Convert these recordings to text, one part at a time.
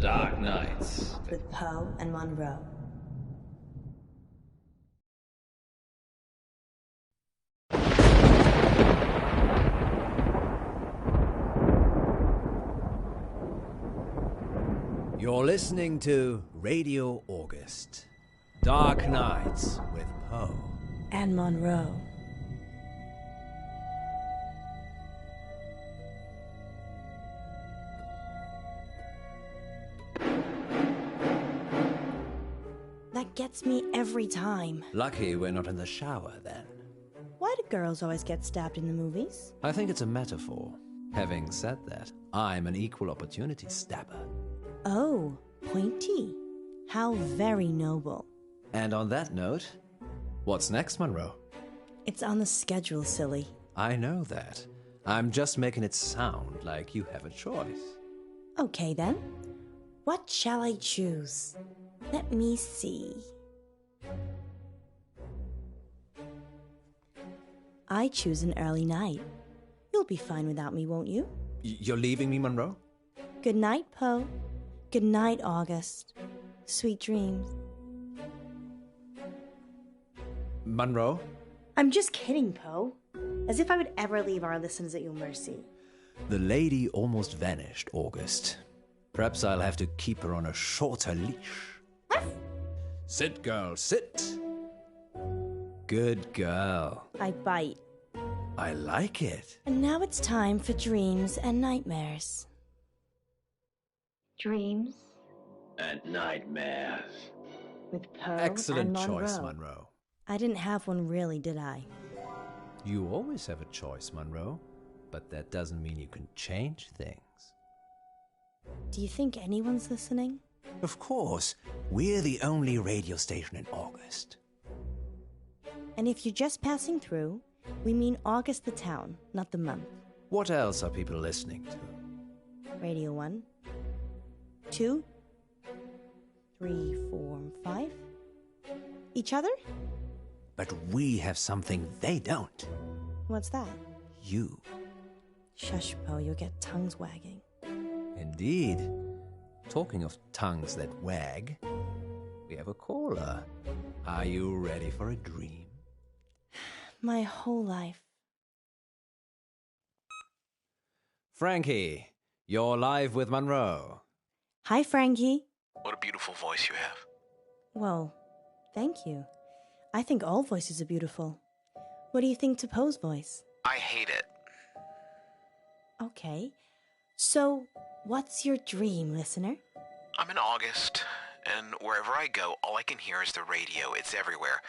Dark Nights with Poe and Munroe. You're listening to Radio August. Dark Nights with Poe And Munroe. That gets me every time. Lucky we're not in the shower then. Why do girls always get stabbed in the movies? I think it's a metaphor. Having said that, I'm an equal opportunity stabber. Oh, pointy. How very noble. And on that note, what's next, Munroe? It's on the schedule, silly. I know that. I'm just making it sound like you have a choice. Okay then. What shall I choose? Let me see. I choose an early night. You'll be fine without me, won't you? You're leaving me, Munroe? Good night, Poe. Good night, August. Sweet dreams. Munroe? I'm just kidding, Poe. As if I would ever leave our listeners at your mercy. The lady almost vanished, August. Perhaps I'll have to keep her on a shorter leash. Sit, girl, sit. Good girl. I bite. I like it. And now it's time for dreams and nightmares. Dreams and Nightmares. with Poe Excellent and choice, Munroe. Munroe. I didn't have one really, did I? You always have a choice, Munroe. But that doesn't mean you can change things. Do you think anyone's listening? Of course. We're the only radio station in August. And if you're just passing through, we mean August the town, not the month. What else are people listening to? Radio 1, 2, 3, 4, 5. Each other? But we have something they don't. What's that? You. Shush, Poe, you'll get tongues wagging. Indeed. Talking of tongues that wag, we have a caller. Are you ready for a dream? My whole life. Frankie, you're live with Munroe. Hi, Frankie. What a beautiful voice you have. Well, thank you. I think all voices are beautiful. What do you think to Poe's voice? I hate it. Okay. So, what's your dream, listener? I'm in August, and wherever I go, all I can hear is the radio. It's everywhere.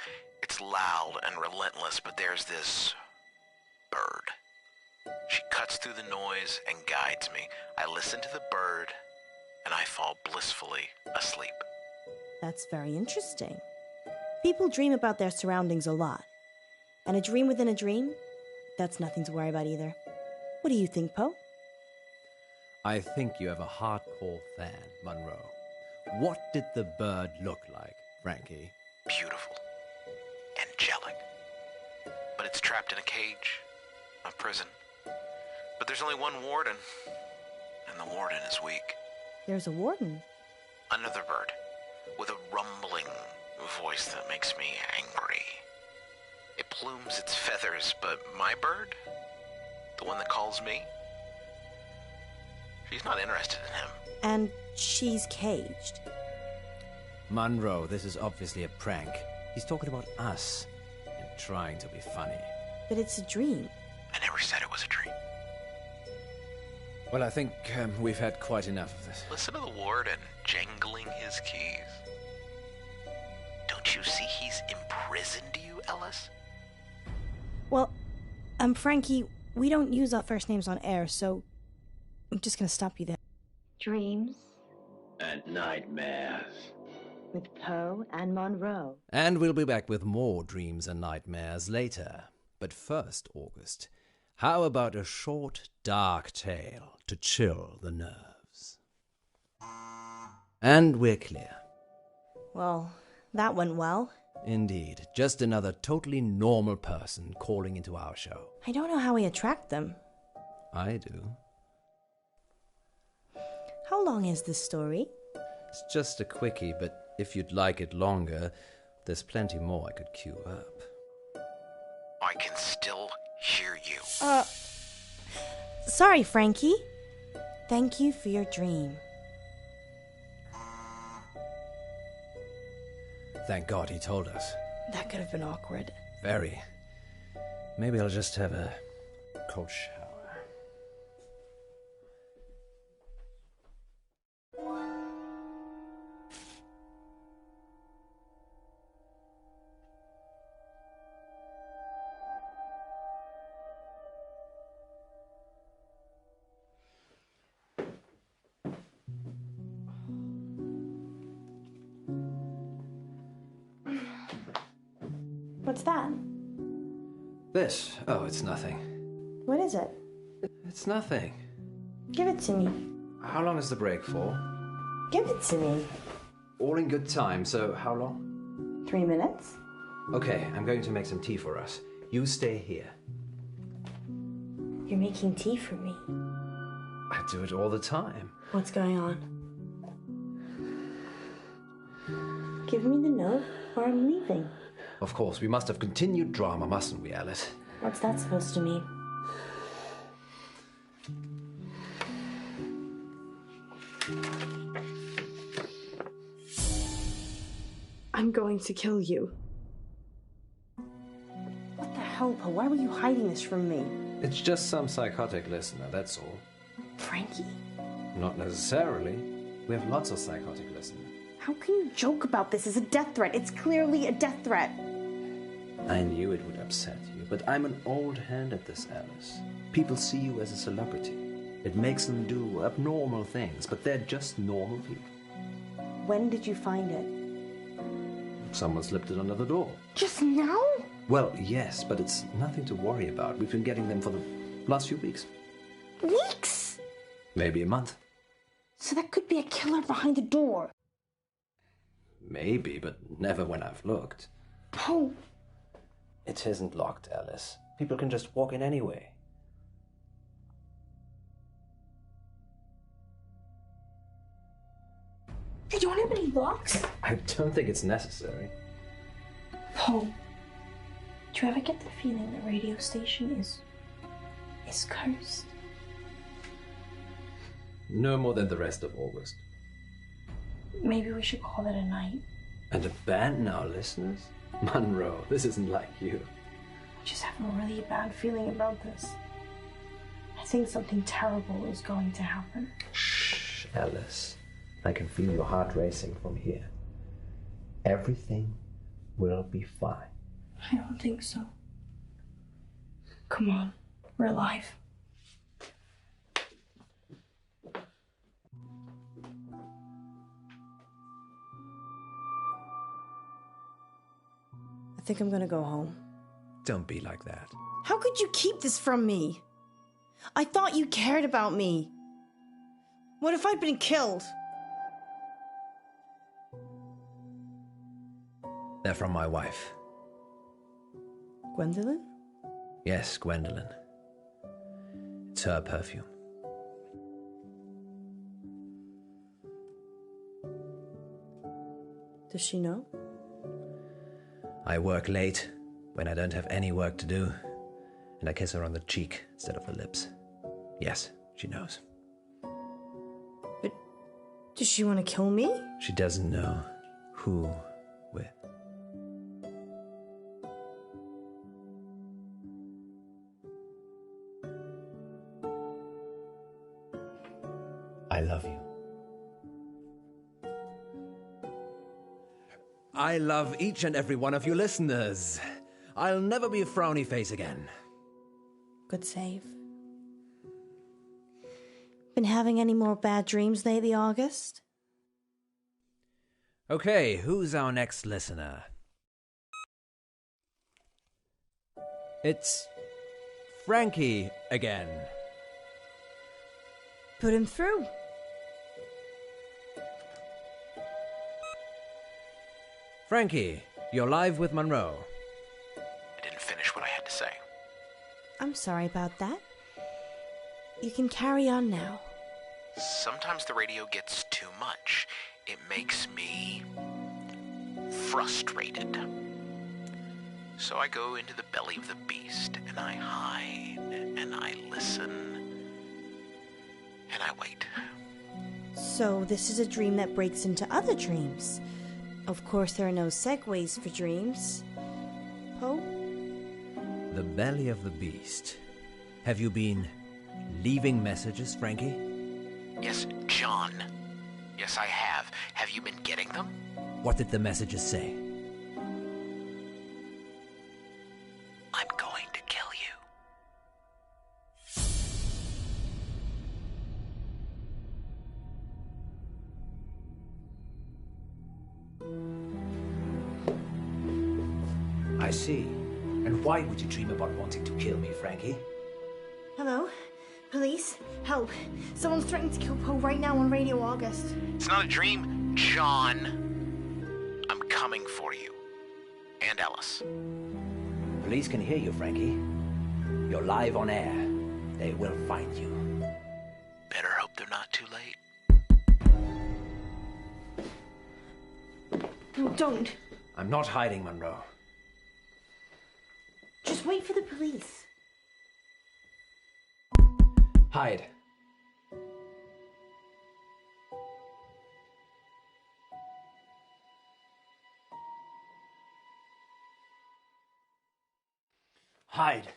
It's loud and relentless, but there's this bird. She cuts through the noise and guides me. I listen to the bird, and I fall blissfully asleep. That's very interesting. People dream about their surroundings a lot. And a dream within a dream? That's nothing to worry about either. What do you think, Poe? I think you have a hardcore fan, Munroe. What did the bird look like, Frankie? Beautiful. Angelic. But it's trapped in a cage. A prison. But there's only one warden. And the warden is weak. There's a warden. Another bird. With a rumbling voice that makes me angry. It plumes its feathers, but my bird? The one that calls me? She's not interested in him. And she's caged. Munroe, this is obviously a prank. He's talking about us and trying to be funny. But it's a dream. I never said it was a dream. Well, I think we've had quite enough of this. Listen to the warden jangling his keys. Don't you see he's imprisoned you, Ellis? Well, Frankie, we don't use our first names on air, so I'm just gonna stop you there. Dreams and Nightmares. with Poe and Munroe. And we'll be back with more dreams and nightmares later. But first, August, how about a short, dark tale to chill the nerves? And we're clear. Well, that went well. Indeed, just another totally normal person calling into our show. I don't know how we attract them. I do. How long is this story? It's just a quickie, but if you'd like it longer, there's plenty more I could queue up. I can still hear you. Sorry, Frankie. Thank you for your dream. Thank God he told us. That could have been awkward. Very. Maybe I'll just have a cold shower. What's that? This? Oh, it's nothing. What is it? It's nothing. Give it to me. How long is the break for? Give it to me. All in good time, so how long? 3 minutes? Okay, I'm going to make some tea for us. You stay here. You're making tea for me. I do it all the time. What's going on? Give me the note or I'm leaving. Of course, we must have continued drama, mustn't we, Alice? What's that supposed to mean? I'm going to kill you. What the hell, Poe? Why were you hiding this from me? It's just some psychotic listener, that's all. Frankie? Not necessarily. We have lots of psychotic listeners. How can you joke about this as a death threat? It's clearly a death threat. I knew it would upset you, but I'm an old hand at this, Alice. People see you as a celebrity. It makes them do abnormal things, but they're just normal people. When did you find it? Someone slipped it under the door. Just now? Well, yes, but it's nothing to worry about. We've been getting them for the last few weeks. Weeks? Maybe a month. So that could be a killer behind the door. Maybe, but never when I've looked. Poe. It isn't locked, Alice. People can just walk in anyway. You don't have any locks? I don't think it's necessary. Poe, do you ever get the feeling the radio station is cursed? No more than the rest of August. Maybe we should call it a night. And abandon our listeners? Munroe, this isn't like you. I just have a really bad feeling about this. I think something terrible is going to happen. Shh, Alice. I can feel your heart racing from here. Everything will be fine. I don't think so. Come on, we're alive. I think I'm gonna go home. Don't be like that. How could you keep this from me? I thought you cared about me. What if I'd been killed? They're from my wife. Gwendolyn? Yes, Gwendolyn. It's her perfume. Does she know? I work late when I don't have any work to do, and I kiss her on the cheek instead of the lips. Yes, she knows. But does she want to kill me? She doesn't know who with. I love you. I love each and every one of you listeners. I'll never be a frowny face again. Good save. Been having any more bad dreams lately, August? Okay, who's our next listener? It's Frankie again. Put him through. Frankie, you're live with Munroe. I didn't finish what I had to say. I'm sorry about that. You can carry on now. Sometimes the radio gets too much. it makes me frustrated. So I go into the belly of the beast, and I hide, and I listen, and I wait. So this is a dream that breaks into other dreams. Of course, there are no segues for dreams. Poe? The belly of the beast. Have you been leaving messages, Frankie? Yes, John. Yes, I have. Have you been getting them? What did the messages say? I'm going to kill you. I see. And why would you dream about wanting to kill me, Frankie? Hello? Police? Help. Someone's threatening to kill Poe right now on Radio August. It's not a dream, John. I'm coming for you. And Alice. Police can hear you, Frankie. You're live on air. They will find you. Better hope they're not too late. No, don't. I'm not hiding, Munroe. Just wait for the police. Hide. Hide.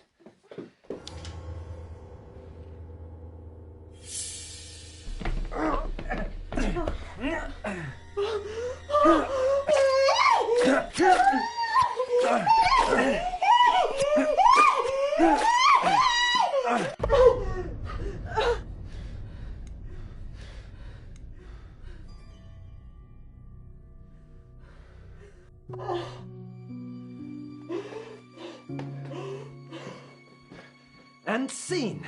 And scene.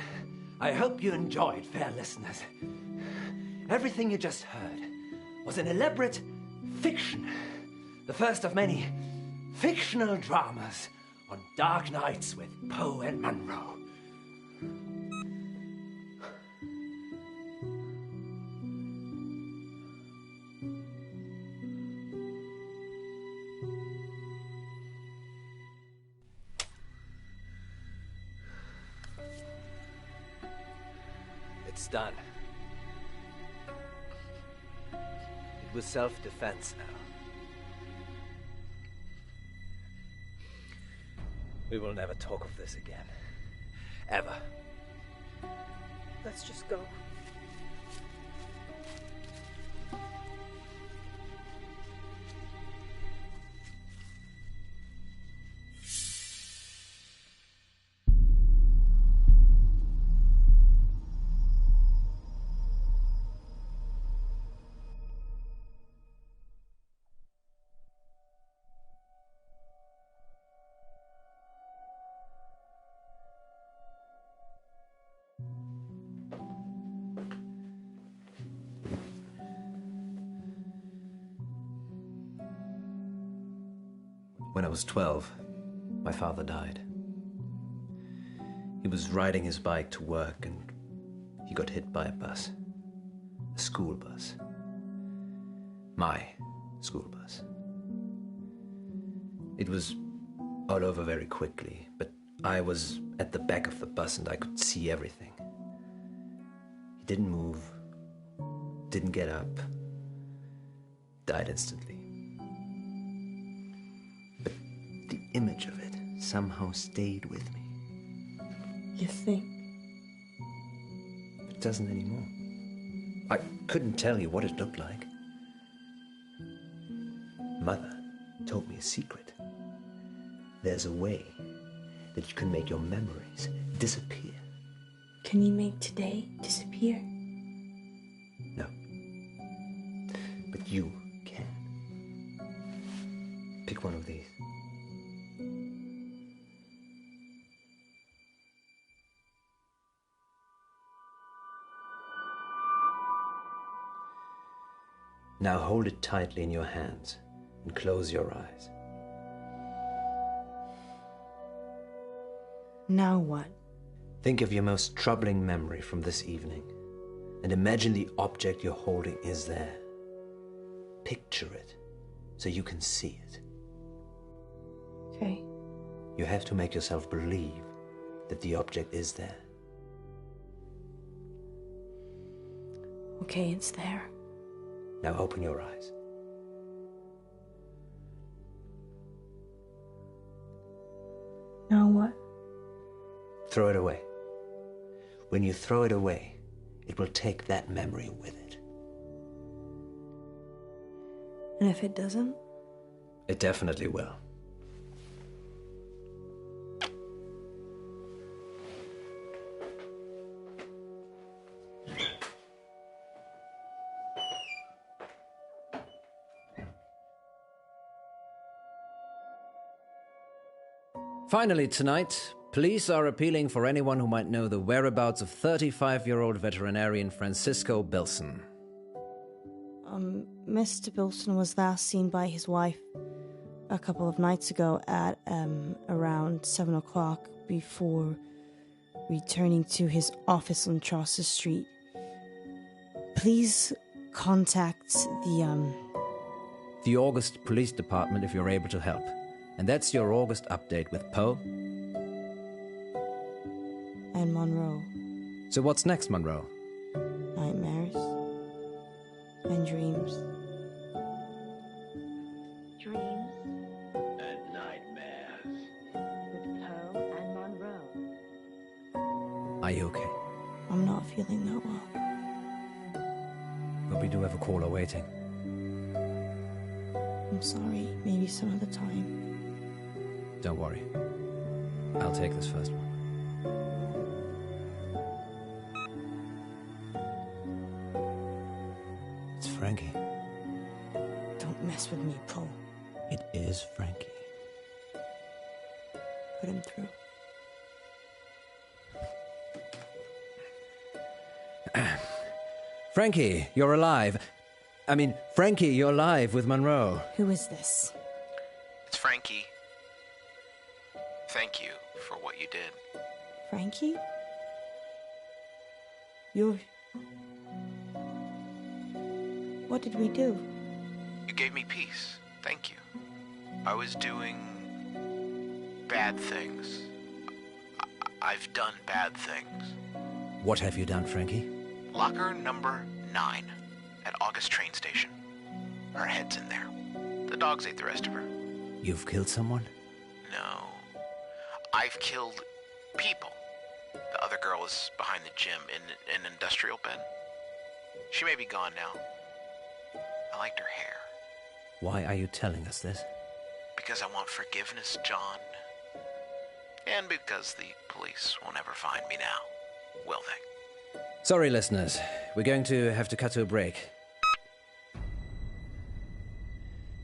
I hope you enjoyed, fair listeners. Everything you just heard was an elaborate fiction. The first of many fictional dramas on dark nights with Poe and Munroe. It's done. It was self-defense now. We will never talk of this again. Ever. Let's just go. When I was 12, my father died. He was riding his bike to work and he got hit by a bus. A school bus. My school bus. It was all over very quickly, but I was at the back of the bus and I could see everything. He didn't move, didn't get up, died instantly. But the image of it somehow stayed with me. You think? It doesn't anymore. I couldn't tell you what it looked like. Mother told me a secret. There's a way that you can make your memories disappear. Can you make today disappear? No. But you can. Pick one of these. Now hold it tightly in your hands and close your eyes. Now what? Think of your most troubling memory from this evening and imagine the object you're holding is there. Picture it, so you can see it. Okay. You have to make yourself believe that the object is there. Okay, it's there. Now open your eyes. Now what? Throw it away. When you throw it away, it will take that memory with it. And if it doesn't? It definitely will. Finally tonight, police are appealing for anyone who might know the whereabouts of 35-year-old veterinarian Francisco Bilson. Mr. Bilson was last seen by his wife a couple of nights ago at around 7 o'clock before returning to his office on Chaucer Street. Please contact The August Police Department if you're able to help. And that's your August update with Poe and Munroe. So what's next, Munroe? Nightmares and dreams. Dreams And nightmares. with Poe and Munroe. Are you okay? I'm not feeling that well. But we do have a caller waiting. I'm sorry. Maybe some other time. Don't worry. I'll take this first one. It's Frankie. Don't mess with me, Poe. It is Frankie. Put him through. Frankie, you're alive. Frankie, you're live with Munroe. Who is this? It's Frankie. Thank you for what you did. Frankie? You're... What did we do? You gave me peace. Thank you. I was doing bad things. I've done bad things. What have you done, Frankie? Locker number 9 at August train station. Her head's in there. The dogs ate the rest of her. You've killed someone? No. I've killed people. The other girl is behind the gym in an industrial bed. She may be gone now. I liked her hair. Why are you telling us this? Because I want forgiveness, John. And because the police will never find me now, will they? Sorry, listeners. We're going to have to cut to a break.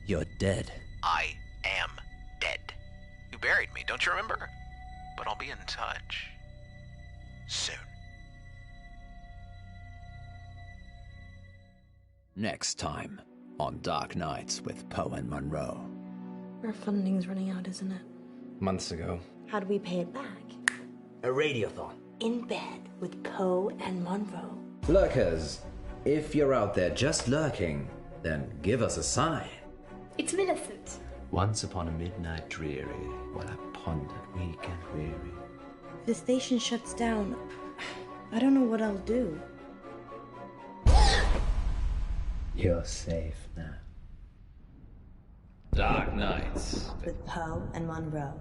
You're dead. I am dead. You buried me, don't you remember? But I'll be in touch. Soon. Next time on Dark Nights with Poe and Munroe. Our funding's running out, isn't it? Months ago. How do we pay it back? A radiothon. In bed with Poe and Munroe. Lurkers, if you're out there just lurking, then give us a sign. It's Millicent. Once upon a midnight dreary, while I pondered weak and weary. If the station shuts down, I don't know what I'll do. You're safe now. Dark Nights. With Poe and Munroe.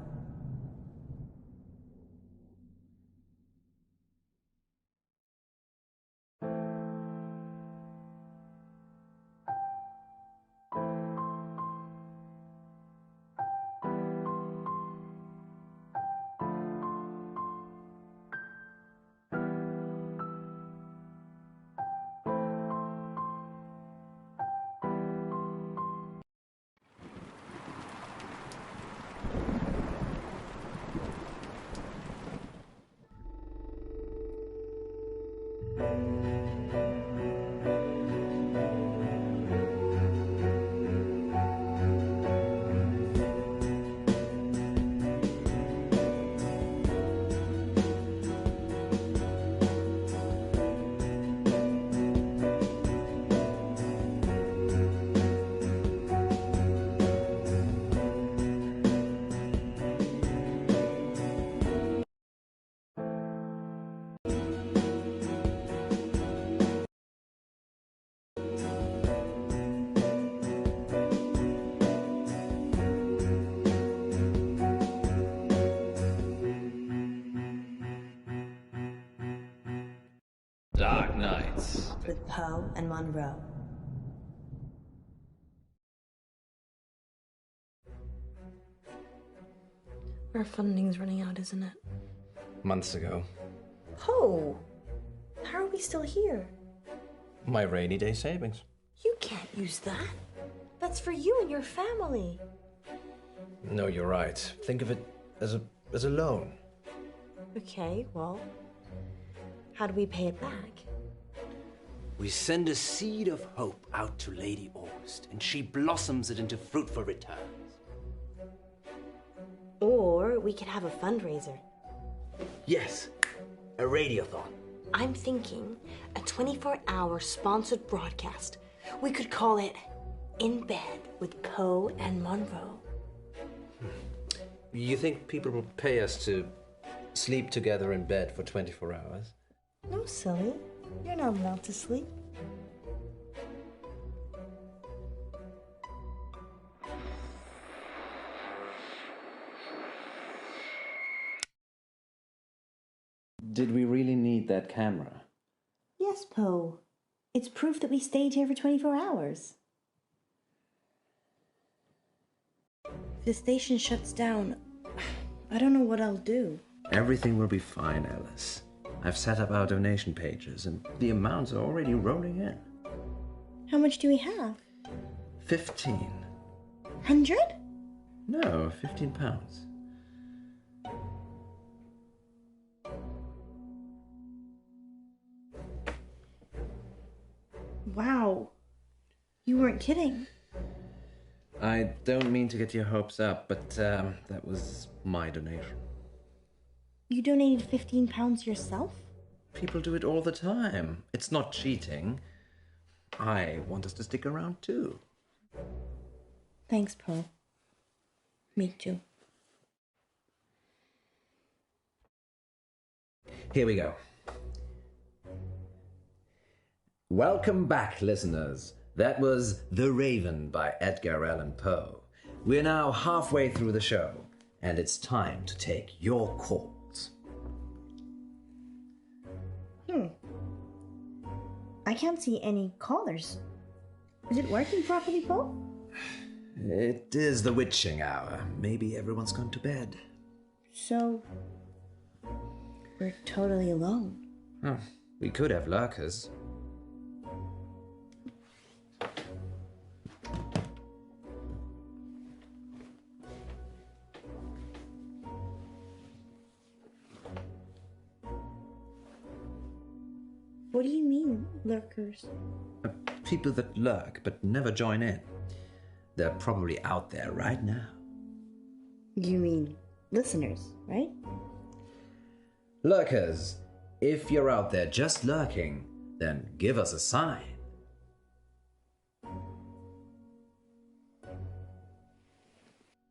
Dark Nights. with Poe and Munroe. Our funding's running out, isn't it? Months ago. Poe! How are we still here? My rainy day savings. You can't use that. That's for you and your family. No, you're right. Think of it as a loan. Okay, well, how do we pay it back? We send a seed of hope out to Lady August, and she blossoms it into fruitful returns. Or we could have a fundraiser. Yes, a radiothon. I'm thinking a 24-hour sponsored broadcast. We could call it In Bed with Poe and Munroe. You think people will pay us to sleep together in bed for 24 hours? No, silly. You're not allowed to sleep. Did we really need that camera? Yes, Poe. It's proof that we stayed here for 24 hours. If the station shuts down, I don't know what I'll do. Everything will be fine, Alice. I've set up our donation pages, and the amounts are already rolling in. How much do we have? 15. 100? No, 15 pounds. Wow. You weren't kidding. I don't mean to get your hopes up, but that was my donation. You donated 15 pounds yourself? People do it all the time. It's not cheating. I want us to stick around too. Thanks, Poe. Me too. Here we go. Welcome back, listeners. That was The Raven by Edgar Allan Poe. We're now halfway through the show, and it's time to take your calls. I can't see any callers. Is it working properly, Poe? It is the witching hour. Maybe everyone's gone to bed. So, we're totally alone. We could have lurkers. What do you mean, lurkers? People that lurk but never join in. They're probably out there right now. You mean listeners, right? Lurkers, if you're out there just lurking, then give us a sign.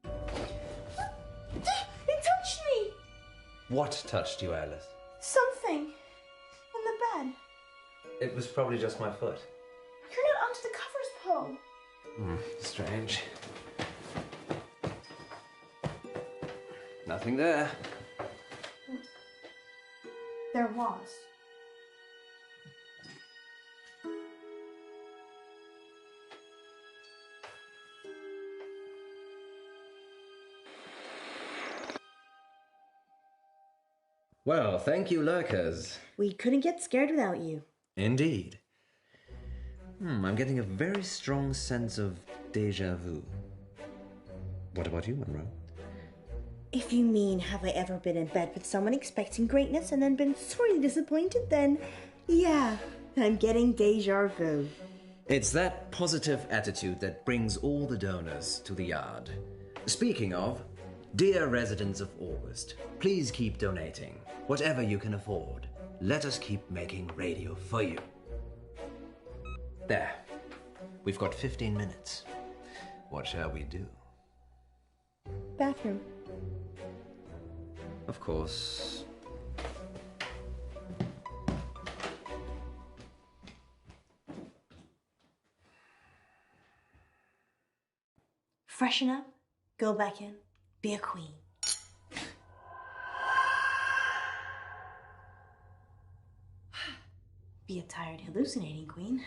It touched me! What touched you, Alice? Something. In the bed. It was probably just my foot. You're not under the covers, Poe. Strange. Nothing there. There was. Well, thank you, lurkers. We couldn't get scared without you. Indeed. I'm getting a very strong sense of déjà vu. What about you, Munroe? If you mean, have I ever been in bed with someone expecting greatness and then been sorely disappointed, then yeah, I'm getting deja vu. It's that positive attitude that brings all the donors to the yard. Speaking of, dear residents of August, please keep donating. Whatever you can afford. Let us keep making radio for you. There. We've got 15 minutes. What shall we do? Bathroom. Of course. Freshen up, go back in, be a queen. Be a tired hallucinating queen.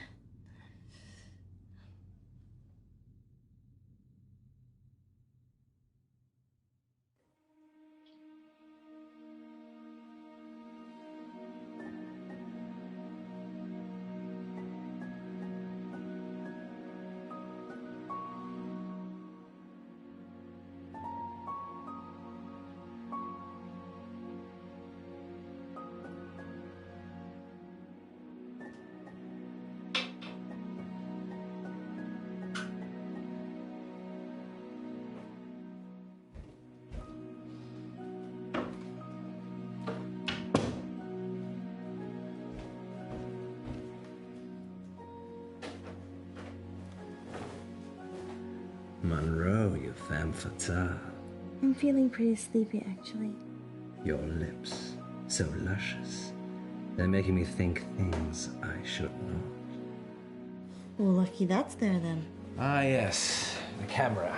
Munroe, you femme fatale. I'm feeling pretty sleepy, actually. Your lips, so luscious. They're making me think things I should not. Well, lucky that's there then. Ah, yes, the camera.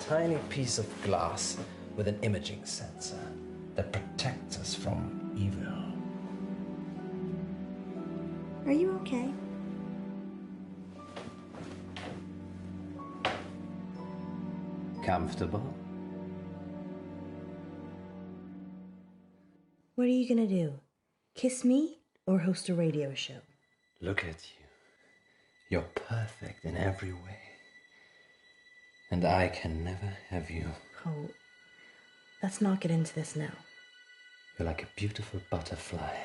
Tiny piece of glass with an imaging sensor that protects us from evil. Are you okay? Comfortable? What are you gonna do? Kiss me or host a radio show? Look at you. You're perfect in every way. And I can never have you. Oh, let's not get into this now. You're like a beautiful butterfly.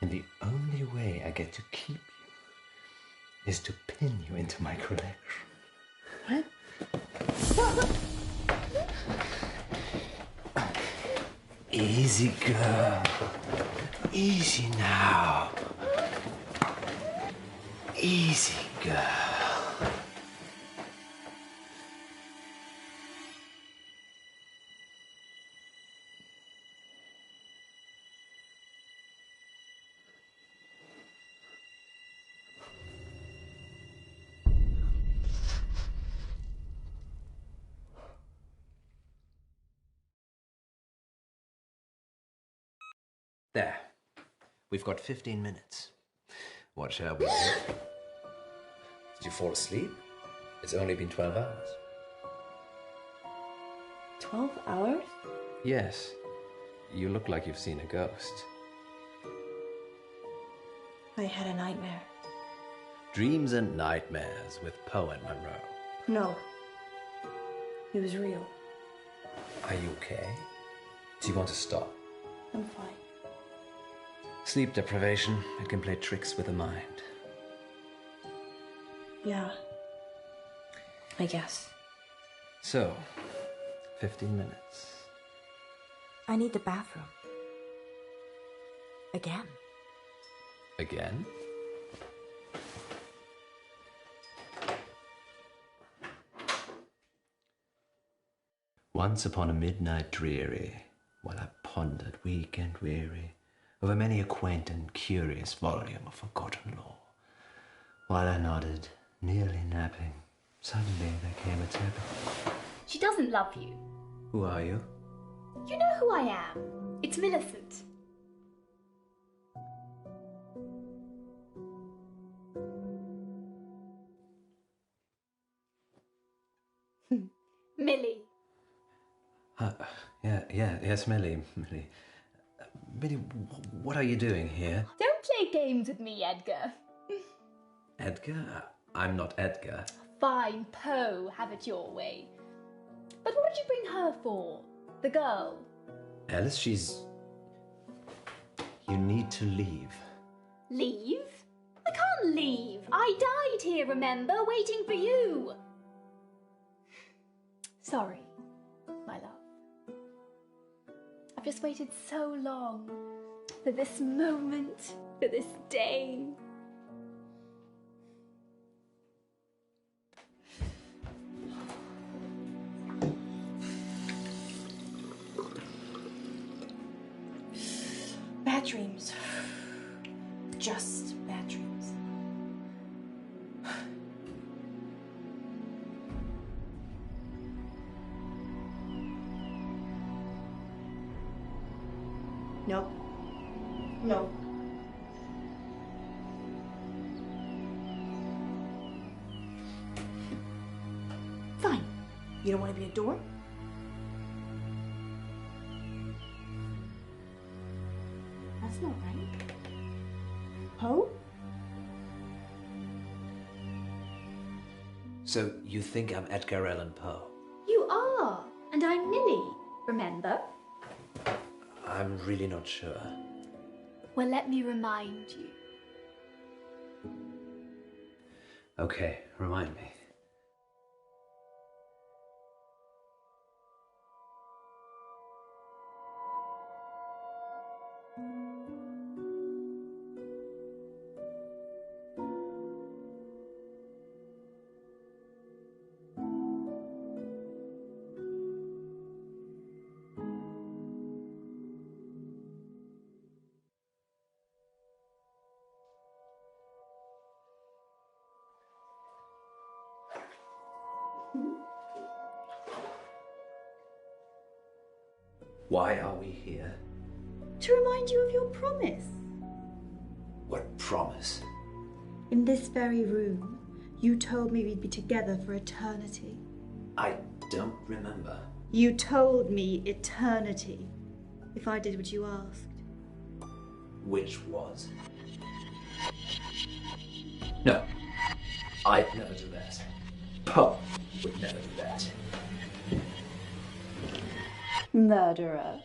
And the only way I get to keep you is to pin you into my collection. What? Easy, girl. Easy now. Easy, girl. There. We've got 15 minutes. What shall we do? Did you fall asleep? It's only been 12 hours. 12 hours? Yes. You look like you've seen a ghost. I had a nightmare. Dreams and Nightmares with Poe and Munroe. No. It was real. Are you okay? Do you want to stop? I'm fine. Sleep deprivation, it can play tricks with the mind. Yeah. I guess. So, 15 minutes. I need the bathroom. Again. Again? Once upon a midnight dreary, while I pondered weak and weary over many a quaint and curious volume of forgotten lore, while I nodded, nearly napping, suddenly there came a tapping. She doesn't love you. Who are you? You know who I am. It's Millicent. Millie. Yes, Millie. Millie, what are you doing here? Don't play games with me, Edgar. Edgar? I'm not Edgar. Fine, Poe, have it your way. But what did you bring her for? The girl? Alice, she's... You need to leave. Leave? I can't leave. I died here, remember, waiting for you. Sorry, my love. I've just waited so long for this moment, for this day. Bad dreams. Just bad dreams. No. No. You don't want to be a door? That's not right. Poe? So you think I'm Edgar Allan Poe? You are, and I'm Millie, remember? I'm really not sure. Well, let me remind you. Okay, remind me. Why are we here? To remind you of your promise. What promise? In this very room, you told me we'd be together for eternity. I don't remember. You told me eternity, if I did what you asked. Which was? No, I'd never do that. Poe would never do that. Murderer.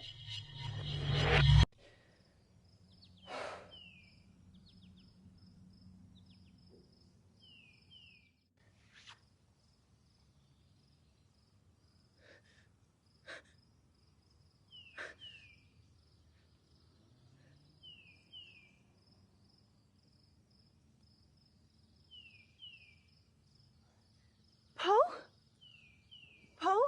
Poe? Poe?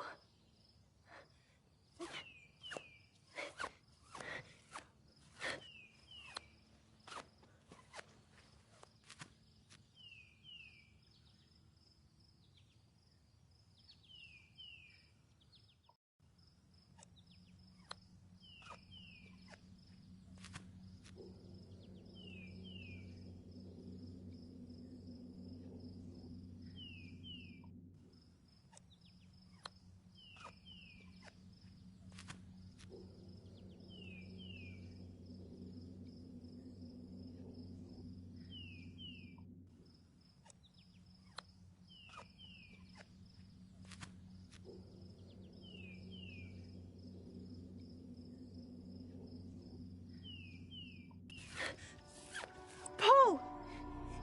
Poe!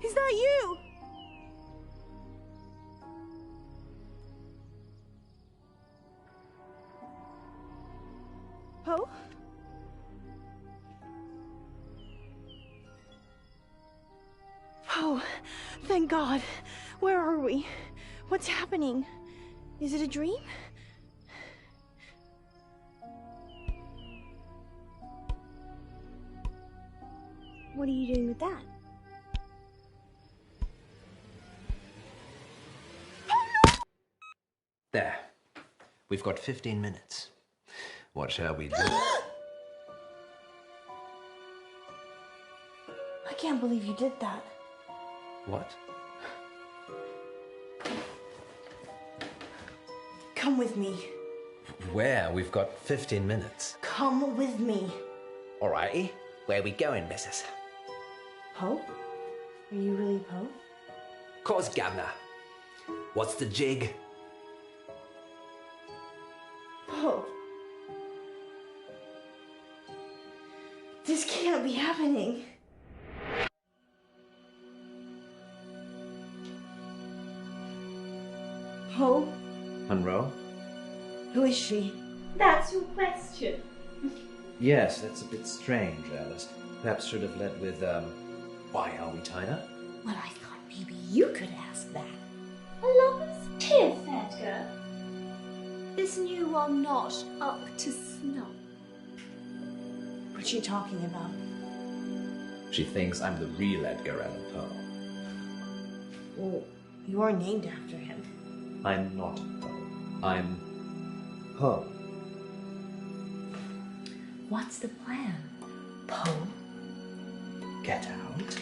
Is that you? Poe? Poe, thank God. Where are we? What's happening? Is it a dream? What are you doing with that? There. We've got 15 minutes. What shall we do? I can't believe you did that. What? Come with me. Where? We've got 15 minutes. Come with me. Alrighty. Where are we going, missus? Poe? Are you really Poe? Course, Governor. What's the jig? Poe. This can't be happening. Poe? Munroe? Who is she? That's your question. Yes, that's a bit strange, Alice. Perhaps should have led with, why are we tied up? Well, I thought maybe you could ask that. A lover's kiss, Edgar. This new one not up to snuff. What's she talking about? She thinks I'm the real Edgar Allan Poe. Well, you are named after him. I'm not Poe. I'm Poe. What's the plan, Poe? Get out.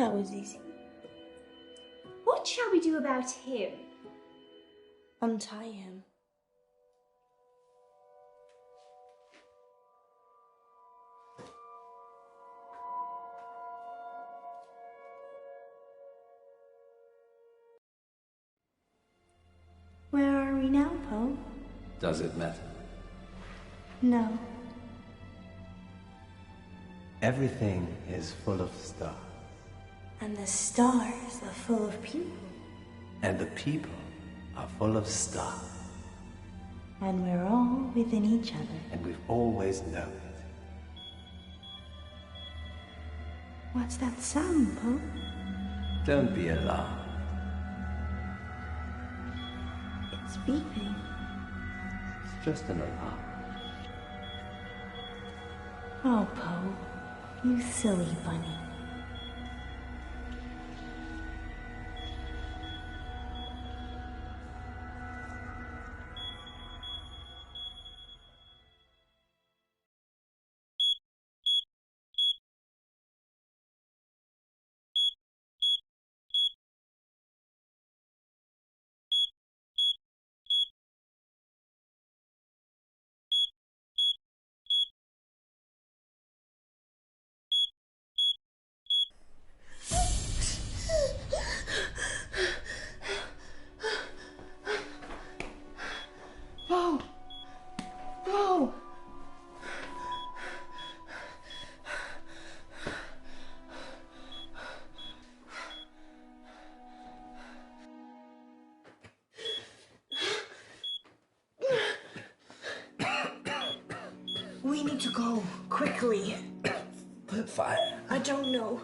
That was easy. What shall we do about him? Untie him. Where are we now, Poe? Does it matter? No. Everything is full of stars. And the stars are full of people. And the people are full of stars. And we're all within each other. And we've always known it. What's that sound, Poe? Don't be alarmed. It's beeping. It's just an alarm. Oh, Poe, you silly bunny. Poe! Poe! We need to go, quickly. Fire. I don't know.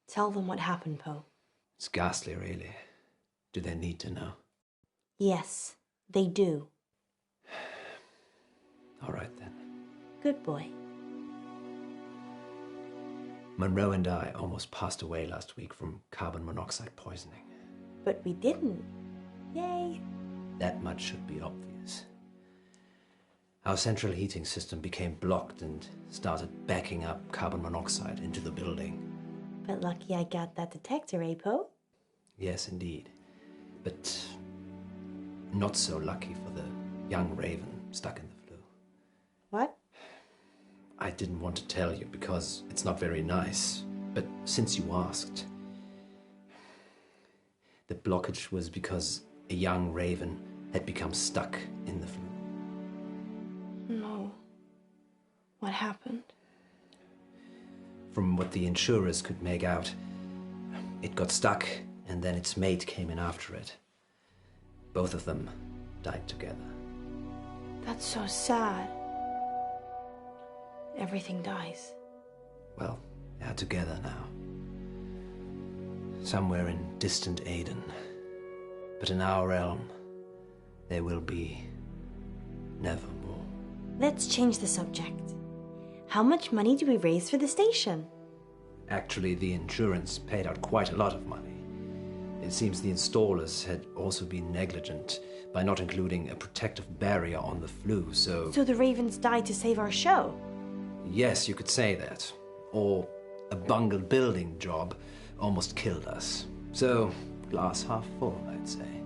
Tell them what happened, Poe. It's ghastly, really. Do they need to know? Yes, they do. All right, then. Good boy. Munroe and I almost passed away last week from carbon monoxide poisoning. But we didn't. Yay. That much should be obvious. Our central heating system became blocked and started backing up carbon monoxide into the building. But lucky I got that detector, eh, Poe? Yes, indeed. But not so lucky for the young raven stuck in the flue. What? I didn't want to tell you because it's not very nice. But since you asked, the blockage was because a young raven had become stuck in the flue. No. What happened? From what the insurers could make out, it got stuck and then its mate came in after it. Both of them died together. That's so sad. Everything dies. Well, they are together now. Somewhere in distant Aden. But in our realm, they will be nevermore. Let's change the subject. How much money do we raise for the station? Actually, the insurance paid out quite a lot of money. It seems the installers had also been negligent by not including a protective barrier on the flue, so... So the ravens died to save our show? Yes, you could say that. Or a bungled building job almost killed us. So, glass half full, I'd say.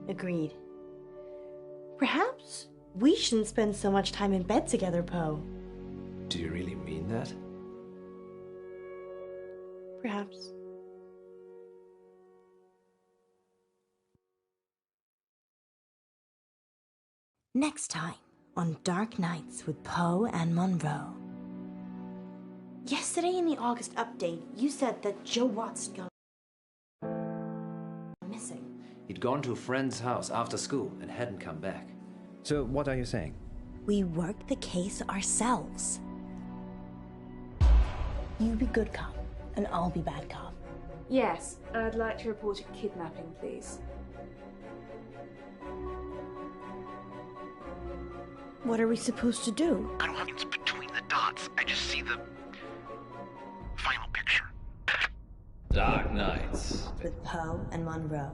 Agreed. Perhaps we shouldn't spend so much time in bed together, Poe. Do you really mean that? Perhaps. Next time on Dark Nights with Poe and Munroe. Yesterday in the August update, you said that Joe Watson got missing. He'd gone to a friend's house after school and hadn't come back. So what are you saying? We work the case ourselves. You be good cop, and I'll be bad cop. Yes, I'd like to report a kidnapping, please. What are we supposed to do? I don't have it's between the dots. I just see the final picture. Dark Nights. With Poe and Munroe.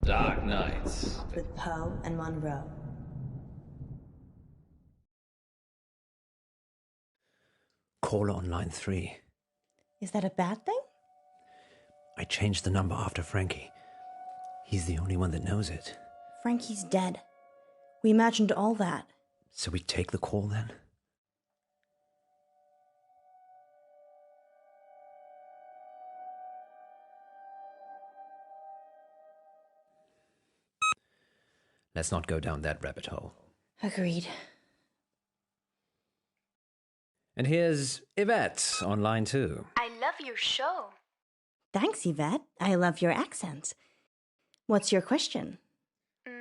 Dark Nights. With Poe and Munroe. Caller on line 3. Is that a bad thing? I changed the number after Frankie. He's the only one that knows it. Frankie's dead. We imagined all that. So we take the call then? Let's not go down that rabbit hole. Agreed. And here's Yvette on line 2. I love your show. Thanks, Yvette. I love your accent. What's your question?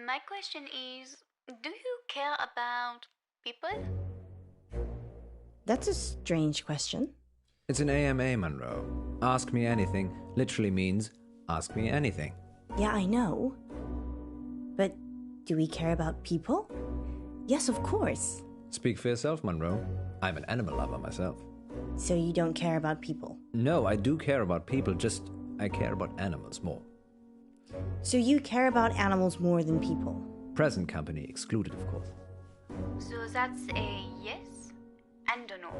My question is, do you care about people? That's a strange question. It's an AMA, Munro. Ask me anything literally means ask me anything. Yeah, I know. But do we care about people? Yes, of course. Speak for yourself, Munro. I'm an animal lover myself. So you don't care about people? No, I do care about people, just I care about animals more. So you care about animals more than people? Present company excluded, of course. So that's a yes and a no.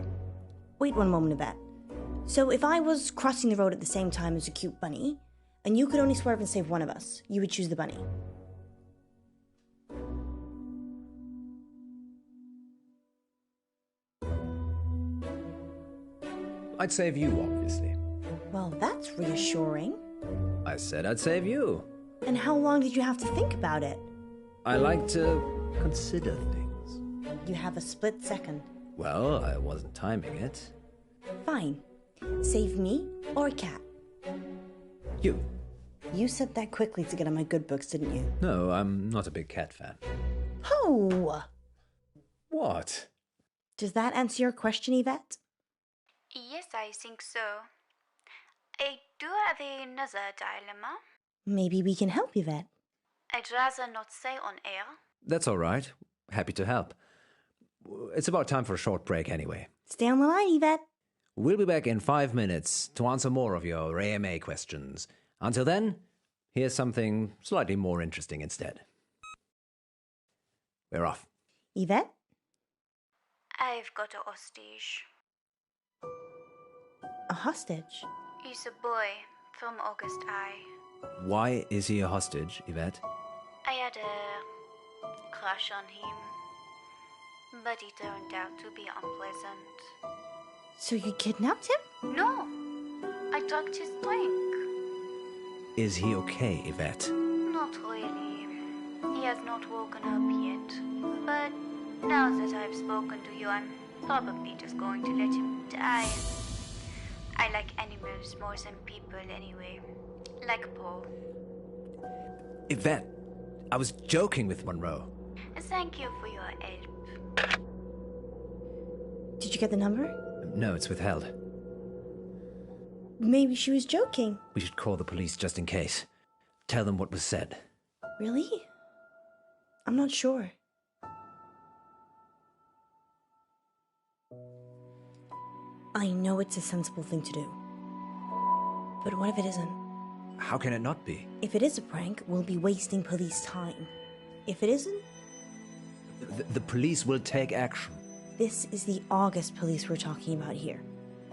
Wait one moment, Yvette. So if I was crossing the road at the same time as a cute bunny, and you could only swerve and save one of us, you would choose the bunny? I'd save you, obviously. Well, that's reassuring. I said I'd save you. And how long did you have to think about it? I like to consider things. You have a split second. Well, I wasn't timing it. Fine. Save me or a cat? You. You said that quickly to get on my good books, didn't you? No, I'm not a big cat fan. Oh! What? Does that answer your question, Yvette? Yes, I think so. I do have another dilemma. Maybe we can help, Yvette. I'd rather not say on air. That's all right. Happy to help. It's about time for a short break anyway. Stay on the line, Yvette. We'll be back in 5 minutes to answer more of your AMA questions. Until then, here's something slightly more interesting instead. We're off. Yvette? I've got a hostage. A hostage? He's a boy from August High. Why is he a hostage, Yvette? I had a crush on him, but he turned out to be unpleasant. So you kidnapped him? No, I drugged his drink. Is he okay, Yvette? Not really. He has not woken up yet. But now that I've spoken to you, I'm probably just going to let him die. I like animals more than people anyway. Like Paul. Yvette, I was joking with Munroe. Thank you for your help. Did you get the number? No, it's withheld. Maybe she was joking. We should call the police just in case. Tell them what was said. Really? I'm not sure. I know it's a sensible thing to do. But what if it isn't? How can it not be? If it is a prank, we'll be wasting police time. If it isn't, The police will take action. this is the August police we're talking about here.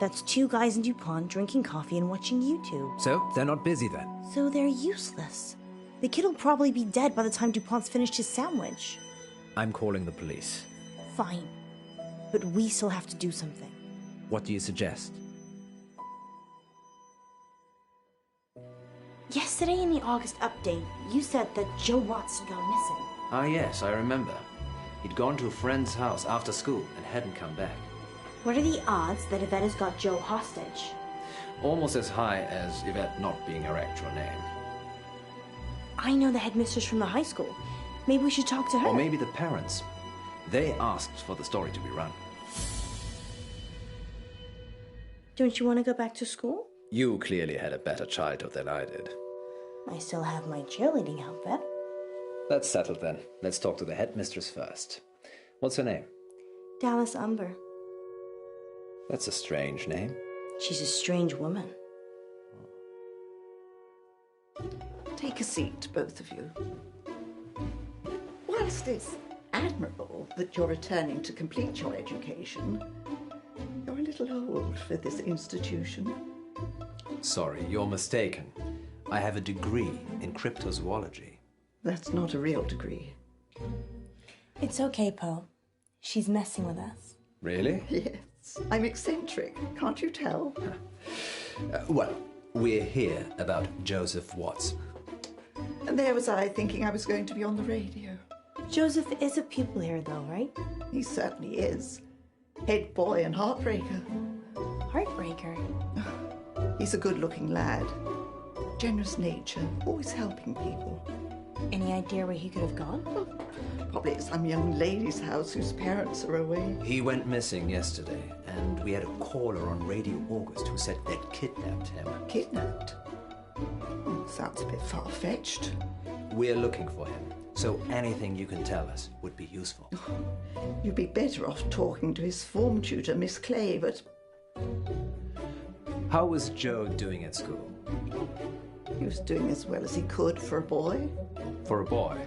That's 2 guys in DuPont drinking coffee and watching YouTube. So, they're not busy then? So they're useless. The kid will probably be dead by the time DuPont's finished his sandwich. I'm calling the police. Fine. But we still have to do something. What do you suggest? Yesterday in the August update, you said that Joe Watson gone missing. Ah, yes, I remember. He'd gone to a friend's house after school and hadn't come back. What are the odds that Yvette has got Joe hostage? Almost as high as Yvette not being her actual name. I know the headmistress from the high school. Maybe we should talk to her. Or maybe the parents. They asked for the story to be run. Don't you want to go back to school? You clearly had a better childhood than I did. I still have my cheerleading outfit. That's settled then. Let's talk to the headmistress first. What's her name? Dallas Umber. That's a strange name. She's a strange woman. Take a seat, both of you. Whilst it's admirable that you're returning to complete your education, you're a little old for this institution. Sorry, you're mistaken. I have a degree in cryptozoology. That's not a real degree. It's okay, Poe. She's messing with us. Really? Yes, I'm eccentric, can't you tell? Well, we're here about Joseph Watts. And there was I thinking I was going to be on the radio. Joseph is a pupil here, though, right? He certainly is. Head boy and heartbreaker. Heartbreaker. He's a good-looking lad. Generous nature, always helping people. Any idea where he could have gone? Probably at some young lady's house whose parents are away. He went missing yesterday, and we had a caller on Radio August who said they'd kidnapped him. Kidnapped? Sounds a bit far-fetched. We're looking for him, so anything you can tell us would be useful. You'd be better off talking to his form tutor, Miss Clay, but... How was Joe doing at school? he was doing as well as he could for a boy. For a boy?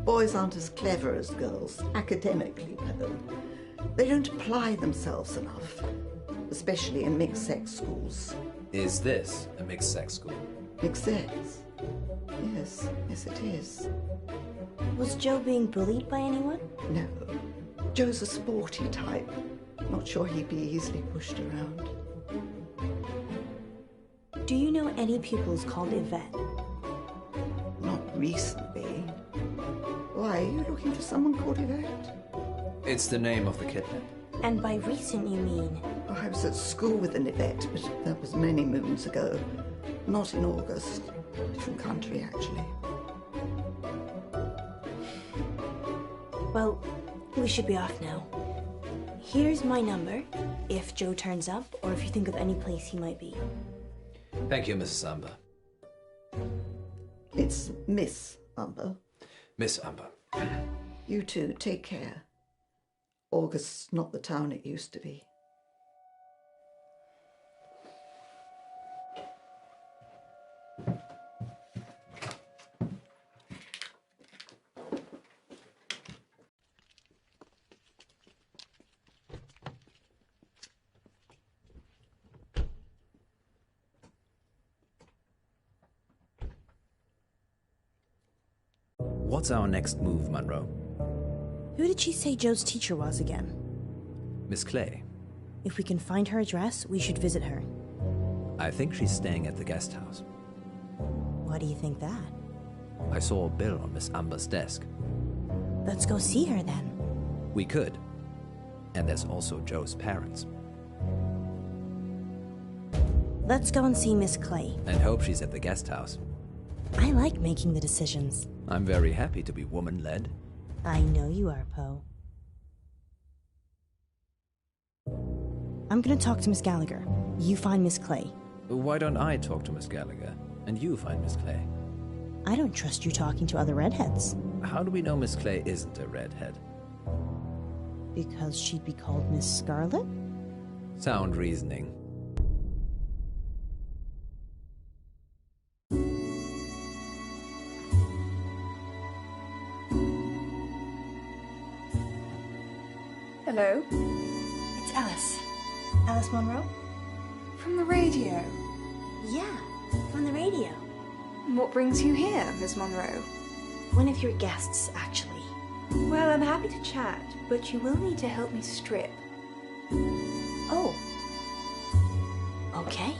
Boys aren't as clever as girls, academically, Poe. They don't apply themselves enough, especially in mixed-sex schools. Is this a mixed-sex school? Mixed-sex? Yes, it is. Was Joe being bullied by anyone? No. Joe's a sporty type. Not sure he'd be easily pushed around. Do you know any pupils called Yvette? Not recently. Why, are you looking for someone called Yvette? It's the name of the kidnap. And by recent you mean? Oh, I was at school with an Yvette, but that was many moons ago. Not in August. Different country, actually. Well, we should be off now. Here's my number, if Joe turns up, or if you think of any place he might be. Thank you, Mrs. Umber. It's Miss Umber. Miss Umber. You two, take care. August's not the town it used to be. What's our next move, Munroe? Who did she say Joe's teacher was again? Miss Clay. If we can find her address, we should visit her. I think she's staying at the guest house. Why do you think that? I saw a bill on Miss Umber's desk. Let's go see her then. We could. And there's also Joe's parents. Let's go and see Miss Clay. And hope she's at the guest house. I like making the decisions. I'm very happy to be woman-led. I know you are, Poe. I'm gonna talk to Miss Gallagher. You find Miss Clay. Why don't I talk to Miss Gallagher, and you find Miss Clay? I don't trust you talking to other redheads. How do we know Miss Clay isn't a redhead? Because she'd be called Miss Scarlet? Sound reasoning. Hello? It's Alice. Alice Munroe? From the radio. Yeah, from the radio. What brings you here, Miss Munroe? One of your guests, actually. Well, I'm happy to chat, but you will need to help me strip. Oh. Okay.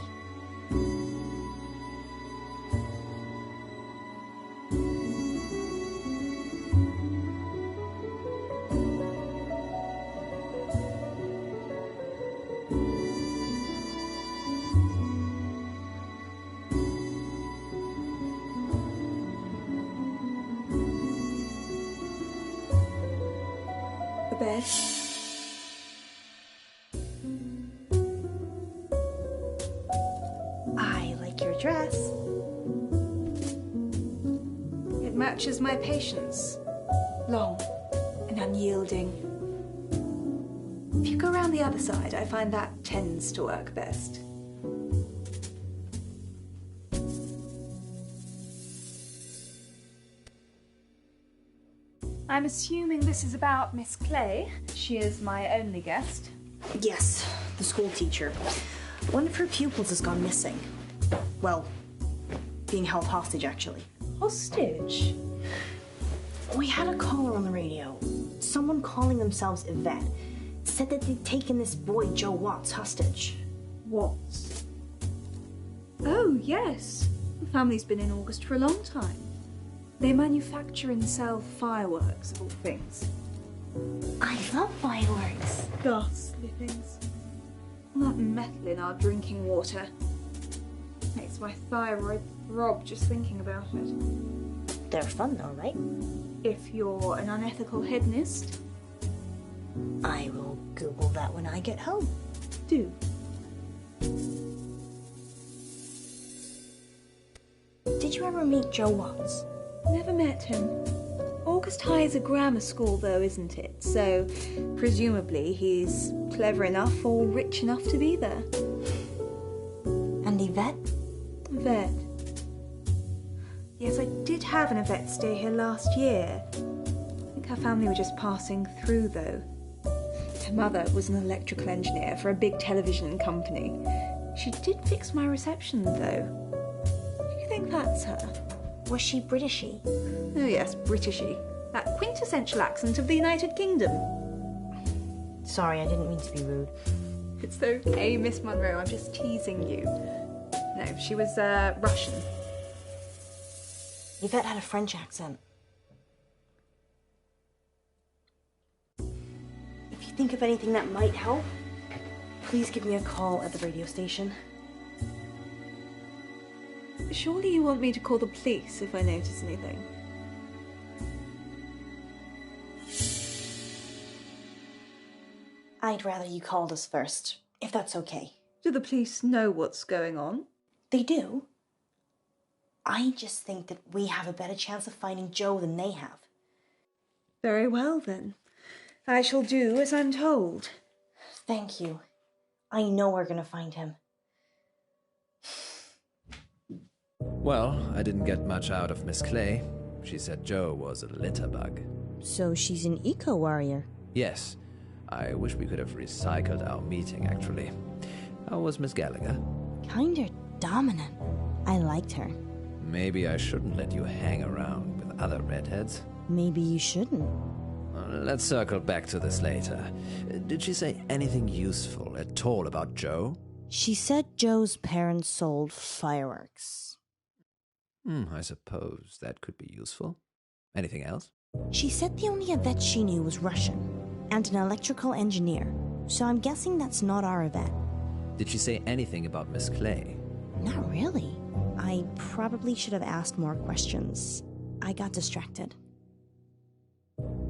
The bed. I like your dress. It matches my patience. Long and unyielding. If you go around the other side, I find that tends to work best. I'm assuming this is about Miss Clay. She is my only guest. Yes, the school teacher. One of her pupils has gone missing. Well, being held hostage, actually. Hostage? We had a caller on the radio. Someone calling themselves Yvette said that they'd taken this boy, Joe Watts, hostage. Watts? Oh, yes. The family's been in August for a long time. They manufacture and sell fireworks, of all things. I love fireworks. Ghastly things. All that metal in our drinking water. Makes my thyroid throb just thinking about it. They're fun though, right? If you're an unethical hedonist. I will Google that when I get home. Do. Did you ever meet Joe Watts? Never met him. August High is a grammar school though, isn't it? So, presumably he's clever enough or rich enough to be there. And Yvette? Yvette. Yes, I did have an Yvette stay here last year. I think her family were just passing through though. Her mother was an electrical engineer for a big television company. She did fix my reception though. Do you think that's her? Was she Britishy? Oh yes, Britishy. That quintessential accent of the United Kingdom. Sorry, I didn't mean to be rude. It's okay, Miss Munroe, I'm just teasing you. No, she was Russian. Yvette had a French accent. If you think of anything that might help, please give me a call at the radio station. Surely you want me to call the police if I notice anything? I'd rather you called us first, if that's okay. Do the police know what's going on? They do. I just think that we have a better chance of finding Joe than they have. Very well then. I shall do as I'm told. Thank you. I know we're gonna find him. Well, I didn't get much out of Miss Clay. She said Joe was a litter bug. So she's an eco-warrior? Yes. I wish we could have recycled our meeting, actually. How was Miss Gallagher? Kinda dominant. I liked her. Maybe I shouldn't let you hang around with other redheads. Maybe you shouldn't. Let's circle back to this later. Did she say anything useful at all about Joe? She said Joe's parents sold fireworks. I suppose that could be useful. Anything else? She said the only Yvette she knew was Russian, and an electrical engineer, so I'm guessing that's not our Yvette. Did she say anything about Miss Clay? Not really. I probably should have asked more questions. I got distracted.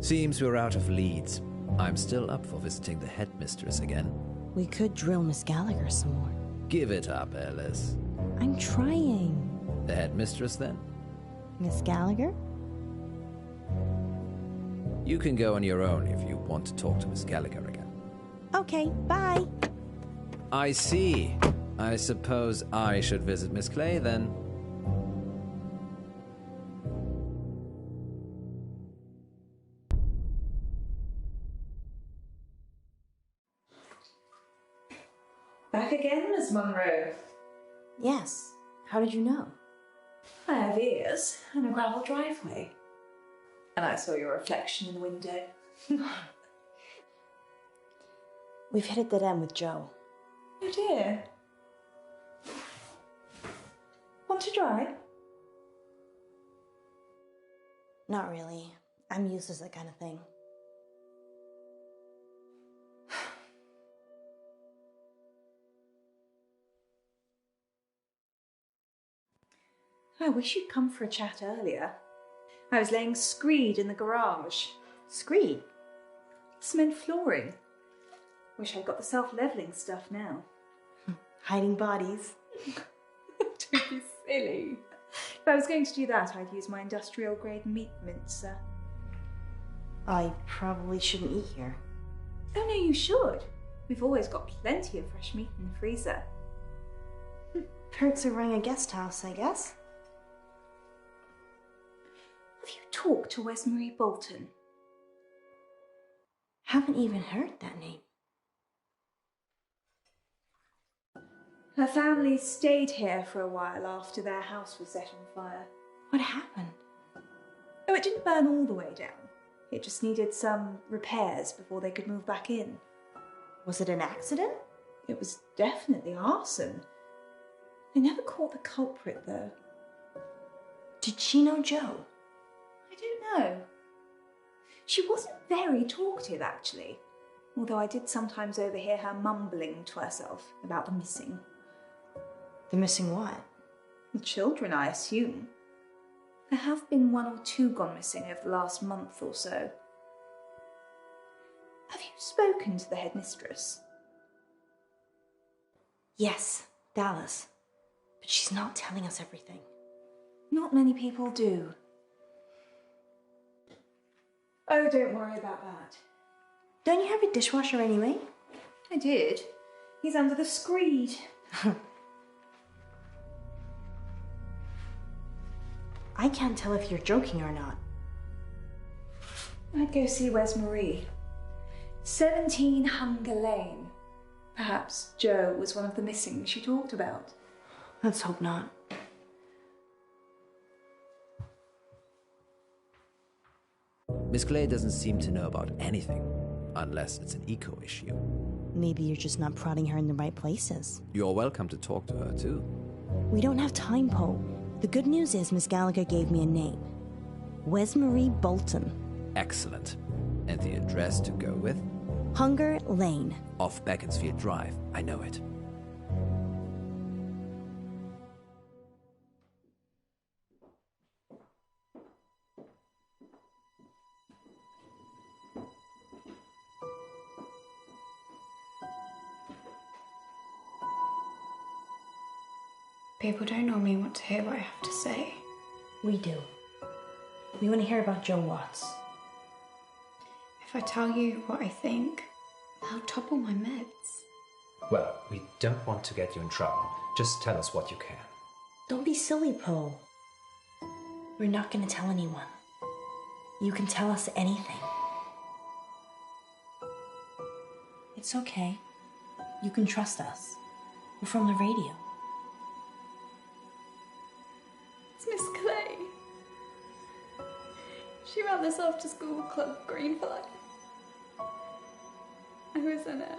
Seems we're out of leads. I'm still up for visiting the headmistress again. We could drill Miss Gallagher some more. Give it up, Alice. I'm trying. The headmistress, then? Miss Gallagher? You can go on your own if you want to talk to Miss Gallagher again. Okay, bye. I see. I suppose I should visit Miss Clay, then. Back again, Miss Munroe. Yes. How did you know? I have ears and a gravel driveway. And I saw your reflection in the window. We've hit a dead end with Joe. Oh dear. Want to drive? Not really. I'm used to that kind of thing. I wish you'd come for a chat earlier. I was laying screed in the garage. Screed? Cement flooring. Wish I'd got the self-levelling stuff now. Hiding bodies. Don't be silly. If I was going to do that, I'd use my industrial-grade meat mincer. I probably shouldn't eat here. Oh no, you should. We've always got plenty of fresh meat in the freezer. Perks of running a guest house, I guess. Have you talked to Wesmarie Bolton? Haven't even heard that name. Her family stayed here for a while after their house was set on fire. What happened? Oh, it didn't burn all the way down. It just needed some repairs before they could move back in. Was it an accident? It was definitely arson. They never caught the culprit, though. Did she know Joe? I don't know. She wasn't very talkative, actually, although I did sometimes overhear her mumbling to herself about the missing. The missing what? The children, I assume. There have been 1 or 2 gone missing over the last month or so. Have you spoken to the headmistress? Yes, Dallas. But she's not telling us everything. Not many people do. Oh, don't worry about that. Don't you have a dishwasher anyway? I did. He's under the screed. I can't tell if you're joking or not. I'd go see Wesmarie. 17 Hunger Lane. Perhaps Joe was one of the missing she talked about. Let's hope not. Miss Clay doesn't seem to know about anything, unless it's an eco issue. Maybe you're just not prodding her in the right places. You're welcome to talk to her, too. We don't have time, Poe. The good news is Miss Gallagher gave me a name. Wesmarie Bolton. Excellent. And the address to go with? Hunger Lane. Off Beaconsfield Drive. I know it. People don't normally want to hear what I have to say. We do. We want to hear about Joe Watts. If I tell you what I think, I'll topple my meds. Well, we don't want to get you in trouble. Just tell us what you can. Don't be silly, Poe. We're not going to tell anyone. You can tell us anything. It's okay. You can trust us. We're from the radio. It's Miss Clay. She ran this after-school club, Green for Life. I was in it.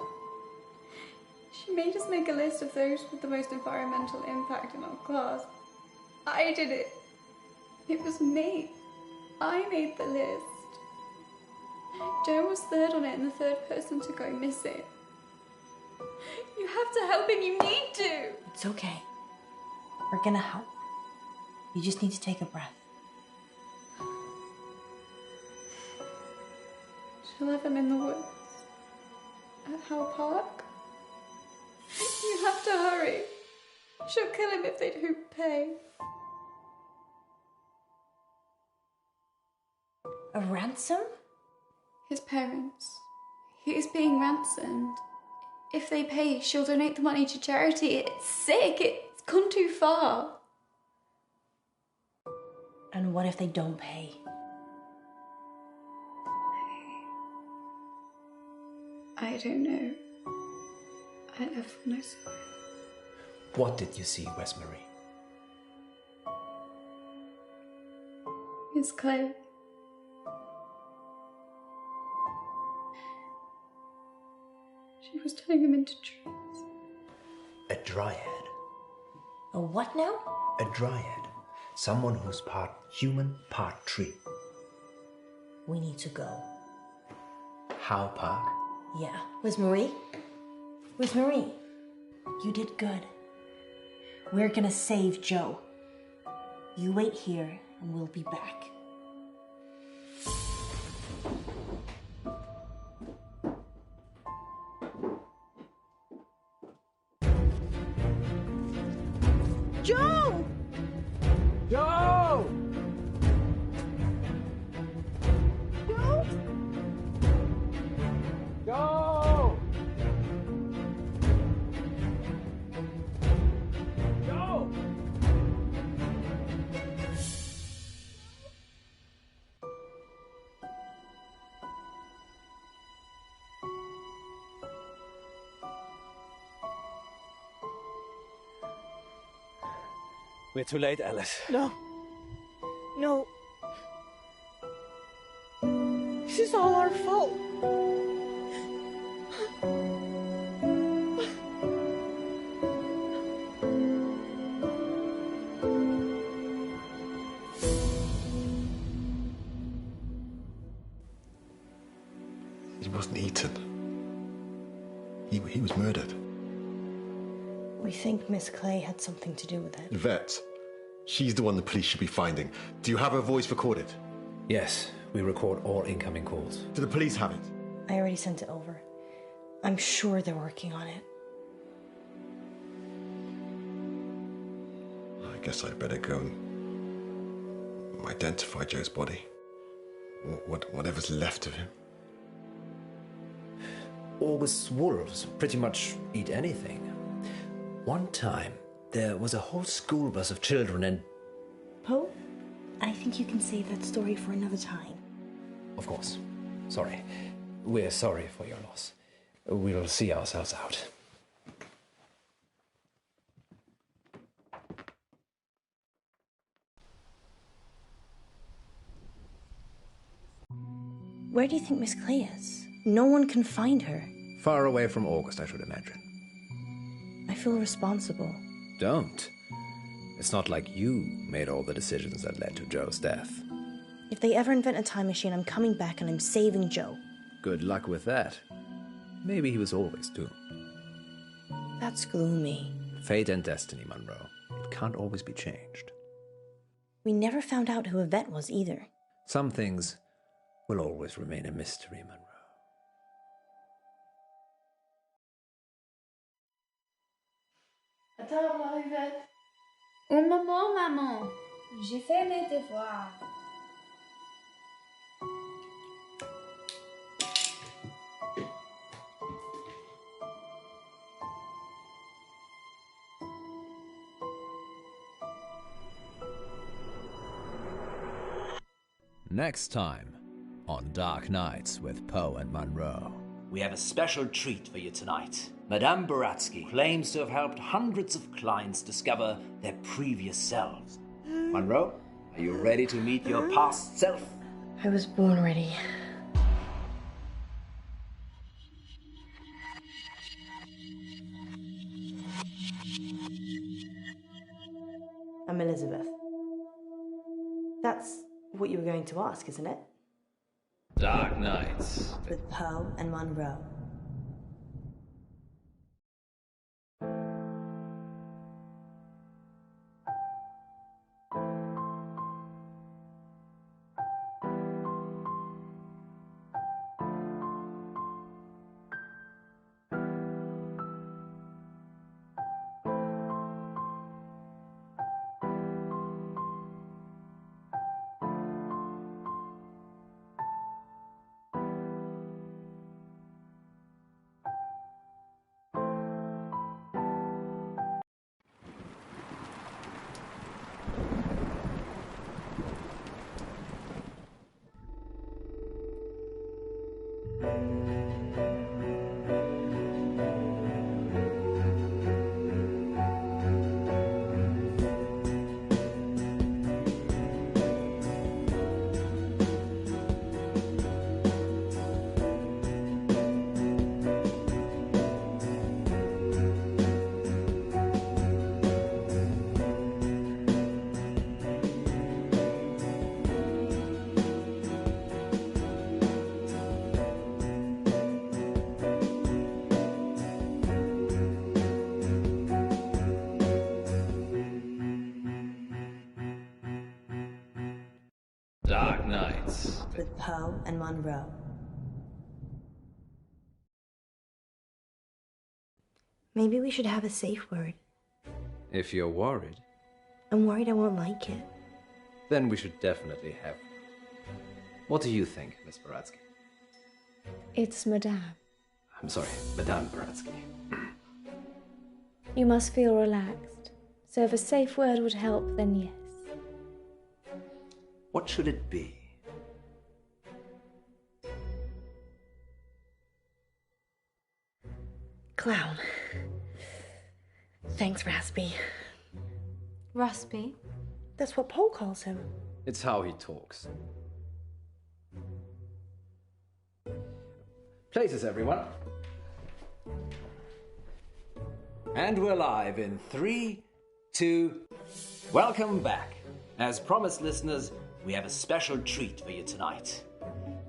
She made us make a list of those with the most environmental impact in our class. I did it. It was me. I made the list. Joe was third on it and the third person to go missing. You have to help him. You need to. It's okay. We're gonna help. You just need to take a breath. She'll have him in the woods. At Howe Park. You have to hurry. She'll kill him if they don't pay. A ransom? His parents. He is being ransomed. If they pay, she'll donate the money to charity. It's sick. It's gone too far. And what if they don't pay? I don't know. I left when I saw it. What did you see, Westmarie? Miss Claire. She was turning him into trees. A dryad. A what now? A dryad. Someone who's part human, part tree. We need to go. How, Park? Yeah. Where's Marie? Where's Marie? You did good. We're gonna save Joe. You wait here and we'll be back. Joe! Joe! Joe? Joe! Joe! We're too late, Alice. No. No. This is all our fault. He wasn't eaten. He was murdered. We think Miss Clay had something to do with it. Vet, she's the one the police should be finding. Do you have her voice recorded? Yes, we record all incoming calls. Do the police have it? I already sent it over. I'm sure they're working on it. I guess I'd better go and identify Joe's body. Whatever's left of him. August's wolves pretty much eat anything. One time, there was a whole school bus of children and... Poe, I think you can save that story for another time. Of course. Sorry. We're sorry for your loss. We'll see ourselves out. Where do you think Miss Clay is? No one can find her. Far away from August, I should imagine. I feel responsible. Don't. It's not like you made all the decisions that led to Joe's death. If they ever invent a time machine, I'm coming back and I'm saving Joe. Good luck with that. Maybe he was always doomed. That's gloomy. Fate and destiny, Munroe. It can't always be changed. We never found out who Yvette was either. Some things will always remain a mystery, Munroe. À table, Yvette. Un moment, maman. J'ai fait mes devoirs. Next time on Dark Nights with Poe and Munroe. We have a special treat for you tonight. Madame Baratsky claims to have helped hundreds of clients discover their previous selves. Munroe, are you ready to meet your past self? I was born ready. I'm Elizabeth. That's what you were going to ask, isn't it? Dark Nights With Poe and Munroe. Poe and Munroe. Maybe we should have a safe word. If you're worried, I'm worried I won't like it. then we should definitely have one. What do you think, Miss Baratsky? It's Madame. I'm sorry, Madame Baratsky. You must feel relaxed. So if a safe word would help, then yes. What should it be? Clown. Thanks, Raspy. Raspy? That's what Poe calls him. It's how he talks. Places, everyone. And we're live in 3, 2... Welcome back. As promised, listeners, we have a special treat for you tonight.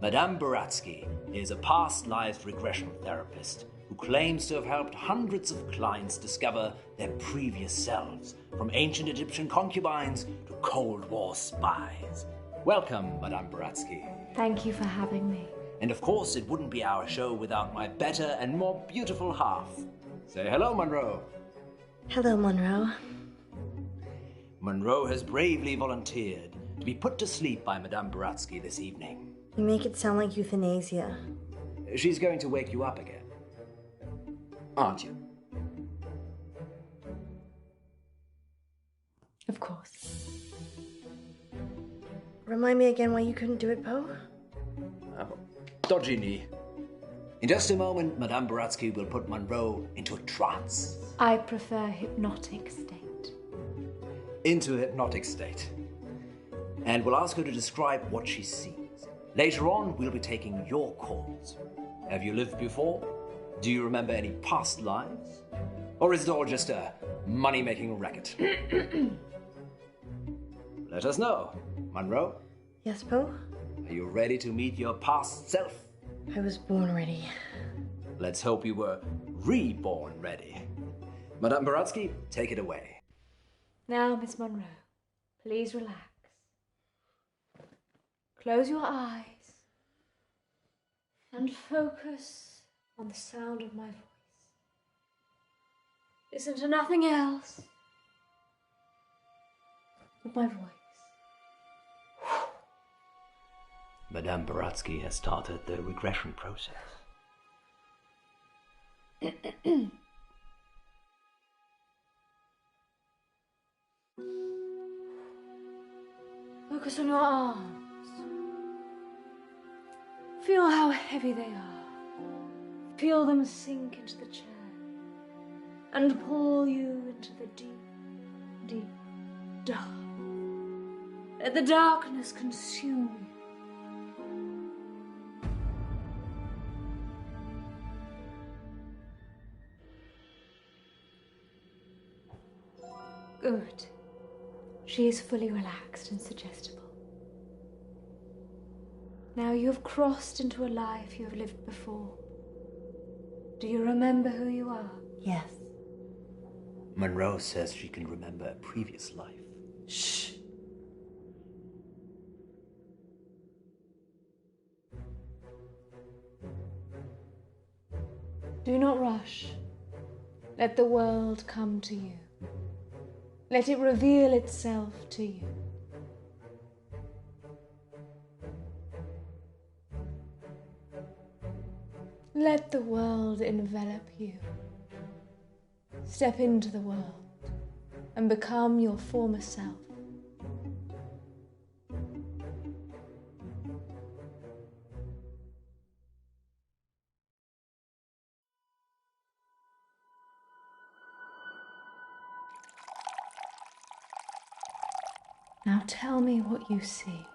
Madame Baratsky is a past life regression therapist who claims to have helped hundreds of clients discover their previous selves, from ancient Egyptian concubines to Cold War spies. Welcome, Madame Baratsky. Thank you for having me. And of course, it wouldn't be our show without my better and more beautiful half. Say hello, Munroe. Hello, Munroe. Munroe has bravely volunteered to be put to sleep by Madame Baratsky this evening. You make it sound like euthanasia. She's going to wake you up again. Aren't you? Of course. Remind me again why you couldn't do it, Poe? Dodgy knee. In just a moment, Madame Baratsky will put Munroe into a trance. I prefer hypnotic state. Into a hypnotic state. And we'll ask her to describe what she sees. Later on, we'll be taking your calls. Have you lived before? Do you remember any past lives? Or is it all just a money-making racket? Let us know. Munroe? Yes, Poe? Are you ready to meet your past self? I was born ready. Let's hope you were reborn ready. Madame Baratsky, take it away. Now, Miss Munroe, please relax. Close your eyes and focus on the sound of my voice. Listen to nothing else but my voice. Madame Baratsky has started the regression process. Focus on your arms. Feel how heavy they are. Feel them sink into the chair and pull you into the deep, deep dark. Let the darkness consume you. Good. She is fully relaxed and suggestible. Now you have crossed into a life you have lived before. Do you remember who you are? Yes. Munroe says she can remember a previous life. Shh. Do not rush. Let the world come to you. Let it reveal itself to you. Let the world envelop you. Step into the world and become your former self. Now tell me what you see.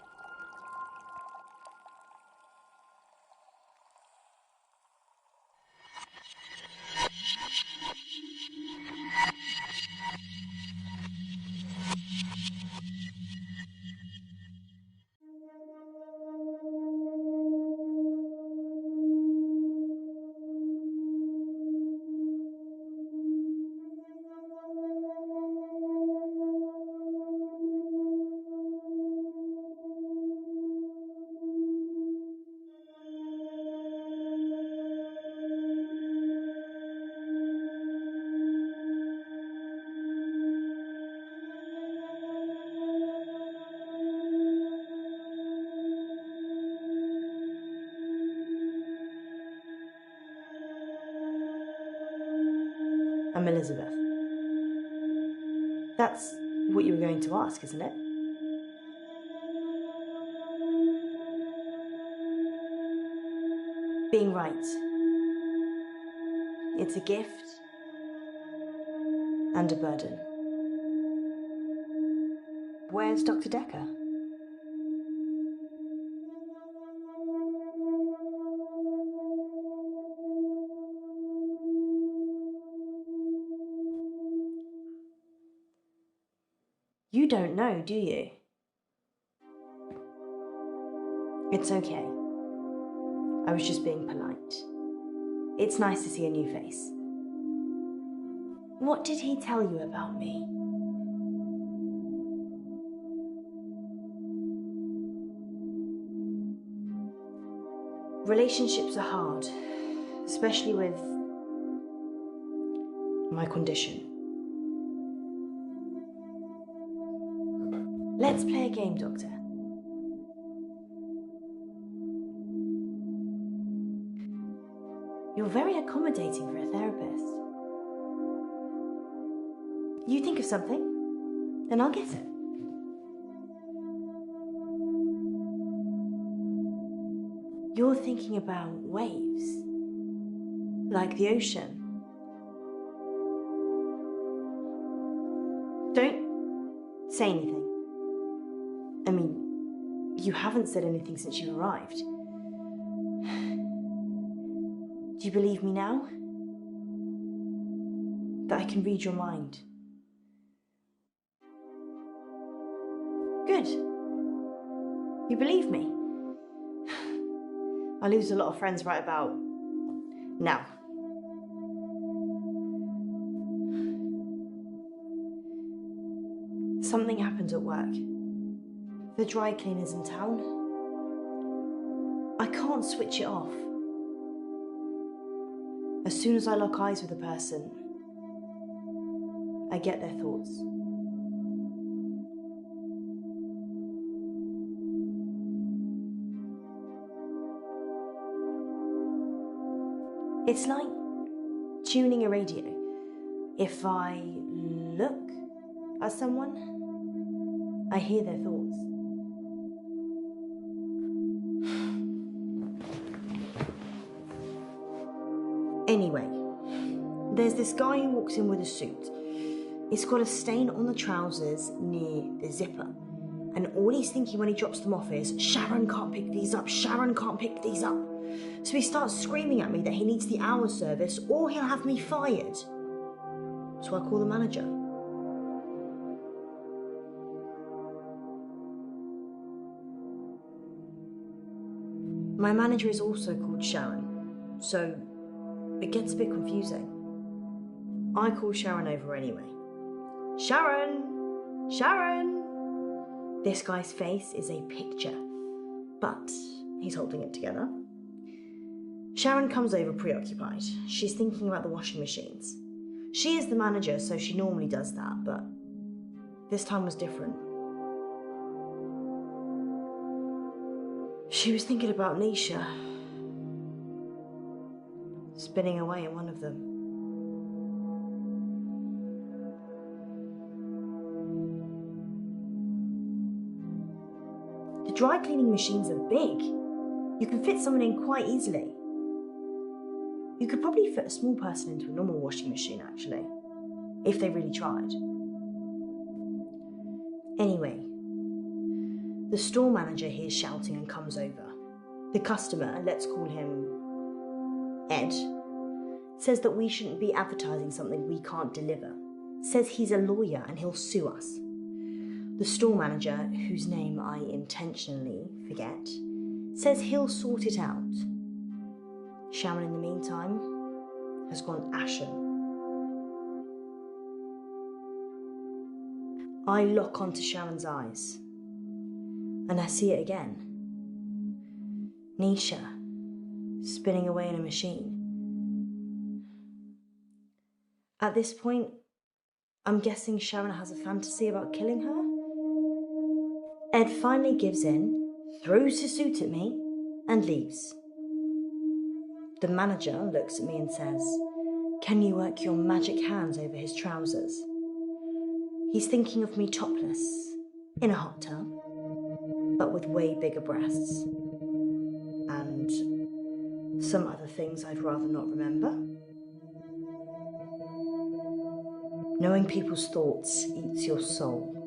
I'm Elizabeth. That's what you were going to ask, isn't it? Being right. It's a gift and a burden. Where's Dr. Decker? You don't know, do you? It's okay. I was just being polite. It's nice to see a new face. What did he tell you about me? Relationships are hard, especially with my condition. Let's play a game, Doctor. You're very accommodating for a therapist. You think of something, and I'll guess it. You're thinking about waves, like the ocean. Don't say anything. I mean, you haven't said anything since you arrived. Do you believe me now? That I can read your mind? Good. You believe me? I lose a lot of friends right about now. Something happened at work. The dry cleaner's in town. I can't switch it off. As soon as I lock eyes with a person, I get their thoughts. It's like tuning a radio. If I look at someone, I hear their thoughts. Anyway, there's this guy who walks in with a suit. He's got a stain on the trousers near the zipper. And all he's thinking when he drops them off is, Sharon can't pick these up, Sharon can't pick these up. So he starts screaming at me that he needs the hour service or he'll have me fired. So I call the manager. My manager is also called Sharon, so it gets a bit confusing. I call Sharon over anyway. Sharon! Sharon! This guy's face is a picture, but he's holding it together. Sharon comes over preoccupied. She's thinking about the washing machines. She is the manager, so she normally does that, but this time was different. She was thinking about Nisha, spinning away in one of them. The dry cleaning machines are big. You can fit someone in quite easily. You could probably fit a small person into a normal washing machine, actually, if they really tried. Anyway, the store manager hears shouting and comes over. The customer, let's call him Ed, says that we shouldn't be advertising something we can't deliver. Says he's a lawyer and he'll sue us. The store manager, whose name I intentionally forget, says he'll sort it out. Sharon, in the meantime, has gone ashen. I lock onto Sharon's eyes, and I see it again. Nisha, spinning away in a machine. At this point, I'm guessing Sharon has a fantasy about killing her. Ed finally gives in, throws his suit at me, and leaves. The manager looks at me and says, Can you work your magic hands over his trousers? He's thinking of me topless, in a hot tub, but with way bigger breasts. And some other things I'd rather not remember. Knowing people's thoughts eats your soul.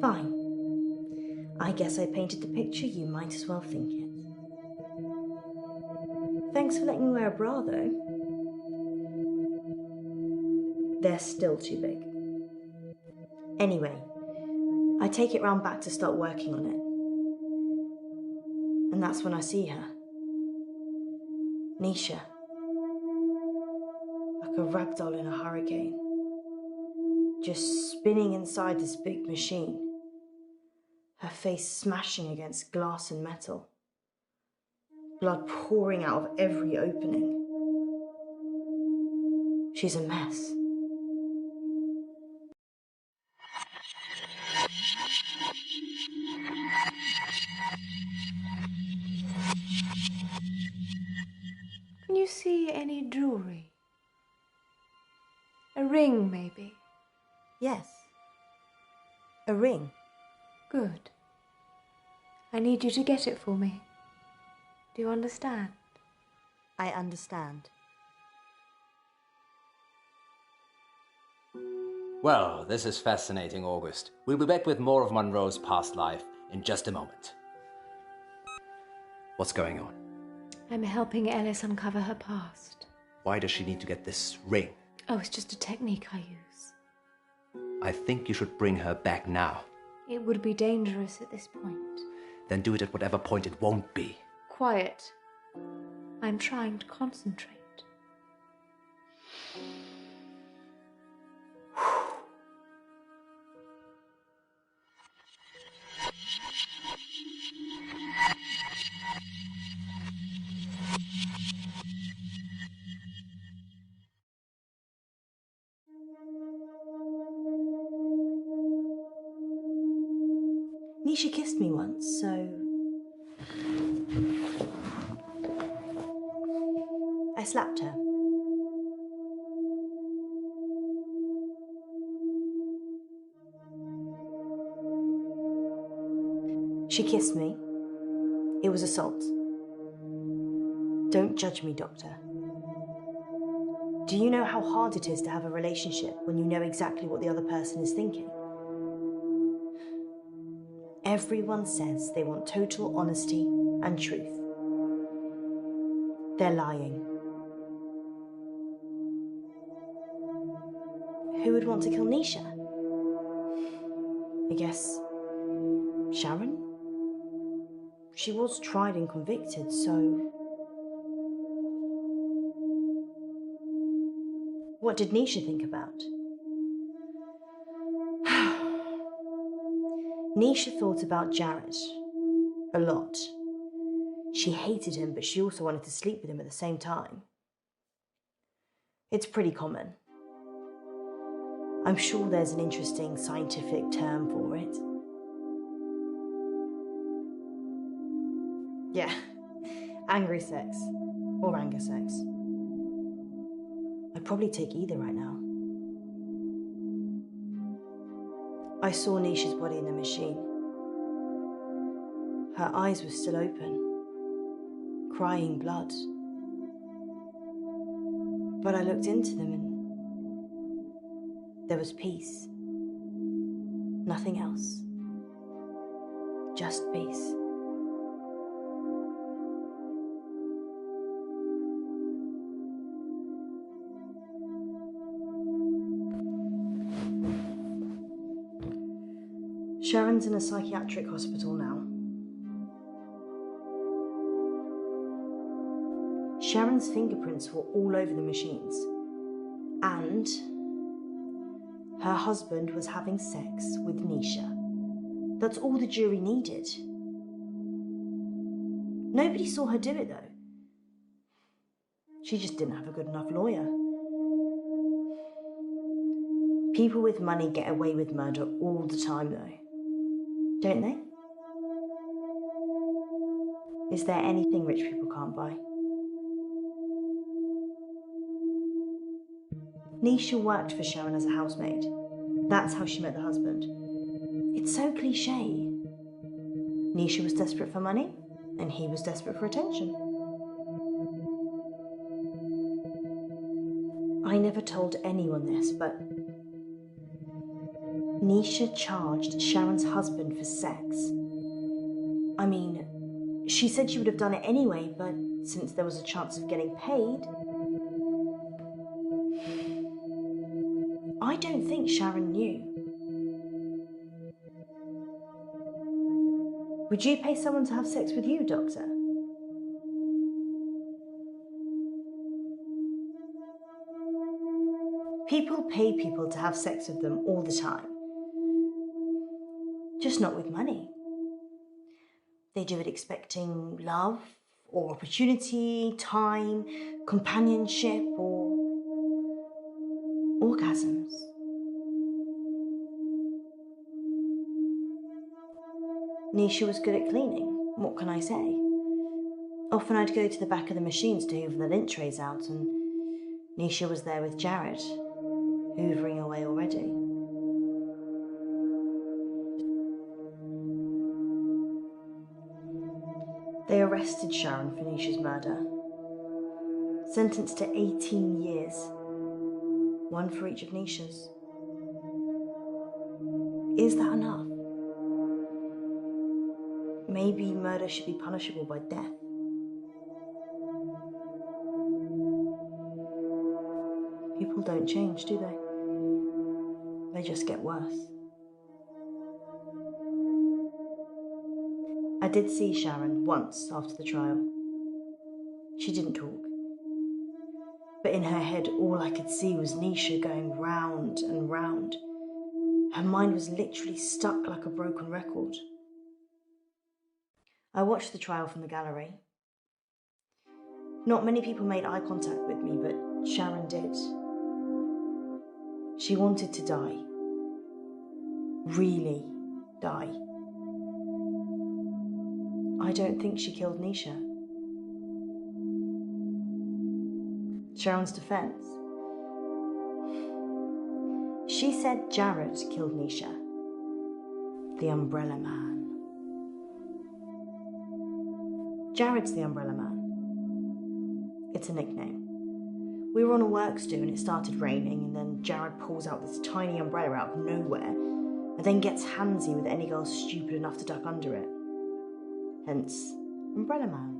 Fine. I guess I painted the picture, you might as well think it. Thanks for letting me wear a bra, though. They're still too big. Anyway, I take it round back to start working on it. And that's when I see her. Nisha. Like a ragdoll in a hurricane. Just spinning inside this big machine. Her face smashing against glass and metal. Blood pouring out of every opening. She's a mess. Can you see any jewellery? A ring, maybe? Yes. A ring. Good. I need you to get it for me. Do you understand? I understand. Well, this is fascinating, August. We'll be back with more of Munroe's past life in just a moment. What's going on? I'm helping Ellis uncover her past. Why does she need to get this ring? Oh, it's just a technique I use. I think you should bring her back now. It would be dangerous at this point. Then do it at whatever point it won't be. Quiet. I'm trying to concentrate. Nisha kissed me once, so I slapped her. She kissed me. It was assault. Don't judge me, Doctor. Do you know how hard it is to have a relationship when you know exactly what the other person is thinking? Everyone says they want total honesty and truth. They're lying. Who would want to kill Nisha? I guess Sharon? She was tried and convicted, so... What did Nisha think about? Nisha thought about Jared a lot. She hated him, but she also wanted to sleep with him at the same time. It's pretty common. I'm sure there's an interesting scientific term for it. Yeah, angry sex or anger sex. I'd probably take either right now. I saw Nisha's body in the machine. Her eyes were still open, crying blood. But I looked into them and there was peace. Nothing else. Just peace. Sharon's in a psychiatric hospital now. Sharon's fingerprints were all over the machines. And her husband was having sex with Nisha. That's all the jury needed. Nobody saw her do it, though. She just didn't have a good enough lawyer. People with money get away with murder all the time, though. Don't they? Is there anything rich people can't buy? Nisha worked for Sharon as a housemaid. That's how she met the husband. It's so cliche. Nisha was desperate for money, and he was desperate for attention. I never told anyone this, but Nisha charged Sharon's husband for sex. I mean, she said she would have done it anyway, but since there was a chance of getting paid, I don't think Sharon knew. Would you pay someone to have sex with you, Doctor? People pay people to have sex with them all the time. Just not with money. They do it expecting love, or opportunity, time, companionship, or orgasms. Nisha was good at cleaning, what can I say? Often I'd go to the back of the machines to hoover the lint trays out, and Nisha was there with Jared, hoovering away already. They arrested Sharon for Nisha's murder, sentenced to 18 years, one for each of Nisha's. Is that enough? Maybe murder should be punishable by death. People don't change, do they? They just get worse. I did see Sharon once after the trial. She didn't talk. But in her head, all I could see was Nisha going round and round. Her mind was literally stuck like a broken record. I watched the trial from the gallery. Not many people made eye contact with me, but Sharon did. She wanted to die. Really die. I don't think she killed Nisha. Sharon's defense. She said Jared killed Nisha. The Umbrella Man. Jared's the Umbrella Man. It's a nickname. We were on a works do and it started raining, and then Jared pulls out this tiny umbrella out of nowhere and then gets handsy with any girl stupid enough to duck under it. Hence, Umbrella Man.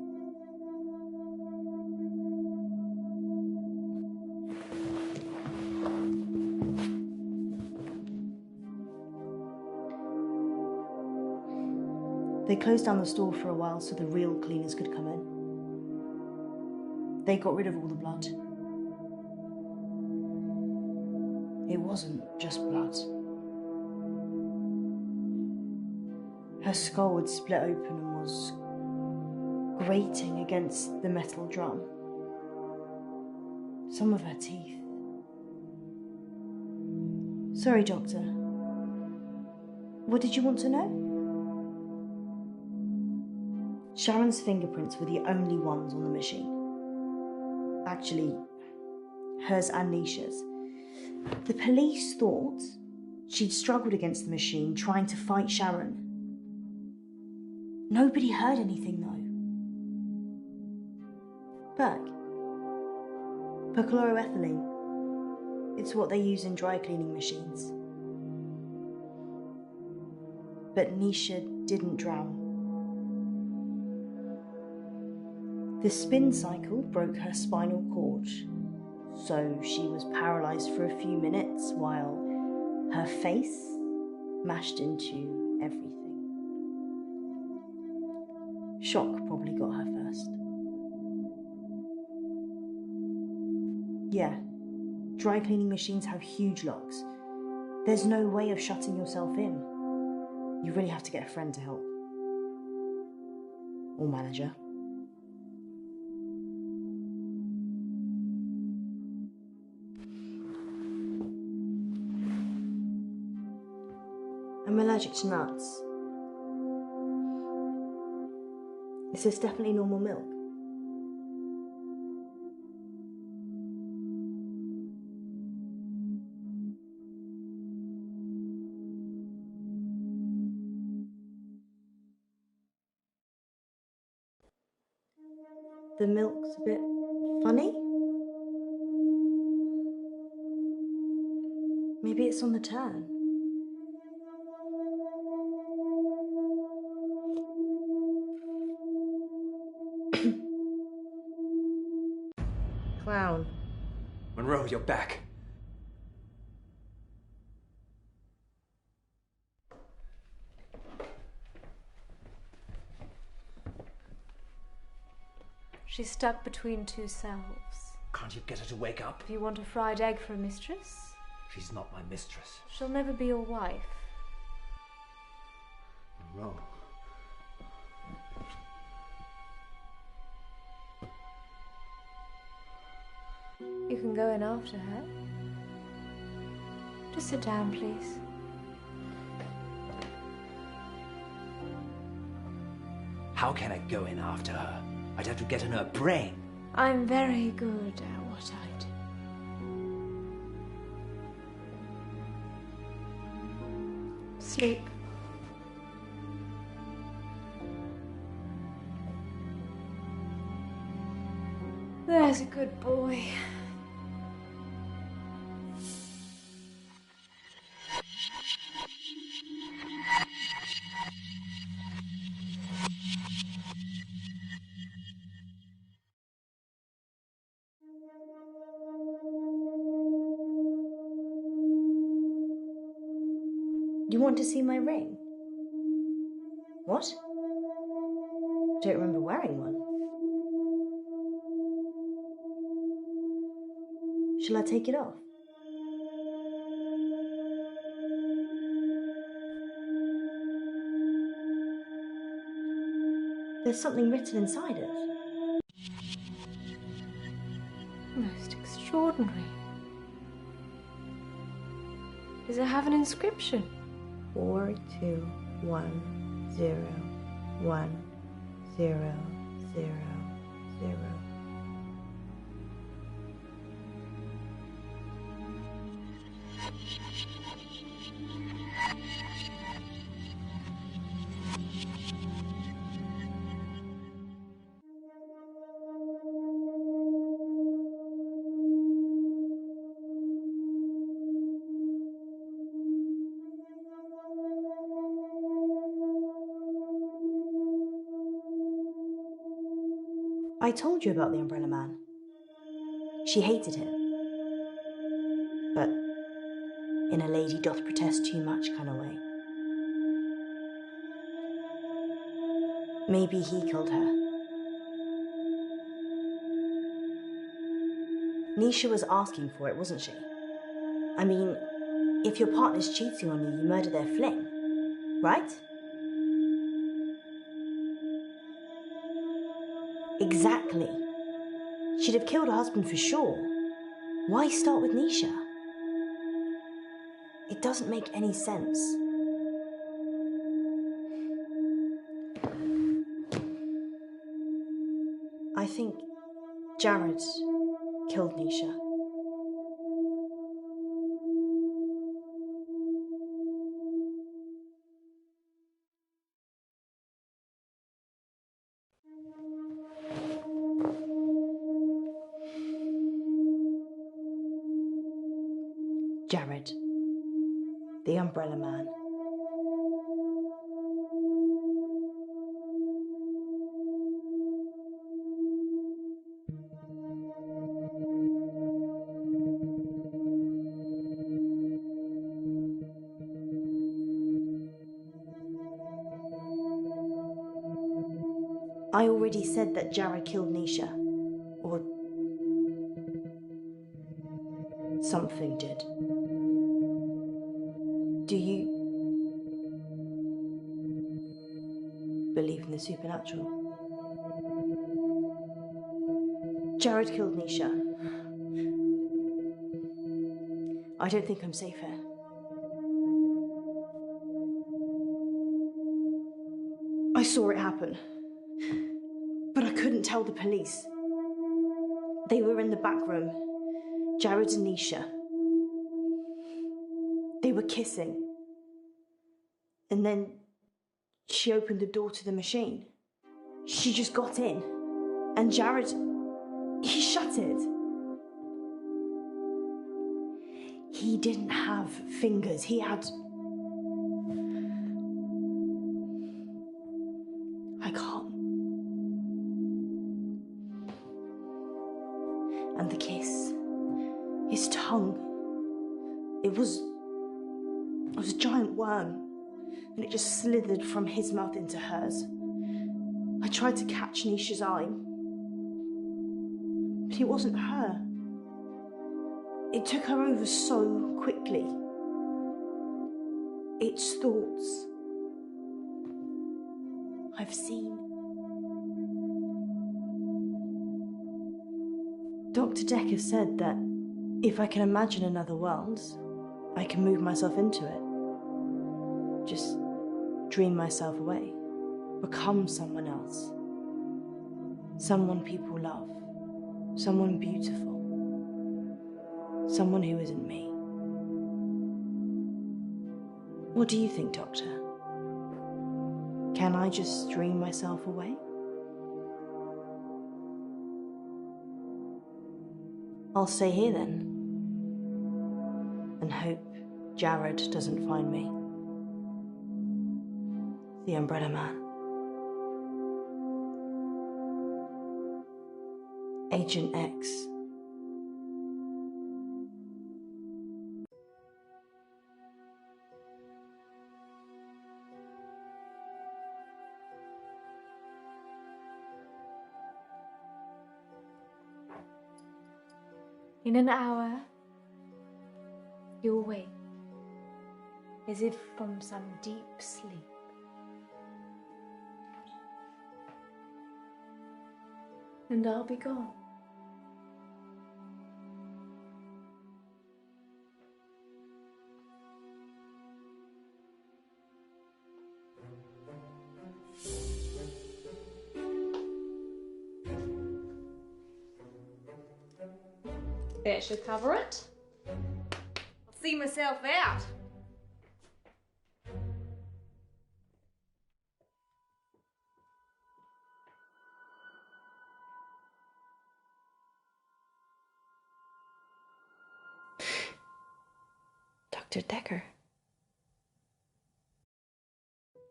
They closed down the store for a while so the real cleaners could come in. They got rid of all the blood. It wasn't just blood. Her skull had split open and was grating against the metal drum. Some of her teeth. Sorry, Doctor. What did you want to know? Sharon's fingerprints were the only ones on the machine. Actually, hers and Nisha's. The police thought she'd struggled against the machine, trying to fight Sharon. Nobody heard anything, though. Berg. Perchloroethylene. It's what they use in dry cleaning machines. But Nisha didn't drown. The spin cycle broke her spinal cord, so she was paralysed for a few minutes while her face mashed into everything. Shock probably got her first. Yeah, dry cleaning machines have huge locks. There's no way of shutting yourself in. You really have to get a friend to help. Or manager. I'm allergic to nuts. Is this definitely normal milk? The milk's a bit funny. Maybe it's on the turn. Clown. Munroe, you're back. She's stuck between two selves. Can't you get her to wake up? Do you want a fried egg for a mistress? She's not my mistress. She'll never be your wife. Munroe. You can go in after her. Just sit down, please. How can I go in after her? I'd have to get in her brain. I'm very good at what I do. Sleep. There's a good boy. You want to see my ring? What? I don't remember wearing one. Shall I take it off? There's something written inside it. Most extraordinary. Does it have an inscription? 421010000. I told you about the Umbrella Man. She hated him. But in a lady doth protest too much kind of way. Maybe he killed her. Nisha was asking for it, wasn't she? I mean, if your partner's cheating on you, you murder their fling, right? Exactly. She'd have killed her husband for sure. Why start with Nisha? It doesn't make any sense. I think Jared killed Nisha. Jared, the Umbrella Man. I already said that Jared killed Nisha. Or something did. Do you believe in the supernatural? Jared killed Nisha. I don't think I'm safe here. I saw it happen. couldn't tell the police. They were in the back room, Jared and Nisha. They were kissing. And then she opened the door to the machine. She just got in. And Jared, he shut it. He didn't have fingers. He had... I can't. And the kiss. His tongue. It was a giant worm. And it just slithered from his mouth into hers. I tried to catch Nisha's eye. But it wasn't her. It took her over so quickly. It's thoughts I've seen. Dr. Decker said that if I can imagine another world, I can move myself into it. Just dream myself away. Become someone else. Someone people love. Someone beautiful. Someone who isn't me. What do you think, Doctor? Can I just dream myself away? I'll stay here then. And hope Jared doesn't find me. The Umbrella Man. Agent X. In an hour, you'll wake, as if from some deep sleep. And I'll be gone. That should cover it. I'll see myself out. Dr. Decker.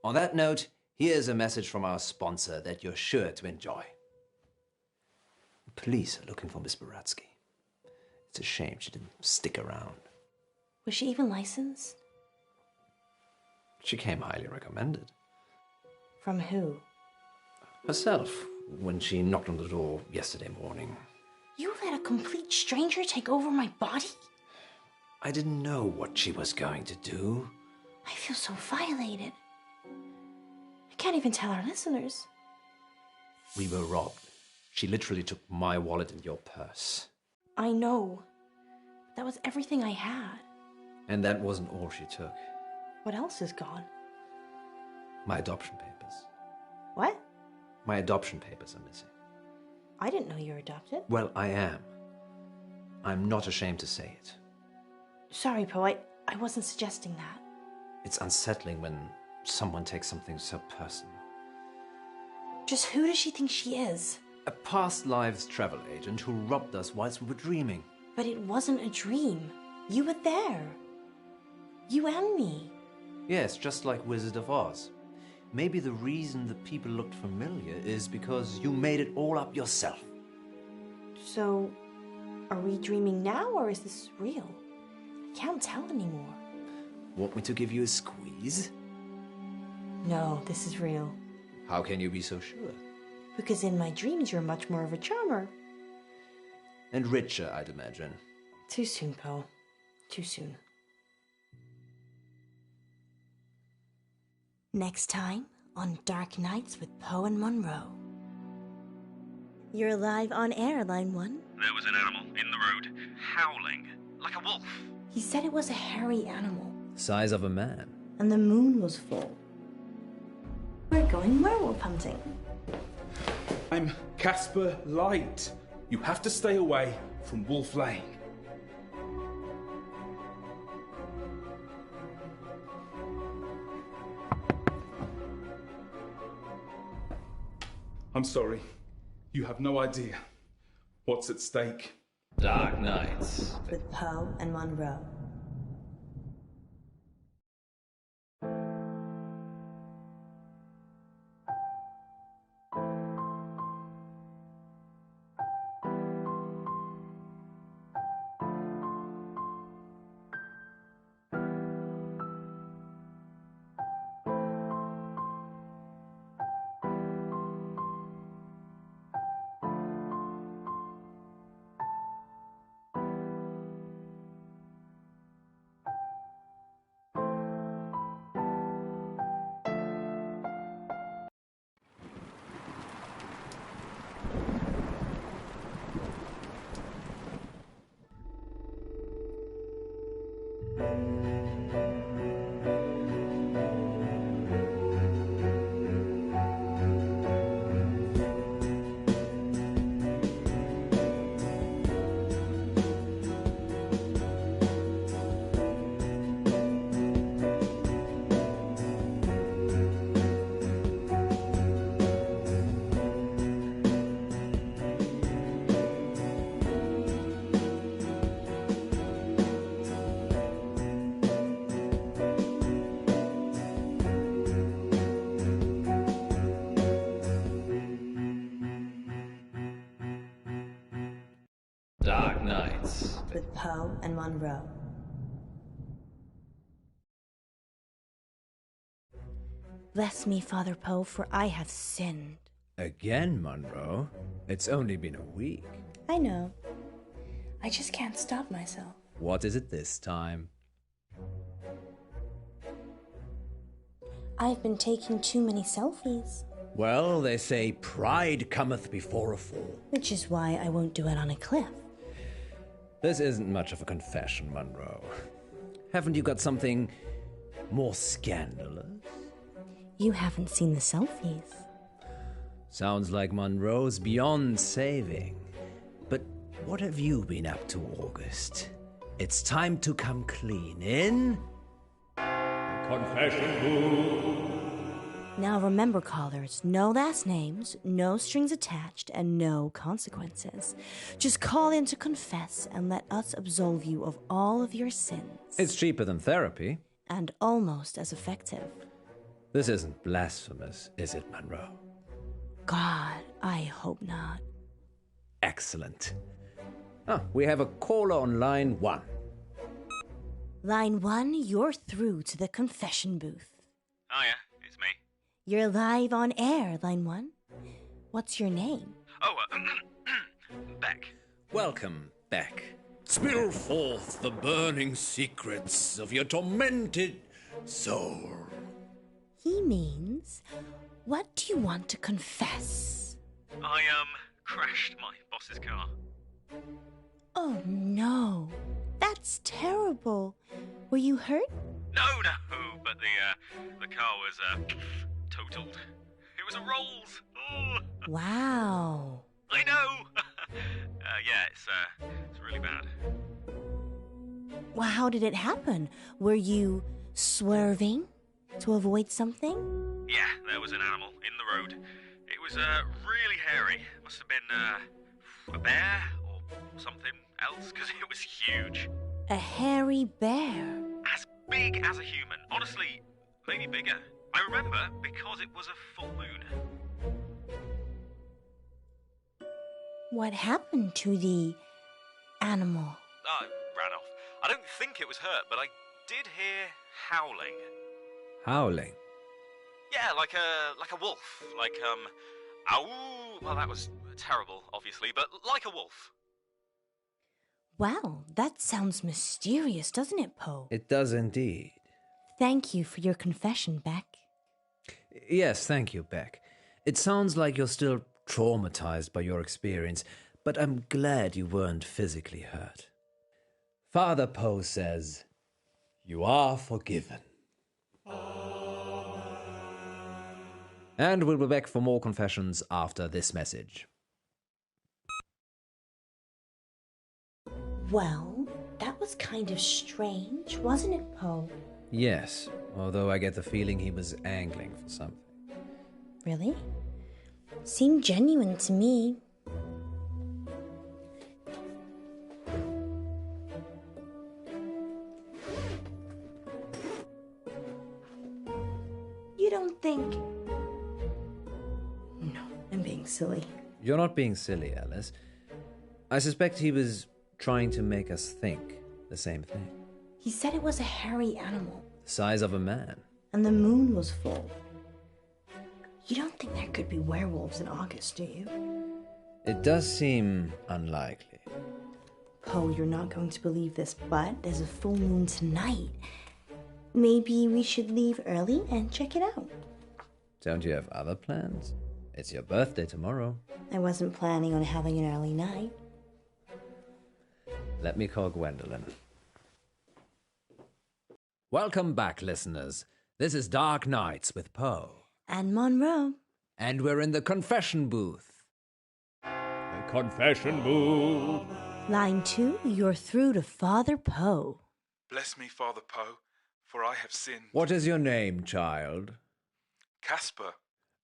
On that note, here's a message from our sponsor that you're sure to enjoy. The police are looking for Miss Baratsky. It's a shame she didn't stick around. Was she even licensed? She came highly recommended. From who? Herself, when she knocked on the door yesterday morning. You let a complete stranger take over my body? I didn't know what she was going to do. I feel so violated. I can't even tell our listeners. We were robbed. She literally took my wallet and your purse. I know. That was everything I had. And that wasn't all she took. What else is gone? My adoption papers. What? My adoption papers are missing. I didn't know you were adopted. Well, I am. I'm not ashamed to say it. Sorry, Poe, I wasn't suggesting that. It's unsettling when someone takes something so personal. Just who does she think she is? A past lives travel agent who robbed us whilst we were dreaming. But it wasn't a dream. You were there. You and me. Yes, just like Wizard of Oz. Maybe the reason the people looked familiar is because you made it all up yourself. So, are we dreaming now or is this real? I can't tell anymore. Want me to give you a squeeze? No, this is real. How can you be so sure? Because in my dreams you're much more of a charmer. And richer, I'd imagine. Too soon, Poe. Too soon. Next time on Dark Nights with Poe and Munroe. You're live on air, Line 1. There was an animal in the road, howling, like a wolf. He said it was a hairy animal. Size of a man. And the moon was full. We're going werewolf hunting. I I'm Casper Light. You have to stay away from Wolf Lane. I'm sorry. You have no idea what's at stake. Dark Nights with Poe and Munroe. Dark Nights with Poe and Munroe. Bless me, Father Poe, for I have sinned. Again, Munroe? It's only been a week. I know. I just can't stop myself. What is it this time? I've been taking too many selfies. Well, they say pride cometh before a fall. Which is why I won't do it on a cliff. This isn't much of a confession, Munroe. Haven't you got something more scandalous? You haven't seen the selfies. Sounds like Munroe's beyond saving. But what have you been up to, August? It's time to come clean in... Confession booth. Now remember, callers, no last names, no strings attached, and no consequences. Just call in to confess and let us absolve you of all of your sins. It's cheaper than therapy. And almost as effective. This isn't blasphemous, is it, Munroe? God, I hope not. Excellent. We have a caller on line 1. Line 1, you're through to the confession booth. Oh yeah, it's me. You're live on air, Line 1. What's your name? Oh, Beck. Welcome, Beck. Spill forth the burning secrets of your tormented soul. He means, what do you want to confess? I, crashed my boss's car. Oh, no. That's terrible. Were you hurt? No, but the car was, totaled. It was a Rolls. Oh. Wow. I know. Yeah, it's really bad. Well, how did it happen? Were you swerving to avoid something? Yeah, there was an animal in the road. It was, really hairy. Must have been, a bear or something else, because it was huge. A hairy bear? As big as a human. Honestly, maybe bigger. I remember because it was a full moon. What happened to the animal? It ran off. I don't think it was hurt, but I did hear howling. Howling? Yeah, like a wolf. Like, ow. Well, that was terrible, obviously, but like a wolf. Well, that sounds mysterious, doesn't it, Poe? It does indeed. Thank you for your confession, Beck. Yes, thank you, Beck. It sounds like you're still traumatized by your experience, but I'm glad you weren't physically hurt. Father Poe says, you are forgiven. And we'll be back for more confessions after this message. Well, that was kind of strange, wasn't it, Poe? Yes, although I get the feeling he was angling for something. Really? Seemed genuine to me. You don't think... No, I'm being silly. You're not being silly, Alice. I suspect he was trying to make us think the same thing. He said it was a hairy animal. The size of a man. And the moon was full. You don't think there could be werewolves in August, do you? It does seem unlikely. Poe, you're not going to believe this, but there's a full moon tonight. Maybe we should leave early and check it out. Don't you have other plans? It's your birthday tomorrow. I wasn't planning on having an early night. Let me call Gwendolyn. Welcome back, listeners. This is Dark Nights with Poe. And Munroe. And we're in the confession booth. The confession booth. Line 2, you're through to Father Poe. Bless me, Father Poe, for I have sinned. What is your name, child? Casper.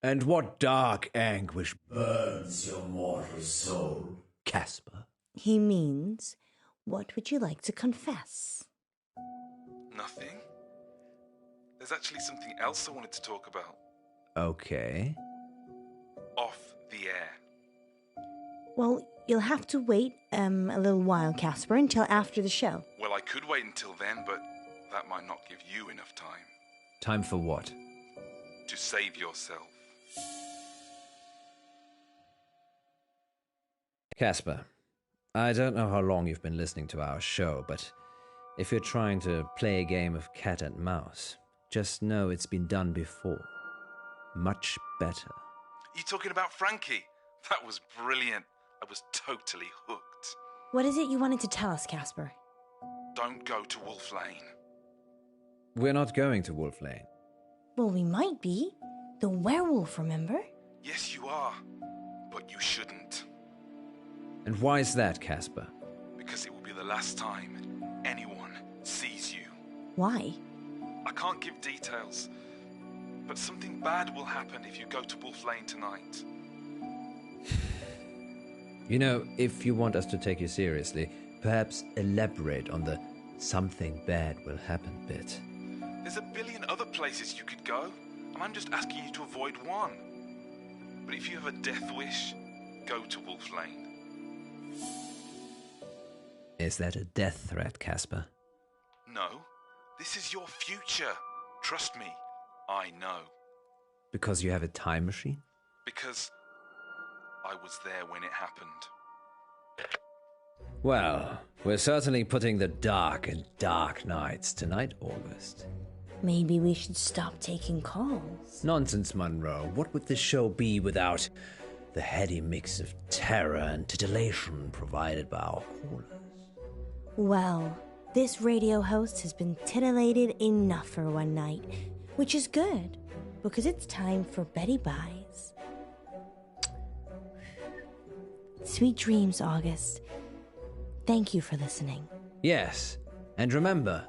And what dark anguish burns your mortal soul, Casper? He means, what would you like to confess? Nothing. There's actually something else I wanted to talk about. Okay. Off the air. Well, you'll have to wait a little while, Casper, until after the show. Well, I could wait until then, but that might not give you enough time. Time for what? To save yourself. Casper, I don't know how long you've been listening to our show, but if you're trying to play a game of cat and mouse, just know it's been done before. Much better. You talking about Frankie? That was brilliant. I was totally hooked. What is it you wanted to tell us, Casper? Don't go to Wolf Lane. We're not going to Wolf Lane. Well, we might be. The werewolf, remember? Yes, you are. But you shouldn't. And why is that, Casper? Because it will be the last time anyone sees you. Why? I can't give details, but something bad will happen if you go to Wolf Lane tonight. You know, if you want us to take you seriously, perhaps elaborate on the something bad will happen bit. There's a billion other places you could go, and I'm just asking you to avoid one. But if you have a death wish, go to Wolf Lane. Is that a death threat, Casper? No, this is your future. Trust me, I know. Because you have a time machine? Because I was there when it happened. Well, we're certainly putting the dark in dark nights tonight, August. Maybe we should stop taking calls. Nonsense, Munroe. What would this show be without the heady mix of terror and titillation provided by our callers? Well, this radio host has been titillated enough for one night, which is good, because it's time for Betty Buys. Sweet dreams, August. Thank you for listening. Yes, and remember,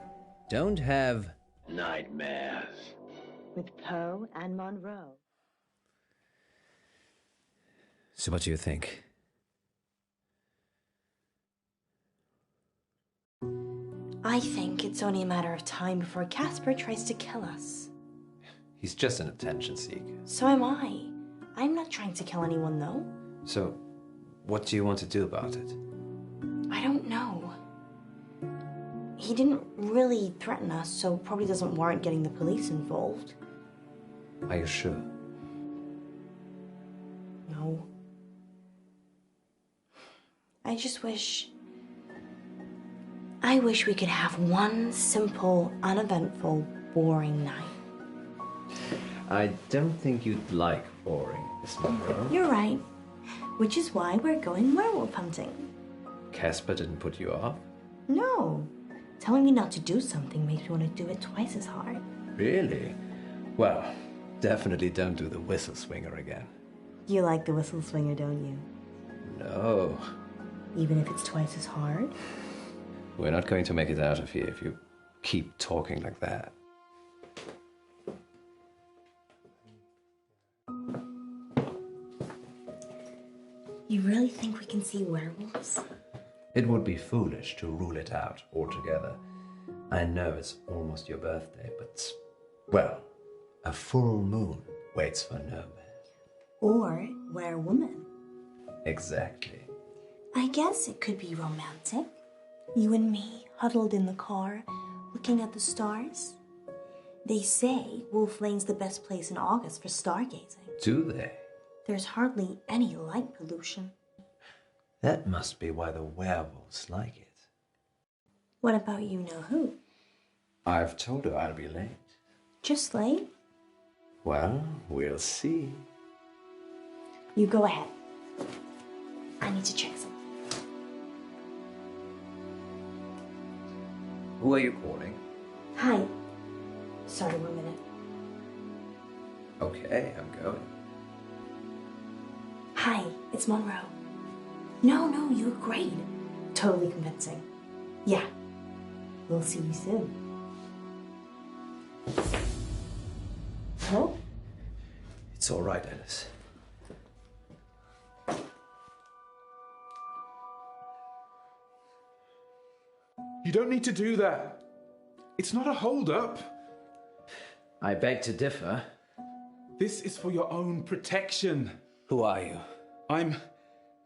don't have nightmares. With Poe and Munroe. So what do you think? I think it's only a matter of time before Casper tries to kill us. He's just an attention seeker. So am I. I'm not trying to kill anyone, though. So, what do you want to do about it? I don't know. He didn't really threaten us, so probably doesn't warrant getting the police involved. Are you sure? No. I just wish we could have one simple, uneventful, boring night. I don't think you'd like boring, Miss Munroe. You're right. Which is why we're going werewolf hunting. Casper didn't put you off? No. Telling me not to do something makes me want to do it twice as hard. Really? Well, Definitely don't do the whistle swinger again. You like the whistle swinger, don't you? No. Even if it's twice as hard? We're not going to make it out of here if you keep talking like that. You really think we can see werewolves? It would be foolish to rule it out altogether. I know it's almost your birthday, but, well, a full moon waits for no man. Or werewoman. Exactly. I guess it could be romantic. You and me, huddled in the car, looking at the stars. They say Wolf Lane's the best place in August for stargazing. Do they? There's hardly any light pollution. That must be why the werewolves like it. What about you know who? I've told her I'll be late. Just late? Well, we'll see. You go ahead. I need to check something. Who are you calling? Hi. Sorry, 1 minute. Okay, I'm going. Hi, it's Munroe. No, you were great. Totally convincing. Yeah. We'll see you soon. Oh? It's all right, Alice. You don't need to do that. It's not a hold-up. I beg to differ. This is for your own protection. Who are you? I'm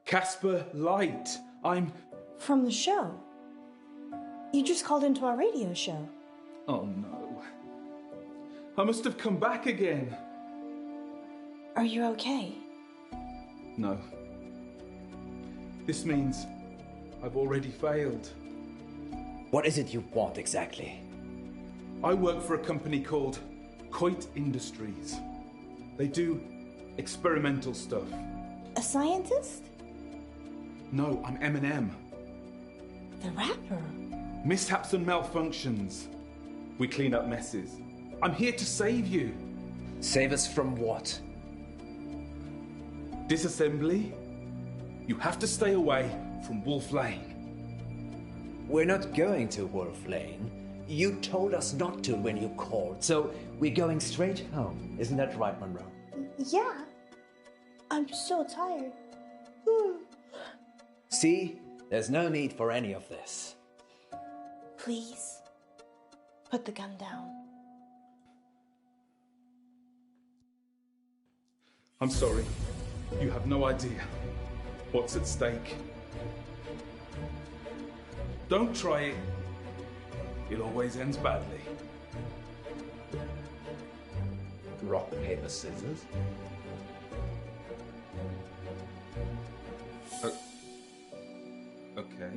Casper Light. I'm... From the show. You just called into our radio show. Oh no. I must have come back again. Are you okay? No. This means I've already failed. What is it you want exactly? I work for a company called Coit Industries. They do experimental stuff. A scientist? No, I'm M&M. The rapper? Mishaps and malfunctions. We clean up messes. I'm here to save you. Save us from what? Disassembly. You have to stay away from Wolf Lane. We're not going to Wolf Lane. You told us not to when you called, so we're going straight home. Isn't that right, Munroe? Yeah. I'm so tired. See? There's no need for any of this. Please, put the gun down. I'm sorry. You have no idea what's at stake. Don't try it. It always ends badly. Rock, paper, scissors? Okay.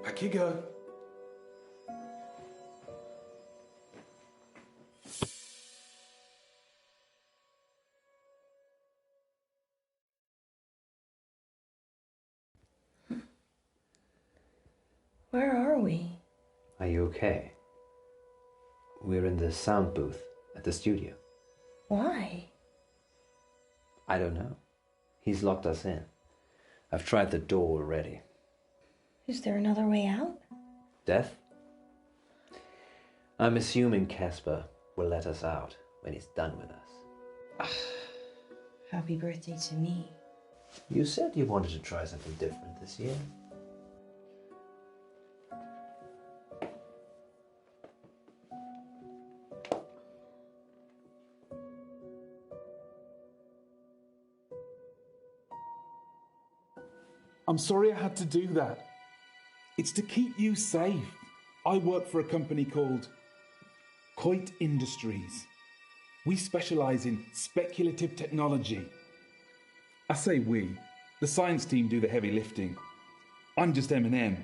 Back you go. Where are we? Are you okay? We're in the sound booth at the studio. Why? I don't know. He's locked us in. I've tried the door already. Is there another way out? Death? I'm assuming Casper will let us out when he's done with us. Happy birthday to me. You said you wanted to try something different this year. I'm sorry I had to do that. It's to keep you safe. I work for a company called Coit Industries. We specialize in speculative technology. I say we. The science team do the heavy lifting. I'm just M&M.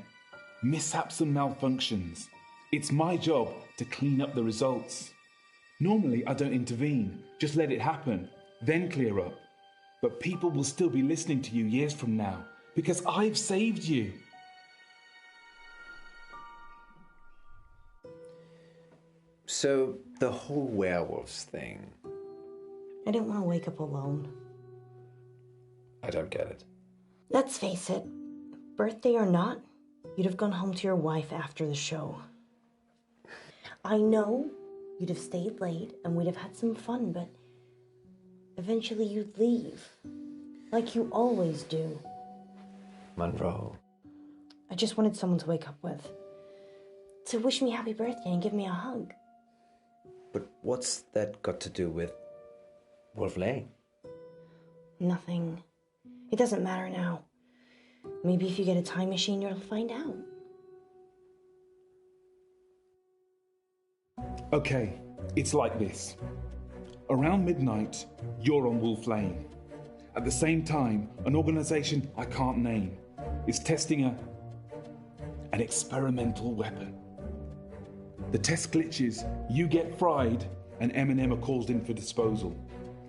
Mishaps and malfunctions. It's my job to clean up the results. Normally, I don't intervene. Just let it happen, then clear up. But people will still be listening to you years from now because I've saved you. So, the whole werewolves thing. I didn't want to wake up alone. I don't get it. Let's face it, birthday or not, you'd have gone home to your wife after the show. I know you'd have stayed late and we'd have had some fun, but eventually you'd leave, like you always do. Munroe. I just wanted someone to wake up with, to wish me happy birthday and give me a hug. But what's that got to do with Wolf Lane? Nothing. It doesn't matter now. Maybe if you get a time machine, you'll find out. Okay, it's like this. Around midnight, you're on Wolf Lane. At the same time, an organisation I can't name is testing an experimental weapon. The test glitches, you get fried, and M&M are called in for disposal.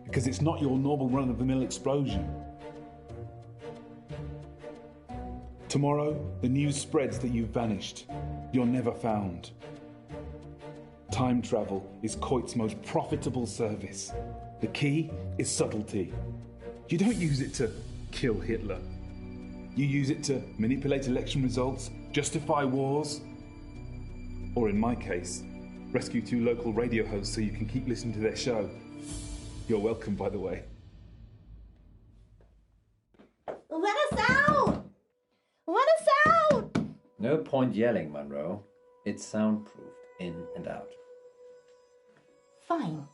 Because it's not your normal run-of-the-mill explosion. Tomorrow, the news spreads that you've vanished. You're never found. Time travel is Coit's most profitable service. The key is subtlety. You don't use it to kill Hitler. You use it to manipulate election results, justify wars, or in my case, rescue 2 local radio hosts so you can keep listening to their show. You're welcome, by the way. Let us out! Let us out! No point yelling, Munroe. It's soundproofed in and out. Fine.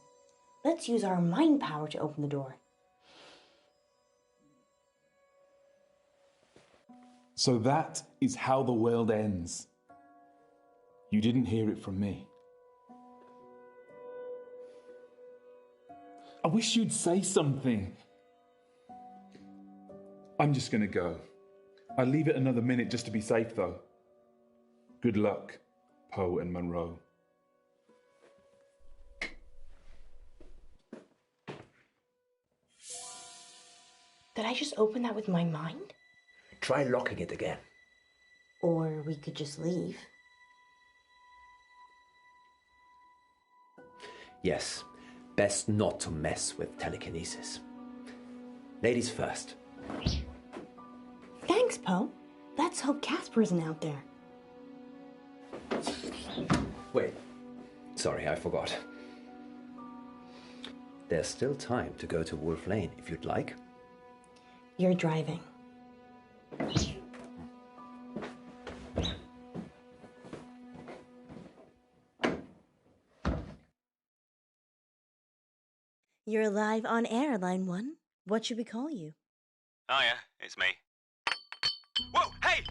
Let's use our mind power to open the door. So that is how the world ends. You didn't hear it from me. I wish you'd say something. I'm just gonna go. I'll leave it another minute just to be safe, though. Good luck, Poe and Munroe. Did I just open that with my mind? Try locking it again. Or we could just leave. Yes, best not to mess with telekinesis. Ladies first. Thanks, Poe. Let's hope Casper isn't out there. Wait. Sorry, I forgot. There's still time to go to Wolf Lane if you'd like. You're driving. You're live on air, Line 1. What should we call you? Hiya, it's me. Whoa, hey!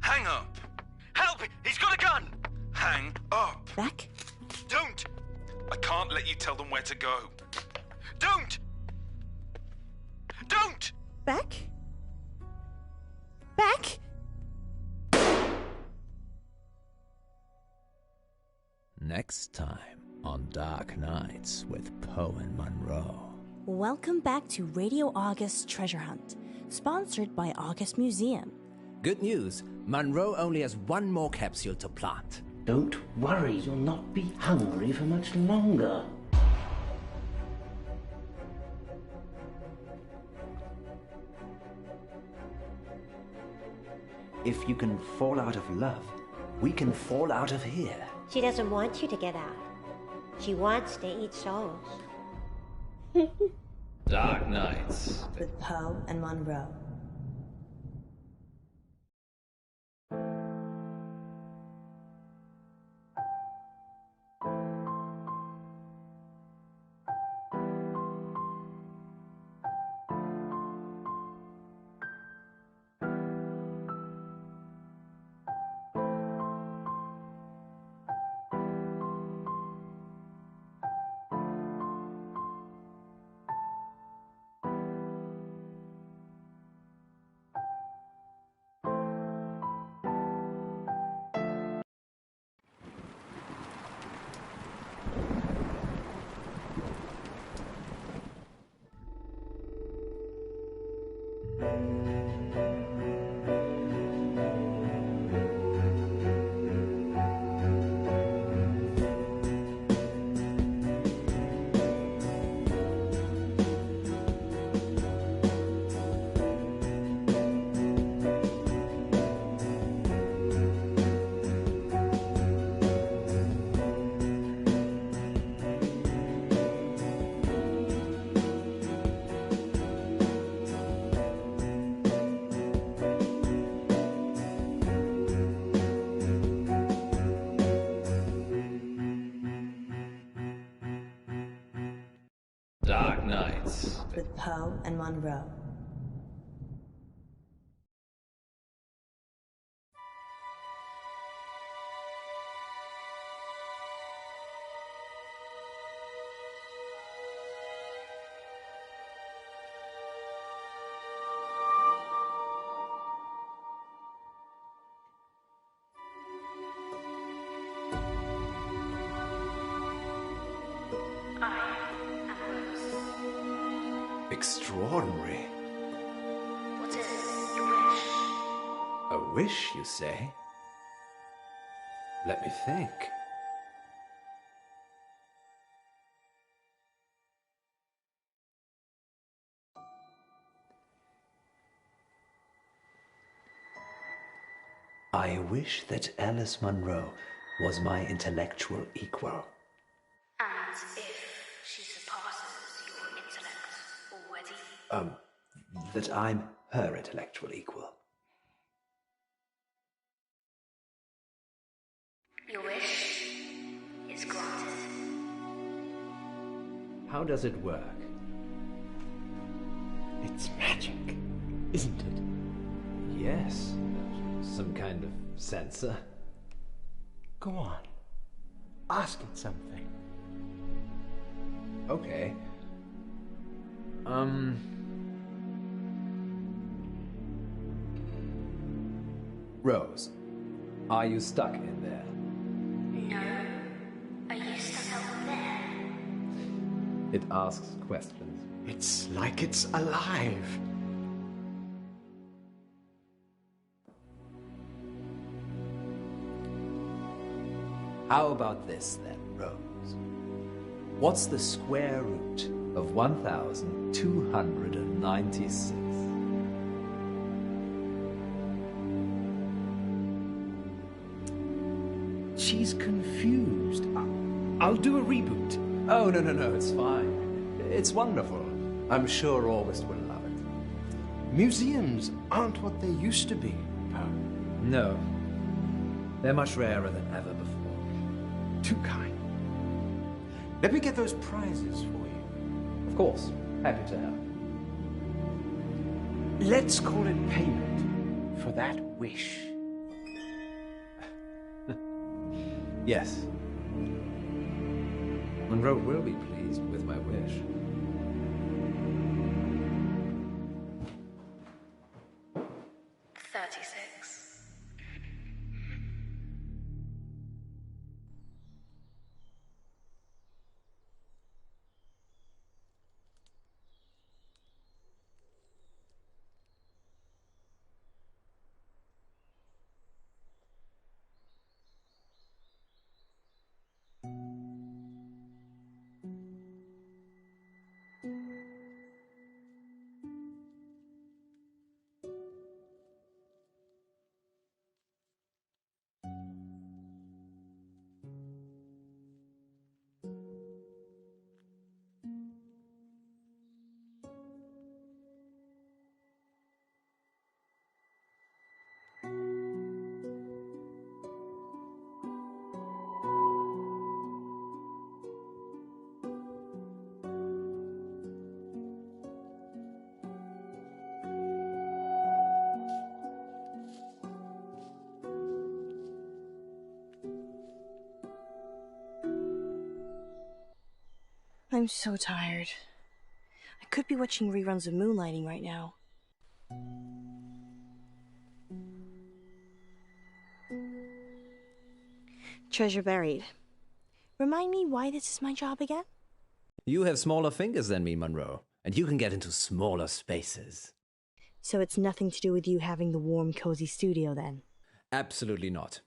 Hang up! Help! He's got a gun! Hang up! Back? Don't! I can't let you tell them where to go. Don't! Don't! Back? Back? Next time on Dark Nights with Poe and Munroe. Welcome back to Radio August Treasure Hunt, sponsored by August Museum. Good news, Munroe only has one more capsule to plant. Don't worry, you'll not be hungry for much longer. If you can fall out of love, we can fall out of here. She doesn't want you to get out. She wants to eat souls. Dark Nights with Poe and Munroe. with Poe and Munroe. Extraordinary. What is your wish? A wish, you say? Let me think. I wish that Alice Munro was my intellectual equal. And if she surpasses your intellect already? That I'm her intellectual equal. Your wish is granted. How does it work? It's magic, isn't it? Yes. Some kind of sensor. Go on. Ask it something. Okay. Rose, are you stuck in there? No. Are you stuck out there? It asks questions. It's like it's alive. How about this then, Rose? What's the square root of 1,296? She's confused. I'll do a reboot. Oh, no, it's fine. It's wonderful. I'm sure August will love it. Museums aren't what they used to be, Poe. No. They're much rarer than ever before. Too kind. Let me get those prizes for you. Of course. Happy to help. Let's call it payment for that wish. Yes. Munroe will be pleased with my wish. I'm so tired. I could be watching reruns of Moonlighting right now. Treasure buried. Remind me why this is my job again? You have smaller fingers than me, Munroe, and you can get into smaller spaces. So it's nothing to do with you having the warm, cozy studio then? Absolutely not.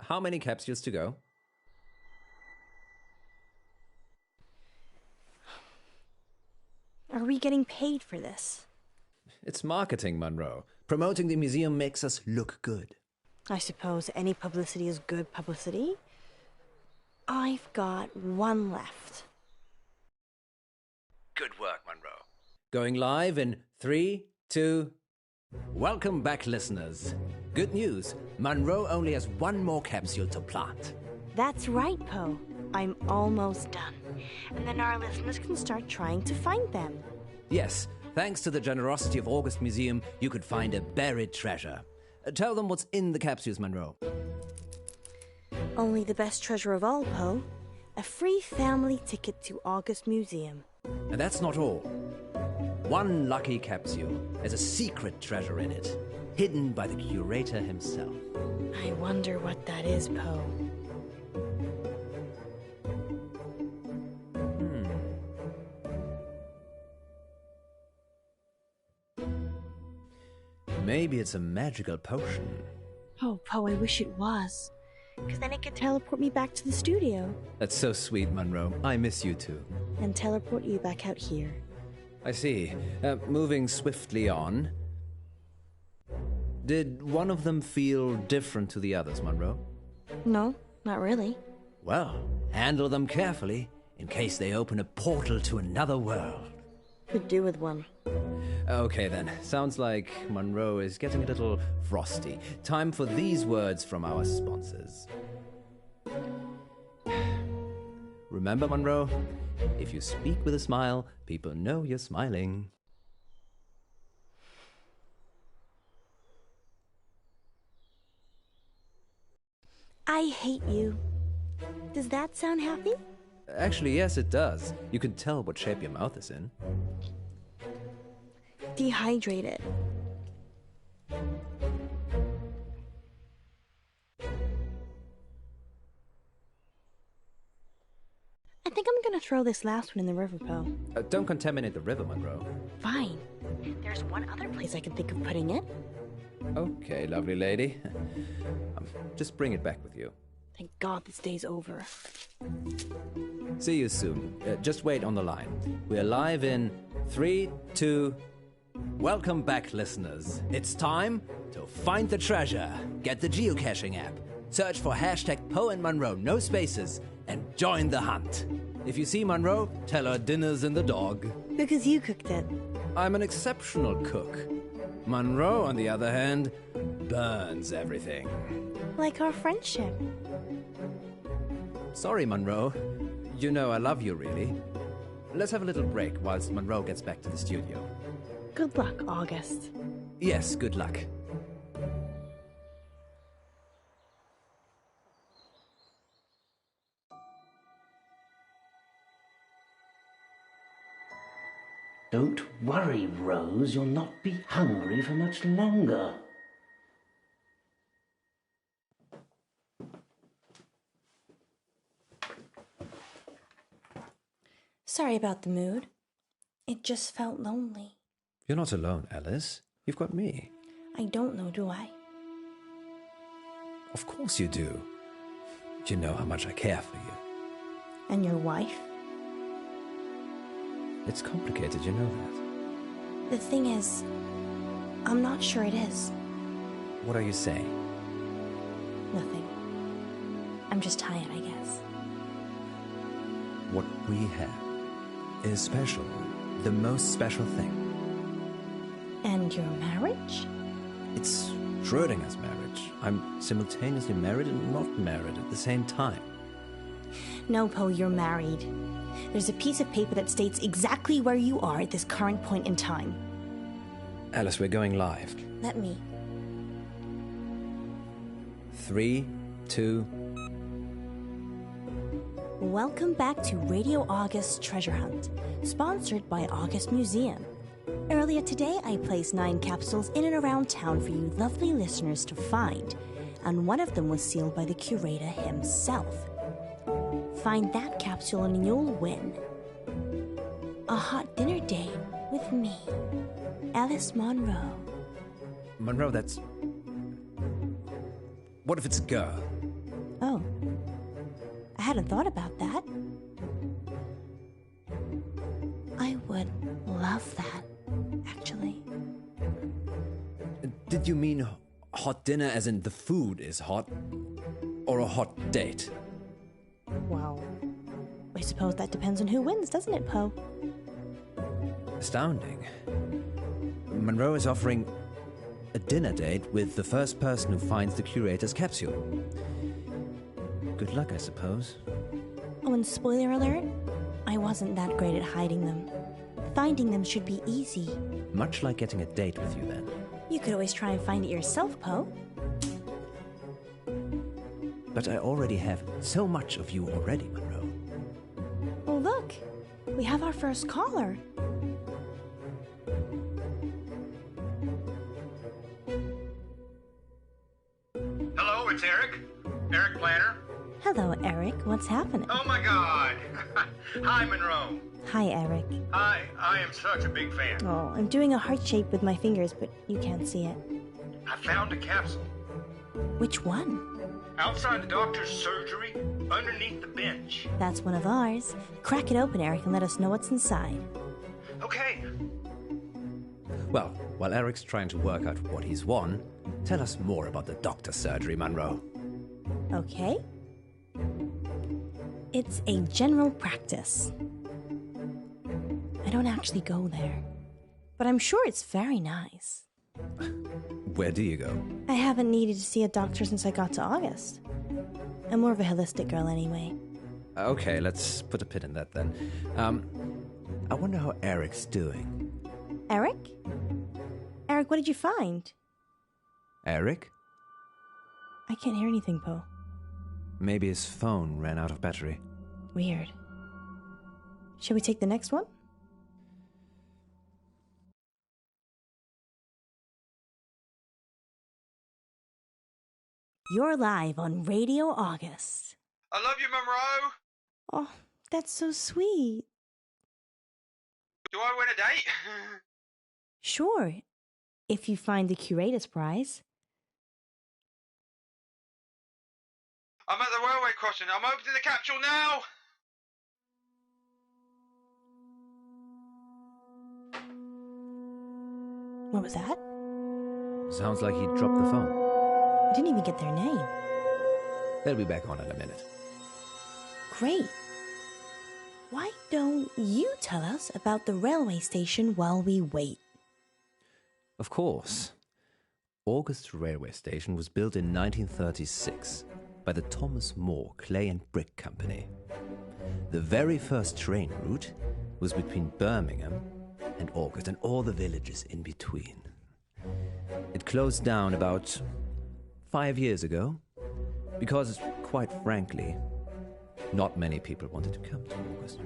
How many capsules to go? Are we getting paid for this? It's marketing, Munroe. Promoting the museum makes us look good. I suppose any publicity is good publicity. I've got one left. Good work, Munroe. Going live in 3, 2... Welcome back, listeners. Good news. Munroe only has one more capsule to plant. That's right, Poe. I'm almost done. And then our listeners can start trying to find them. Yes, thanks to the generosity of August Museum, you could find a buried treasure. Tell them what's in the capsules, Munroe. Only the best treasure of all, Poe. A free family ticket to August Museum. And that's not all. One lucky capsule has a secret treasure in it, hidden by the curator himself. I wonder what that is, Poe. Maybe it's a magical potion. Oh, Poe, I wish it was. Because then it could teleport me back to the studio. That's so sweet, Munroe. I miss you too. And teleport you back out here. I see. Moving swiftly on. Did one of them feel different to the others, Munroe? No, not really. Well, handle them carefully, in case they open a portal to another world. Could do with one. Okay then, sounds like Munroe is getting a little frosty. Time for these words from our sponsors. Remember, Munroe, if you speak with a smile, people know you're smiling. I hate you. Does that sound happy? Actually, yes, it does. You can tell what shape your mouth is in. Dehydrated. I think I'm gonna throw this last one in the river, Poe. Don't contaminate the river, Munroe. Fine. There's one other place I can think of putting it. Okay, lovely lady. Just bring it back with you. Thank God this day's over. See you soon. Just wait on the line. We're live in 3, 2... Welcome back, listeners. It's time to find the treasure. Get the geocaching app. Search for #Poe and Munroe, no spaces, and join the hunt. If you see Munroe, tell her dinner's in the dog. Because you cooked it. I'm an exceptional cook. Munroe, on the other hand, burns everything. Like our friendship. Sorry, Munroe. You know I love you, really. Let's have a little break whilst Munroe gets back to the studio. Good luck, August. Yes, good luck. Don't worry, Rose. You'll not be hungry for much longer. Sorry about the mood. It just felt lonely. You're not alone, Alice. You've got me. I don't know, do I? Of course you do. You know how much I care for you. And your wife? It's complicated, you know that. The thing is, I'm not sure it is. What are you saying? Nothing. I'm just tired, I guess. What we have is special. The most special thing. And your marriage? It's Schrödinger's marriage. I'm simultaneously married and not married at the same time. No, Poe, you're married. There's a piece of paper that states exactly where you are at this current point in time. Alice, we're going live. Let me. 3, 2... Welcome back to Radio August's Treasure Hunt, sponsored by August Museum. Earlier today, I placed 9 capsules in and around town for you lovely listeners to find, and one of them was sealed by the curator himself. Find that capsule and you'll win. A hot dinner date with me, Alice Munroe. Munroe, that's... What if it's a girl? Oh. I hadn't thought about that. I would love that, actually. Did you mean hot dinner as in the food is hot? Or a hot date? Well, I suppose that depends on who wins, doesn't it, Poe? Astounding. Munroe is offering a dinner date with the first person who finds the curator's capsule. Good luck, I suppose. Oh, and spoiler alert, I wasn't that great at hiding them. Finding them should be easy. Much like getting a date with you, then. You could always try and find it yourself, Poe. But I already have so much of you already, Munroe. Oh, look. We have our first caller. Hello, it's Eric. Eric Planner. Hello, Eric. What's happening? Oh my God. Hi, Monroe. Hi, Eric. Hi, I am such a big fan. Oh, I'm doing a heart shape with my fingers, but you can't see it. I found a capsule. Which one? Outside the doctor's surgery, underneath the bench. That's one of ours. Crack it open, Eric, and let us know what's inside. Okay. Well, while Eric's trying to work out what he's won, tell us more about the doctor's surgery, Munroe. Okay. It's a general practice. I don't actually go there, but I'm sure it's very nice. Where do you go? I haven't needed to see a doctor since I got to August. I'm more of a holistic girl anyway. Okay, let's put a pin in that then. I wonder how Eric's doing. Eric? Eric, what did you find? Eric? I can't hear anything, Poe. Maybe his phone ran out of battery. Weird. Shall we take the next one? You're live on Radio August. I love you, Monroe. Oh, that's so sweet. Do I win a date? Sure, if you find the curator's prize. I'm at the railway crossing. I'm opening the capsule now. What was that? Sounds like he dropped the phone. I didn't even get their name. They'll be back on in a minute. Great. Why don't you tell us about the railway station while we wait? Of course. August Railway Station was built in 1936 by the Thomas More Clay and Brick Company. The very first train route was between Birmingham and August and all the villages in between. It closed down about 5 years ago because, quite frankly, not many people wanted to come to August.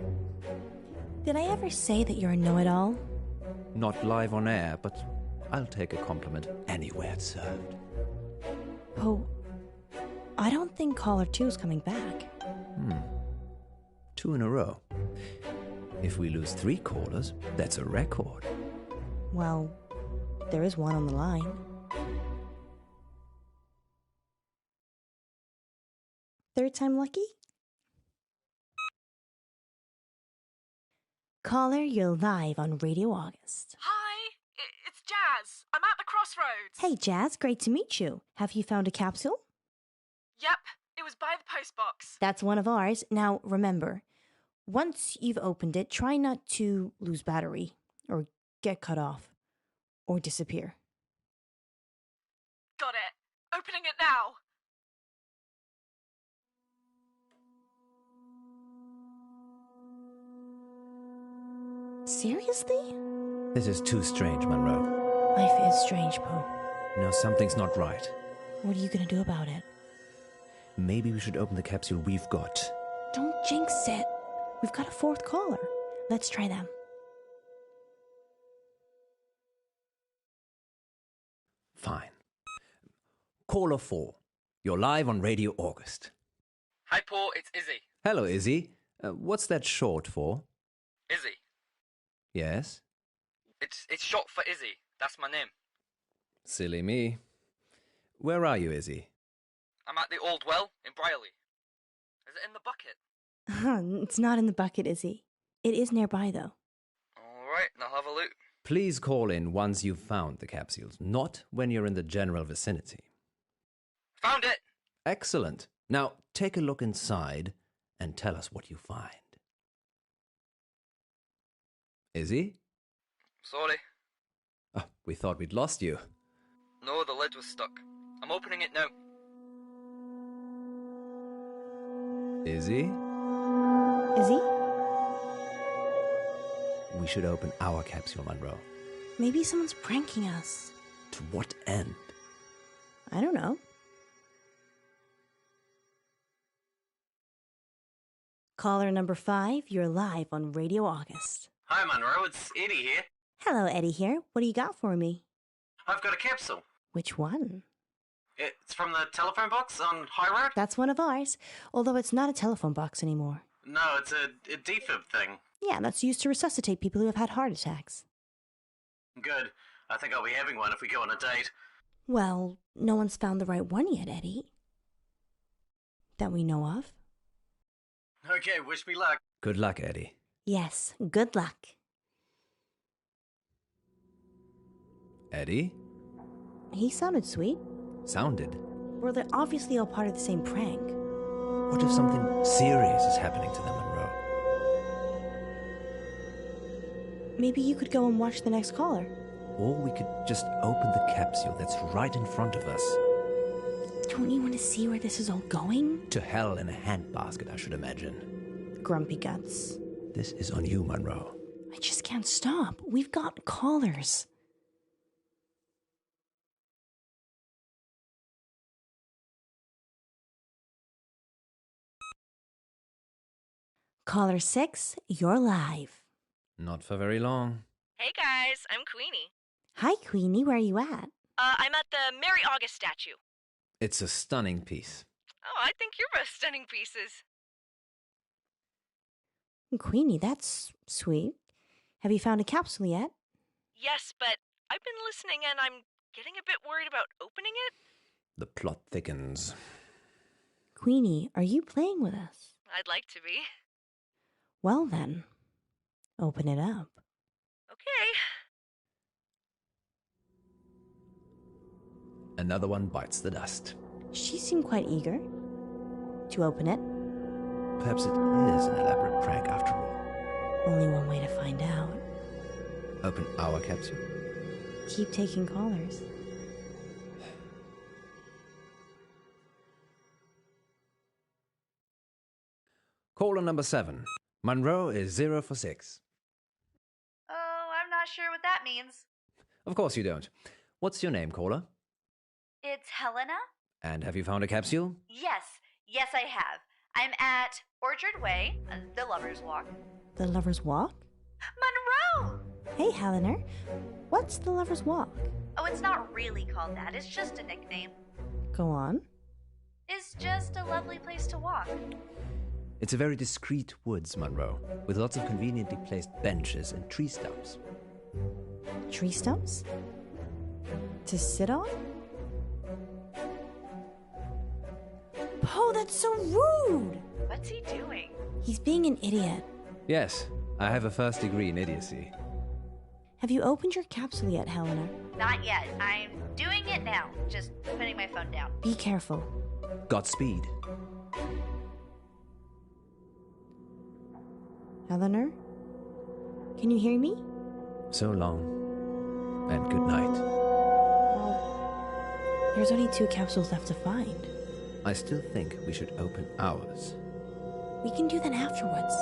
Did I ever say that you're a know-it-all? Not live on air, but I'll take a compliment anywhere it's served. Oh, I don't think caller 2 is coming back. 2 in a row. If we lose 3 callers, that's a record. Well, there is one on the line. Third time lucky? Caller, you're live on Radio August. Hi, it's Jazz. I'm at the crossroads. Hey, Jazz, great to meet you. Have you found a capsule? Yep, it was by the postbox. That's one of ours. Now, remember, once you've opened it, try not to lose battery, or get cut off, or disappear. Got it. Opening it now. Seriously? This is too strange, Munroe. Life is strange, Poe. No, something's not right. What are you gonna do about it? Maybe we should open the capsule we've got. Don't jinx it. We've got a 4th caller. Let's try them. Fine. Caller 4. You're live on Radio August. Hi, Paul. It's Izzy. Hello, Izzy. What's that short for? Izzy. Yes? It's short for Izzy. That's my name. Silly me. Where are you, Izzy? I'm at the Old Well in Brierley. Is it in the bucket? It's not in the bucket, Izzy. It is nearby, though. All right, I'll have a look. Please call in once you've found the capsules, not when you're in the general vicinity. Found it! Excellent. Now, take a look inside and tell us what you find. Izzy? Sorry. Oh, we thought we'd lost you. No, the lid was stuck. I'm opening it now. Izzy? Izzy? we should open our capsule, Munroe. Maybe someone's pranking us. To what end? I don't know. Caller number 5, you're live on Radio August. Hi, Munroe. It's Eddie here. Hello, Eddie here. What do you got for me? I've got a capsule. Which one? It's from the telephone box on High Road. That's one of ours, although it's not a telephone box anymore. No, it's a defib thing. Yeah, that's used to resuscitate people who have had heart attacks. Good. I think I'll be having one if we go on a date. Well, no one's found the right one yet, Eddie. That we know of. Okay, wish me luck. Good luck, Eddie. Yes, good luck. Eddie? He sounded sweet. Sounded? Well, they're obviously all part of the same prank. What if something serious is happening to them, Munroe? Maybe you could go and watch the next caller. Or we could just open the capsule that's right in front of us. Don't you want to see where this is all going? To hell in a handbasket, I should imagine. Grumpy guts. This is on you, Munroe. I just can't stop. We've got callers. Caller 6, you're live. Not for very long. Hey guys, I'm Queenie. Hi, Queenie. Where are you at? I'm at the Mary August statue. It's a stunning piece. Oh, I think you're both stunning pieces. Queenie, that's sweet. Have you found a capsule yet? Yes, but I've been listening and I'm getting a bit worried about opening it. The plot thickens. Queenie, are you playing with us? I'd like to be. Well then, open it up. Okay. Another one bites the dust. She seemed quite eager to open it. Perhaps it is an elaborate prank after all. Only one way to find out. Open our capsule. Keep taking callers. Caller number 7. Munroe is 0 for 6. Oh, I'm not sure what that means. Of course you don't. What's your name, caller? It's Helena? And have you found a capsule? Yes, I have. I'm at Orchard Way, the Lover's Walk. The Lover's Walk? Munroe! Hey, Helena. What's the Lover's Walk? Oh, it's not really called that. It's just a nickname. Go on. It's just a lovely place to walk. It's a very discreet woods, Munroe, with lots of conveniently placed benches and tree stumps. Tree stumps? To sit on? Poe, that's so rude! What's he doing? He's being an idiot. Yes, I have a first degree in idiocy. Have you opened your capsule yet, Helena? Not yet. I'm doing it now. Just putting my phone down. Be careful. Godspeed. Eleanor? Can you hear me? So long. And good night. Well, there's only 2 capsules left to find. I still think we should open ours. We can do that afterwards.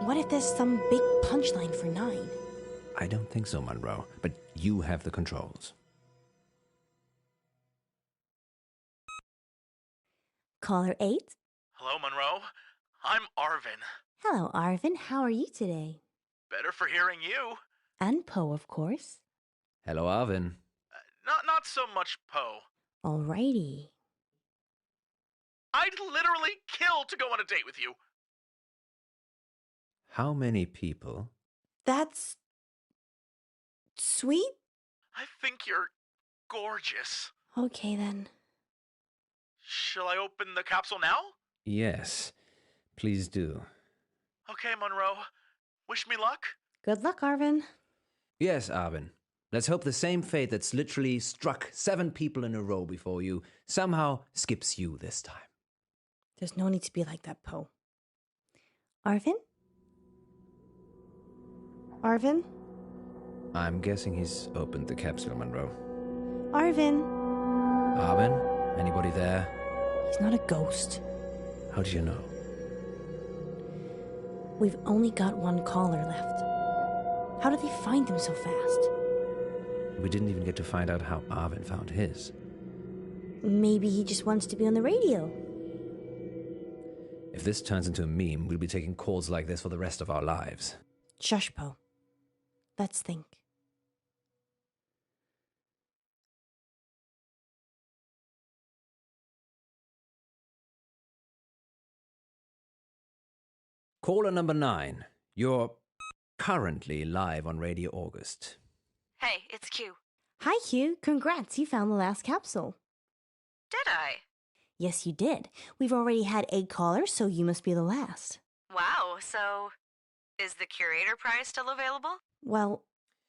What if there's some big punchline for 9? I don't think so, Munroe, but you have the controls. Caller 8. Hello, Munroe. I'm Arvin. Hello, Arvin. How are you today? Better for hearing you. And Poe, of course. Hello, Arvin. Not so much Poe. Alrighty. I'd literally kill to go on a date with you. How many people? That's sweet. I think you're gorgeous. Okay, then. Shall I open the capsule now? Yes, please do. Okay, Munroe. Wish me luck. Good luck, Arvin. Yes, Arvin. Let's hope the same fate that's literally struck 7 people in a row before you somehow skips you this time. There's no need to be like that, Poe. Arvin? Arvin? I'm guessing he's opened the capsule, Munroe. Arvin? Arvin? Anybody there? He's not a ghost. How do you know? We've only got 1 caller left. How did they find them so fast? We didn't even get to find out how Arvin found his. Maybe he just wants to be on the radio. If this turns into a meme, we'll be taking calls like this for the rest of our lives. Shush, Poe. Let's think. Caller number 9. You're currently live on Radio August. Hey, it's Q. Hi, Q. Congrats, you found the last capsule. Did I? Yes, you did. We've already had 8 callers, so you must be the last. Wow, so is the curator prize still available? Well,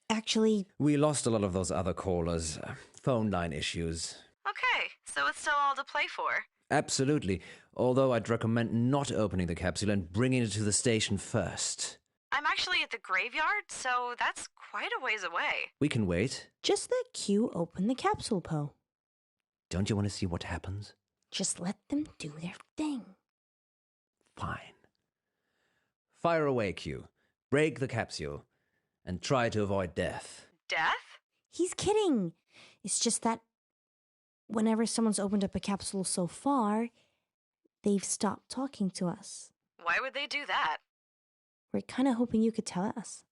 actually... We lost a lot of those other callers. Phone line issues. Okay, so it's still all to play for. Absolutely. Although I'd recommend not opening the capsule and bringing it to the station first. I'm actually at the graveyard, so that's quite a ways away. We can wait. Just let Q open the capsule, Poe. Don't you want to see what happens? Just let them do their thing. Fine. Fire away, Q. Break the capsule. And try to avoid death. Death? He's kidding. It's just that whenever someone's opened up a capsule so far, they've stopped talking to us. Why would they do that? We're kind of hoping you could tell us.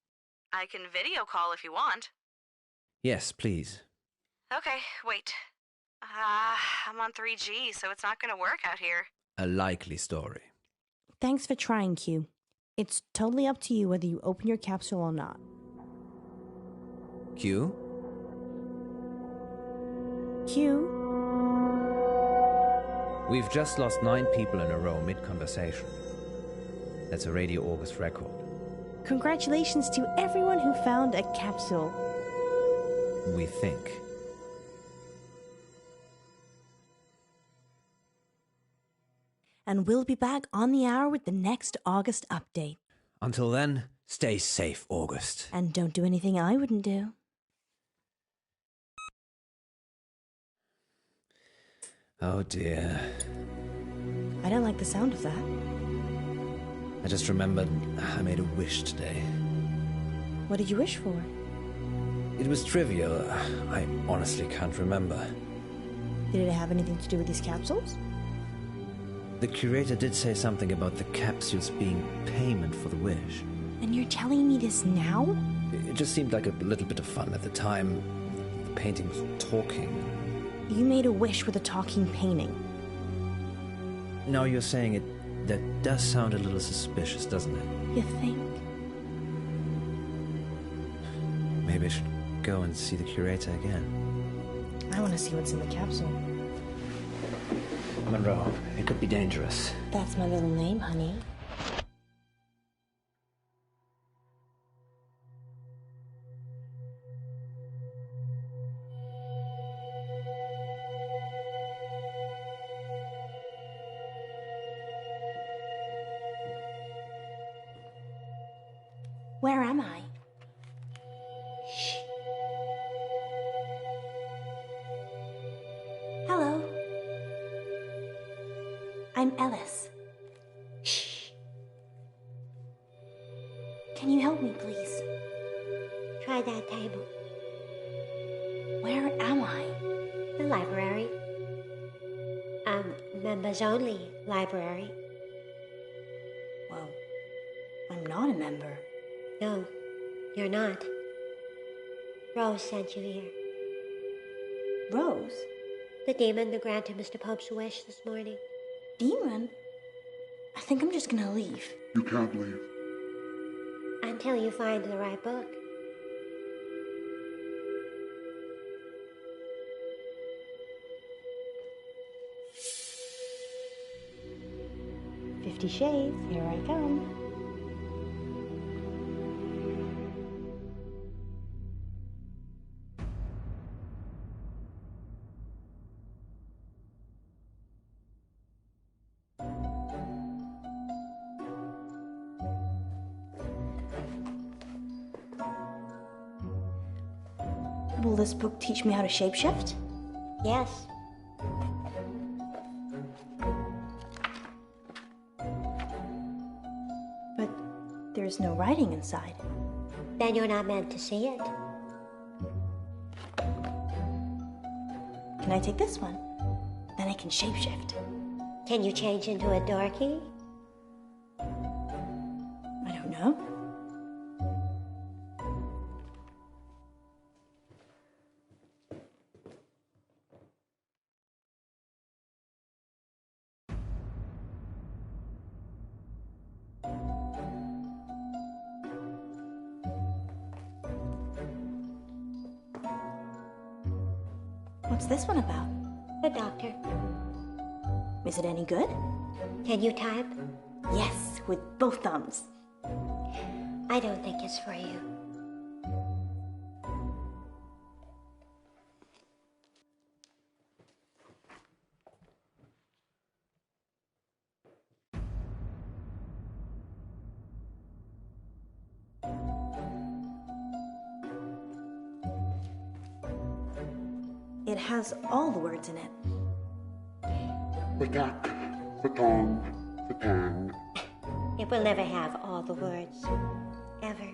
I can video call if you want. Yes, please. Okay, wait. I'm on 3G, so it's not going to work out here. A likely story. Thanks for trying, Q. It's totally up to you whether you open your capsule or not. Q? Q? We've just lost 9 people in a row mid-conversation. That's a Radio August record. Congratulations to everyone who found a capsule. We think. And we'll be back on the hour with the next August update. Until then, stay safe, August. And don't do anything I wouldn't do. Oh dear. I don't like the sound of that. I just remembered I made a wish today. What did you wish for? It was trivial. I honestly can't remember. Did it have anything to do with these capsules? The curator did say something about the capsules being payment for the wish. And you're telling me this now? It just seemed like a little bit of fun at the time. The painting was talking. You made a wish with a talking painting. Now you're saying it, that does sound a little suspicious, doesn't it? You think? Maybe I should go and see the curator again. I want to see what's in the capsule. Munroe, it could be dangerous. That's my little name, honey. Where am I? Shh. Hello. I'm Ellis. Shh. Can you help me, please? Try that table. Where am I? The library. Members only library. Well, I'm not a member. No, you're not. Rose sent you here. Rose? The demon that granted Mr. Pope's wish this morning. Demon? I think I'm just gonna leave. You can't leave. Until you find the right book. $50 Shades, here I come. Will this book teach me how to shapeshift? Yes. But there's no writing inside. Then you're not meant to see it. Can I take this one? Then I can shapeshift. Can you change into a darky? I don't know. What's this one about? The doctor. Is it any good? Can you type? Yes, with both thumbs. I don't think it's for you. It has all the words in it. The duck, the tongue, the tongue. It will never have all the words. Ever.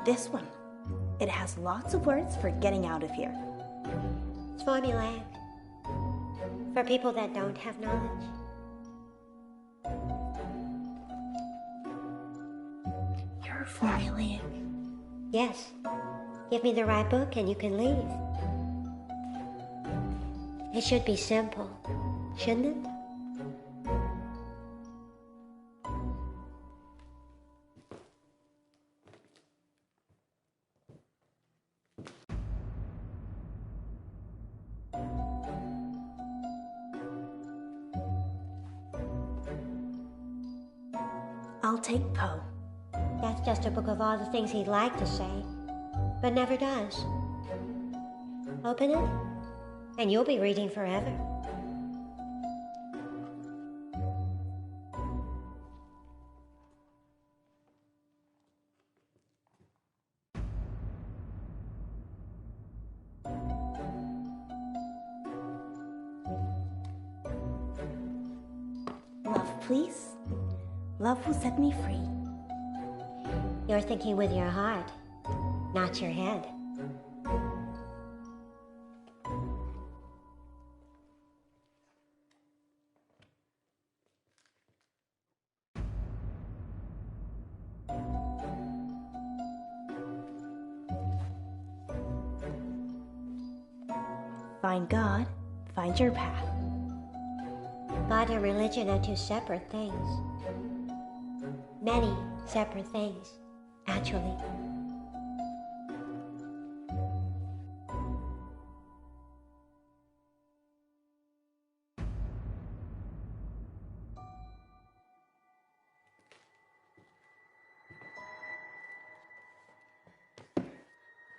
This one. It has lots of words for getting out of here. It's formulaic. For people that don't have knowledge. You're formulaic. Yes. Give me the right book and you can leave. It should be simple, shouldn't it? I'll take Poe. That's just a book of all the things he'd like to say, but never does. Open it, and you'll be reading forever. Love, please. Love will set me free. You're thinking with your heart, not your head. Find God, find your path. God and religion are two separate things. Many separate things, actually.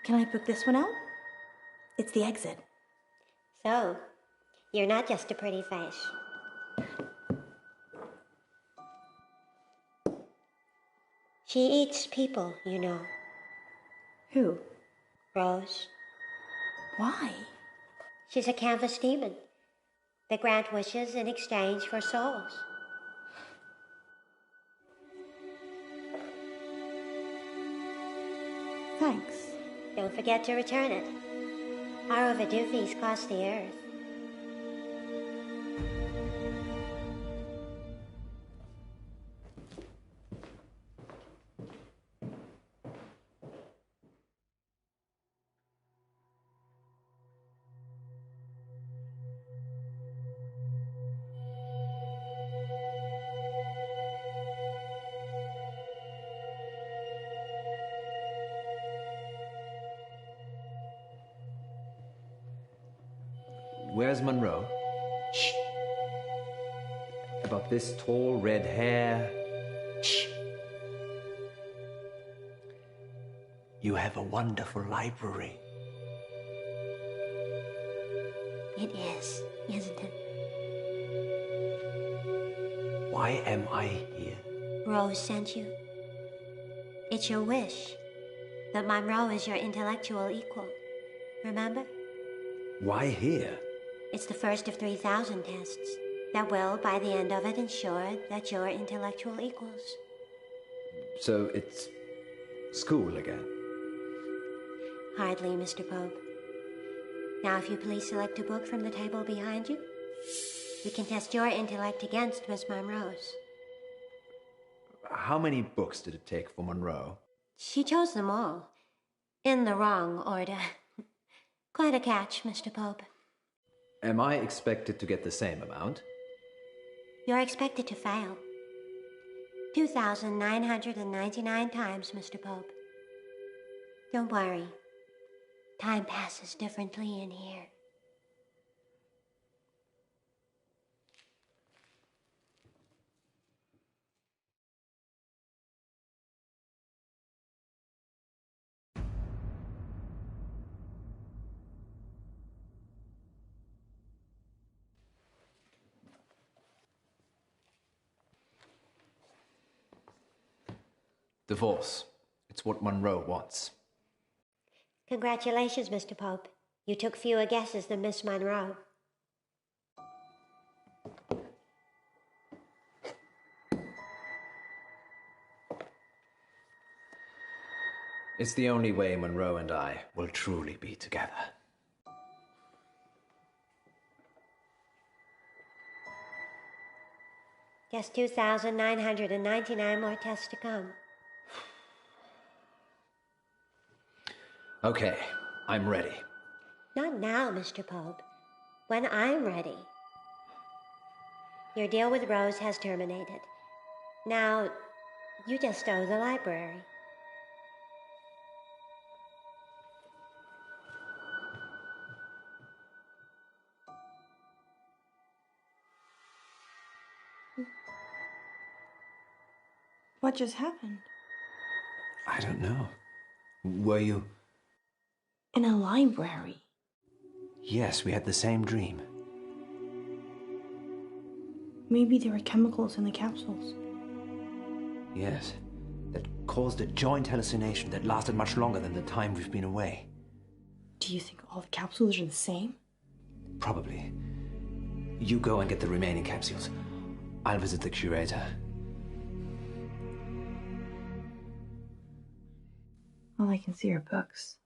Can I book this one out? It's the exit. So, you're not just a pretty face. She eats people, you know. Who? Rose. Why? She's a canvas demon. They grant wishes in exchange for souls. Thanks. Don't forget to return it. Our overdue fees cost the earth. Where's Munroe? Shh. About this tall red hair. Shh. You have a wonderful library. It is, isn't it? Why am I here? Rose sent you. It's your wish that Munroe is your intellectual equal. Remember? Why here? It's the first of 3,000 tests that will, by the end of it, ensure that you're intellectual equals. So it's school again? Hardly, Mr. Pope. Now, if you please select a book from the table behind you, we can test your intellect against Miss Munroe's. How many books did it take for Munroe? She chose them all, in the wrong order. Quite a catch, Mr. Pope. Am I expected to get the same amount? You're expected to fail. 2,999 times, Mr. Pope. Don't worry. Time passes differently in here. Divorce. It's what Munroe wants. Congratulations, Mr. Pope. You took fewer guesses than Miss Munroe. It's the only way Munroe and I will truly be together. Just 2,999 more tests to come. Okay, I'm ready. Not now, Mr. Pope. When I'm ready. Your deal with Rose has terminated. Now, you just owe the library. What just happened? I don't know. Were you? In a library. Yes, we had the same dream. Maybe there were chemicals in the capsules. Yes, that caused a joint hallucination that lasted much longer than the time we've been away. Do you think all the capsules are the same? Probably. You go and get the remaining capsules. I'll visit the curator. All I can see are books.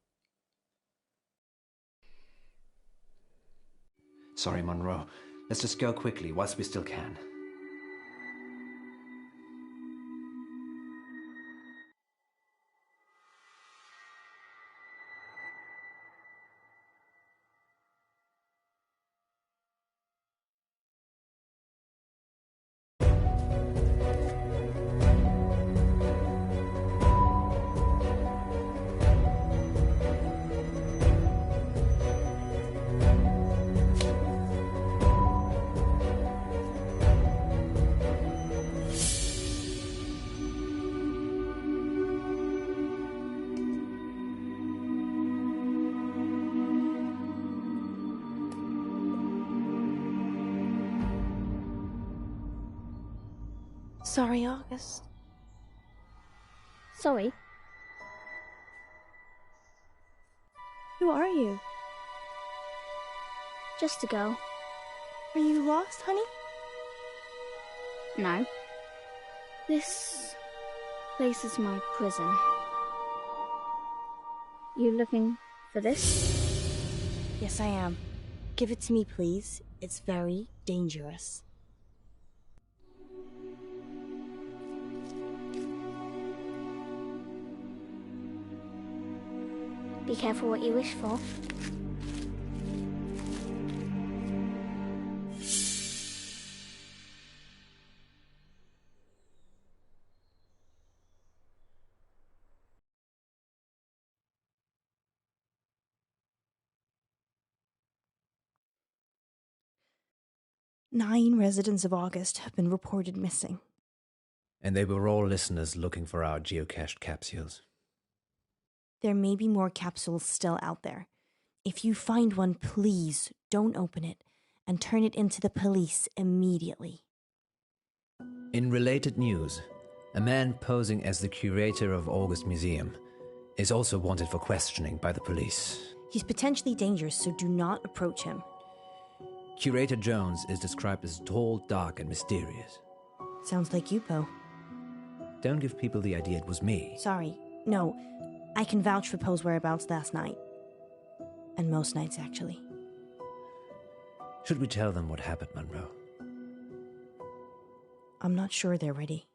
Sorry, Munroe. Let's just go quickly whilst we still can. Sorry, August. Sorry? Who are you? Just a girl. Are you lost, honey? No. This place is my prison. You looking for this? Yes, I am. Give it to me, please. It's very dangerous. Be careful what you wish for. Nine residents of August have been reported missing. And they were all listeners looking for our geocached capsules. There may be more capsules still out there. If you find one, please don't open it and turn it into the police immediately. In related news, a man posing as the curator of August Museum is also wanted for questioning by the police. He's potentially dangerous, so do not approach him. Curator Jones is described as tall, dark, and mysterious. Sounds like you, Poe. Don't give people the idea it was me. Sorry. No, I can vouch for Poe's whereabouts last night. And most nights, actually. Should we tell them what happened, Munroe? I'm not sure they're ready.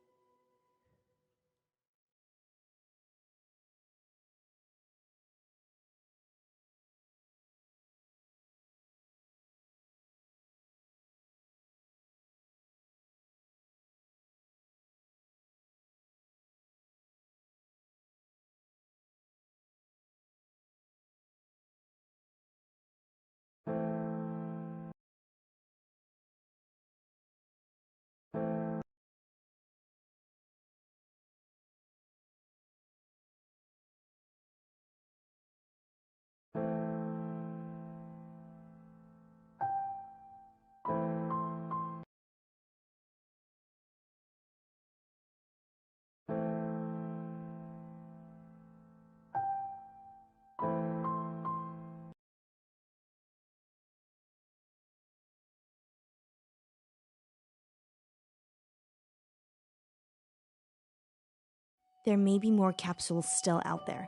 There may be more capsules still out there.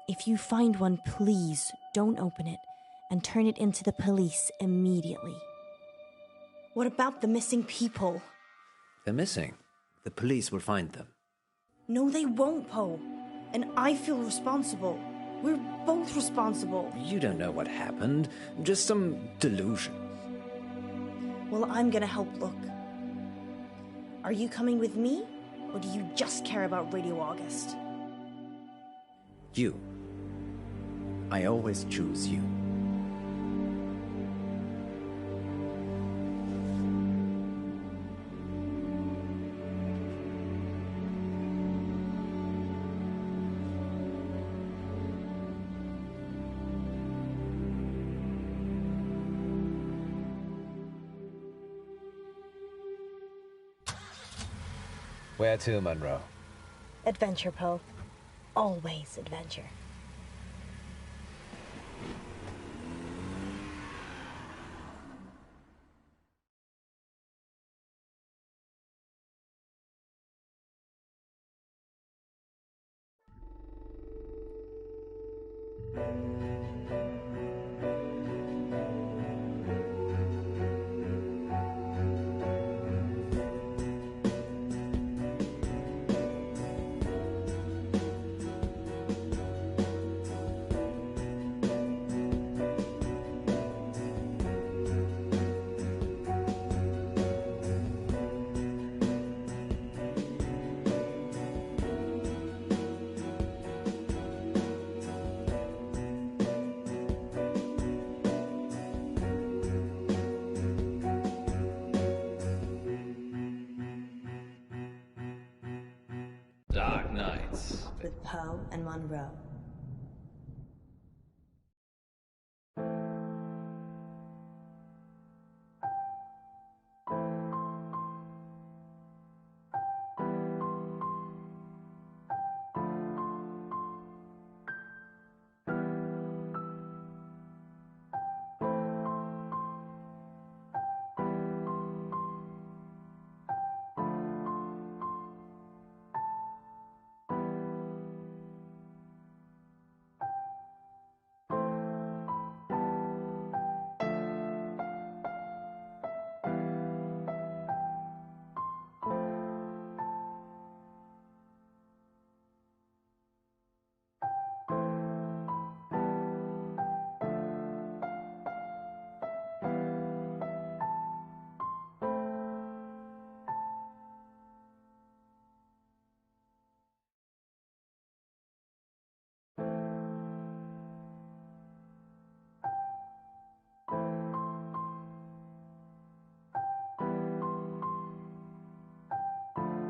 If you find one, please don't open it and turn it into the police immediately. What about the missing people? They're missing. The police will find them. No, they won't, Poe. And I feel responsible. We're both responsible. You don't know what happened. Just some delusion. Well, I'm gonna help look. Are you coming with me? Or do you just care about Radio August? You. I always choose you. Where to, Munroe? Adventure, Poe. Always adventure. Dark Nights with Poe and Munroe.